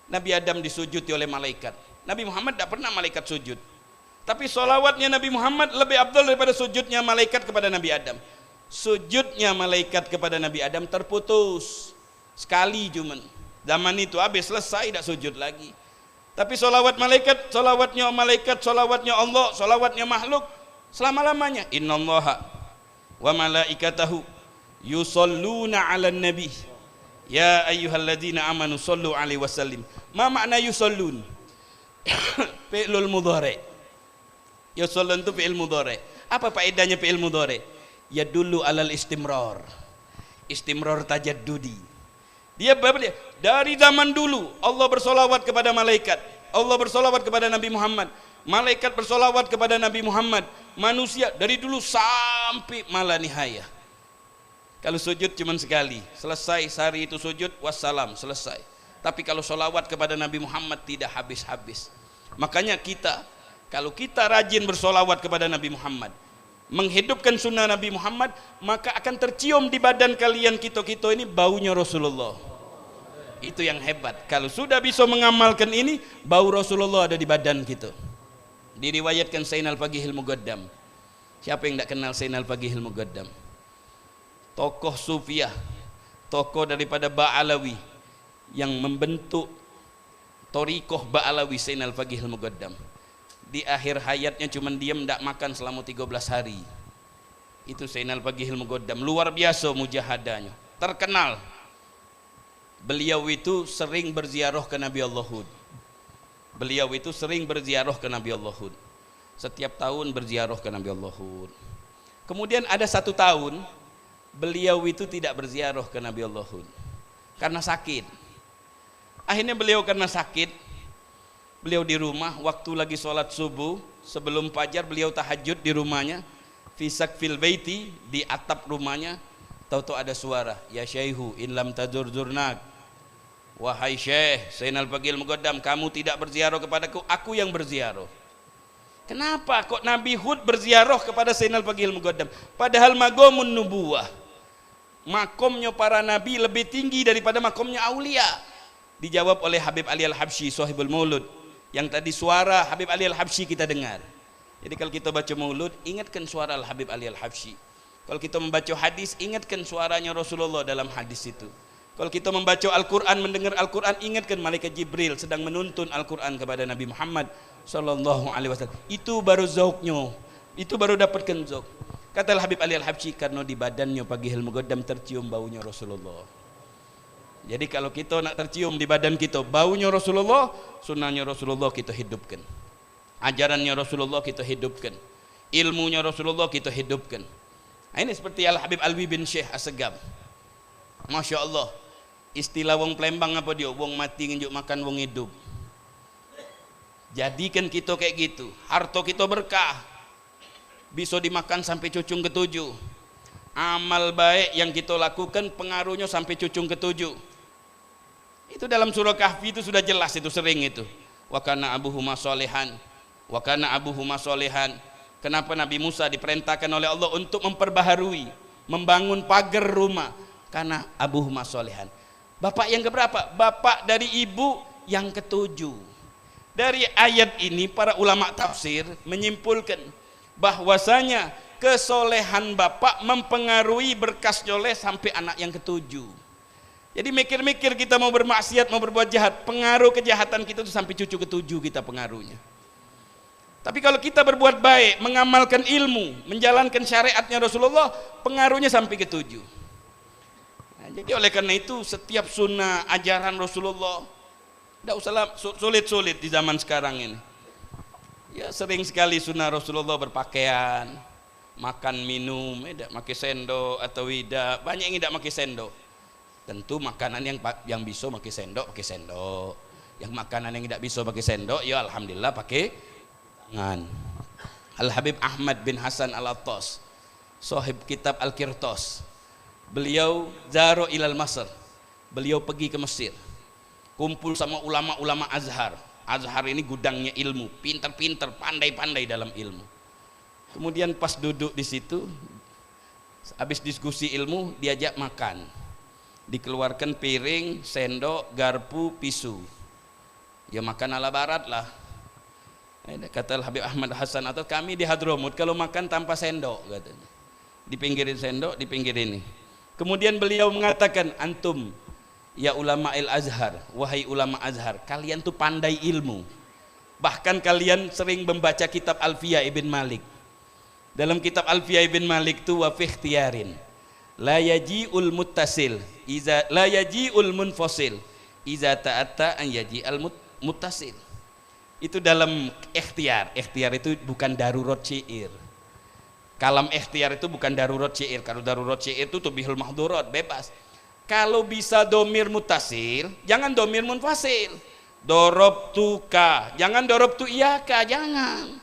Nabi Adam disujuti oleh malaikat, Nabi Muhammad tidak pernah malaikat sujud. Tapi solawatnya Nabi Muhammad lebih afdal daripada sujudnya malaikat kepada Nabi Adam. Sujudnya malaikat kepada Nabi Adam terputus sekali cuman, zaman itu habis, selesai, tidak sujud lagi. Tapi solawat malaikat, solawatnya Allah, solawatnya makhluk selama-lamanya. Innallaha wa malaikatahu yusalluna 'alan nabi ya ayyuhalladzina amanu sallu alaihi wasallim. Ma makna yusallun? Fi'lul mudhari'. Yusallun itu fi'il mudhari'. Apa faedahnya fi'il mudhari'? Ya dulu alal istimrar. Istimrar tajaddudi. Dia dari zaman dulu Allah bersolawat kepada malaikat, Allah bersolawat kepada Nabi Muhammad, malaikat bersolawat kepada Nabi Muhammad, manusia dari dulu sampai malah nihaya. Kalau sujud cuma sekali, selesai, sehari itu sujud, wassalam, selesai. Tapi kalau solawat kepada Nabi Muhammad tidak habis-habis. Makanya kita, kalau kita rajin bersolawat kepada Nabi Muhammad, menghidupkan sunnah Nabi Muhammad, maka akan tercium di badan kalian kita-kita ini baunya Rasulullah. Itu yang hebat. Kalau sudah bisa mengamalkan ini, bau Rasulullah ada di badan kita. Diriwayatkan Sayyidina Al-Faqihil Muqaddam. Siapa yang tidak kenal Sayyidina Al-Faqihil Muqaddam? Tokoh sufiah, tokoh daripada Ba'alawi yang membentuk Thariqah Ba'alawi, Sayyidina Al-Faqihil Muqaddam. Di akhir hayatnya cuma diam, tidak makan selama 13 hari. Itu Sayyidina Al-Faqihil Muqaddam, luar biasa mujahadahnya, terkenal. Beliau itu sering berziarah ke Nabi Allah Hud. Beliau itu sering berziarah ke Nabi Allah Hud. Setiap tahun berziarah ke Nabi Allah Hud. Kemudian ada satu tahun beliau itu tidak berziarah ke Nabi Allah Hud karena sakit. Akhirnya beliau karena sakit, beliau di rumah, waktu lagi sholat subuh, sebelum fajar beliau tahajud di rumahnya, fisak fil baiti, di atap rumahnya. Tahu-tahu ada suara, ya syaihu in lam tadur zurnak, wahai syekh Sayyidina Al-Faqihil Muqaddam, kamu tidak berziarah kepadaku, aku yang berziarah. Kenapa kok Nabi Hud berziarah kepada Sayyidina Al-Faqihil Muqaddam? Padahal maqamun nubuwah, makomnya para nabi lebih tinggi daripada makomnya aulia. Dijawab oleh Habib Ali Al-Habsyi, Sahibul Maulud, yang tadi suara Habib Ali Al-Habsyi kita dengar. Jadi kalau kita baca maulud, ingatkan suara Habib Ali Al-Habsyi. Kalau kita membaca hadis, ingatkan suaranya Rasulullah dalam hadis itu. Kalau kita membaca Al-Quran, mendengar Al-Quran, ingatkan malaikat Jibril sedang menuntun Al-Quran kepada Nabi Muhammad sallallahu alaihi wasallam. Itu baru zauknya, itu baru dapatkan zauk. Kata Habib Ali Al-Habsyi, karena di badannya pagi ilmu godam tercium baunya Rasulullah. Jadi kalau kita nak tercium di badan kita baunya Rasulullah, sunnahnya Rasulullah kita hidupkan, ajarannya Rasulullah kita hidupkan, ilmunya Rasulullah kita hidupkan. Nah, ini seperti Al-Habib Alwi bin Syekh Assegaf. Masya Allah, istilah wong Palembang apa dia? Wong mati nginjuk makan wong hidup. Jadikan kita kayak gitu, harta kita berkah, bisa dimakan sampai cucung ketujuh. Amal baik yang kita lakukan pengaruhnya sampai cucung ketujuh. Itu dalam surah Kahfi itu sudah jelas, itu sering itu. Wa kana abuhuma sholihan, wa kana abuhuma sholihan. Kenapa Nabi Musa diperintahkan oleh Allah untuk memperbaharui, membangun pagar rumah? Karena abuhuma sholihan. Bapak yang keberapa? Bapak dari ibu yang ketujuh. Dari ayat ini para ulama tafsir menyimpulkan bahwasanya kesolehan bapak mempengaruhi berkas soleh sampai anak yang ketujuh. Jadi mikir-mikir kita mau bermaksiat, mau berbuat jahat, pengaruh kejahatan kita itu sampai cucu ketujuh kita pengaruhnya. Tapi kalau kita berbuat baik, mengamalkan ilmu, menjalankan syariatnya Rasulullah, pengaruhnya sampai ketujuh. Nah, jadi oleh karena itu setiap sunnah ajaran Rasulullah tidak usah sulit-sulit di zaman sekarang ini. Ya sering sekali sunnah Rasulullah berpakaian, makan minum, tidak pakai sendok atau tidak. Banyak yang tidak pakai sendok. Tentu makanan yang bisa pakai sendok, pakai sendok. Yang makanan yang tidak bisa pakai sendok, ya alhamdulillah pakai tangan. Al-Habib Ahmad bin Hasan Al-Attas, sahib kitab Al-Qirtas, beliau zaro ilal Masr, beliau pergi ke Mesir, kumpul sama ulama-ulama Azhar. Azhar ini gudangnya ilmu, pintar-pintar, pandai-pandai dalam ilmu. Kemudian pas duduk di situ, habis diskusi ilmu, diajak makan, dikeluarkan piring, sendok, garpu, pisu. Ya makan ala barat lah. Kata Habib Ahmad Hasan, atau kami di Hadramut kalau makan tanpa sendok, katanya, dipinggirin sendok, dipinggirin ini. Kemudian beliau mengatakan, antum ya ulama Azhar, wahai ulama Azhar, kalian tuh pandai ilmu. Bahkan kalian sering membaca kitab Alfiyah Ibn Malik. Dalam kitab Alfiyah Ibn Malik itu wa fi ikhtiyarin la yaji'ul muttasil iza la yaji'ul munfasil iza ta'atta an yaji'al muttasil. Itu dalam ikhtiar. Ikhtiar itu bukan darurat syair. Kalam ikhtiar itu bukan darurat syair. Kalau darurat syair itu tubihul mahdurat, bebas. Kalau bisa domir mutasil, jangan domir munfasil. Dorobtuka, jangan dorobtu iyaka, jangan.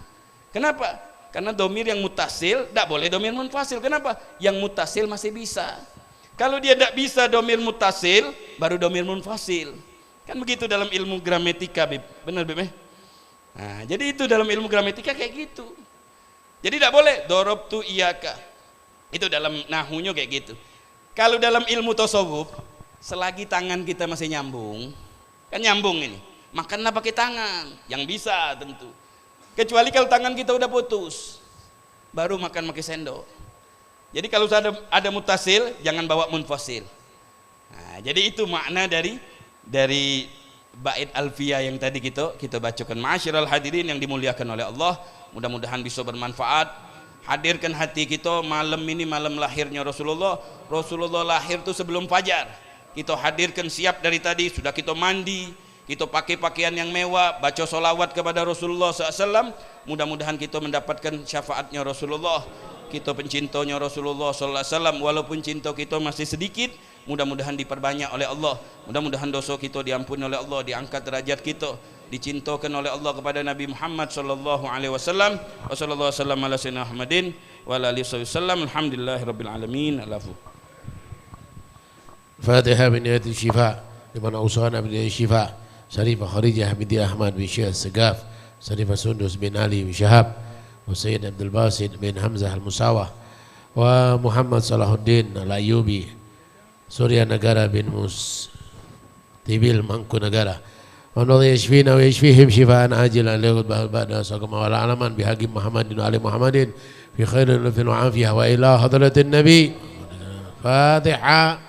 Kenapa? Karena domir yang mutasil tidak boleh domir munfasil. Kenapa? Yang mutasil masih bisa. Kalau dia tidak bisa domir mutasil, baru domir munfasil. Kan begitu dalam ilmu gramatika, Bib. Benar, Bib? Nah, jadi itu dalam ilmu gramatika kayak gitu. Jadi tidak boleh dorobtu iyaka. Itu dalam nahunya kayak gitu. Kalau dalam ilmu tasawuf, selagi tangan kita masih nyambung, kan nyambung ini, makanlah pakai tangan, yang bisa tentu. Kecuali kalau tangan kita udah putus, baru makan pakai sendok. Jadi kalau ada mutasil, jangan bawa munfasil. Nah, jadi itu makna dari bait Alfiyah yang tadi kita bacakan. Ma'asyiral hadirin yang dimuliakan oleh Allah, mudah-mudahan bisa bermanfaat. Hadirkan hati kita, malam ini malam lahirnya Rasulullah. Rasulullah lahir itu sebelum fajar. Kita hadirkan siap dari tadi, sudah kita mandi, kita pakai pakaian yang mewah, baca solawat kepada Rasulullah SAW. Mudah-mudahan kita mendapatkan syafaatnya Rasulullah. Kita pencintanya Rasulullah SAW. Walaupun cinta kita masih sedikit, mudah-mudahan diperbanyak oleh Allah. Mudah-mudahan dosa kita diampuni oleh Allah, diangkat derajat kita, dicintakan oleh Allah kepada Nabi Muhammad sallallahu alaihi wasallam. Wa sallallahu wasallam ala sayyidina Muhammadin wa ala alihi wasallam. Alhamdulillahirabbil alamin. Alafu. Fatihah bin niyati syifa liman awsana bin syifa. Syarifah Kharijah binti Ahmad bin Syekh Segaf, Syarifah Sundus bin Ali bin Syahab, wa Sayyid Abdul Basit bin Hamzah Al-Musawah, wa Muhammad Salahuddin Al-Ayyubi, Surya Negara bin Tibil Mangkunegara. Allah yashfina wa yashfihim shifaan ajilan liqad ba'da sakama wal alaman bihaqi Muhammadin wa ali Muhammadin fi khairin lufin wa afiyah wa ila hadratin nabi. Fatihah.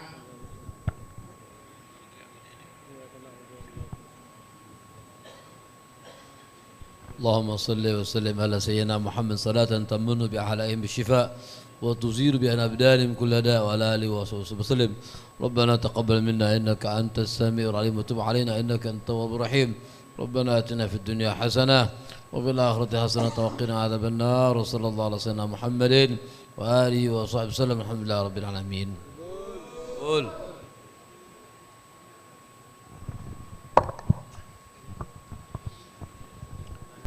اللهم صل وسلم على سيدنا محمد صلاة تمن بأحلائهم بالشفاء وتزيل بأن أبدانهم كل داء وعلى آله وصحبه وسلم. ربنا تقبل منا إنك أنت السميع العليم وتب علينا إنك أنت التواب الرحيم. ربنا آتنا في الدنيا حسنة وفي الآخرة حسنة وقنا عذاب النار. وصلى الله على سيدنا محمد وآله وصحبه وسلم. الحمد لله رب العالمين. قول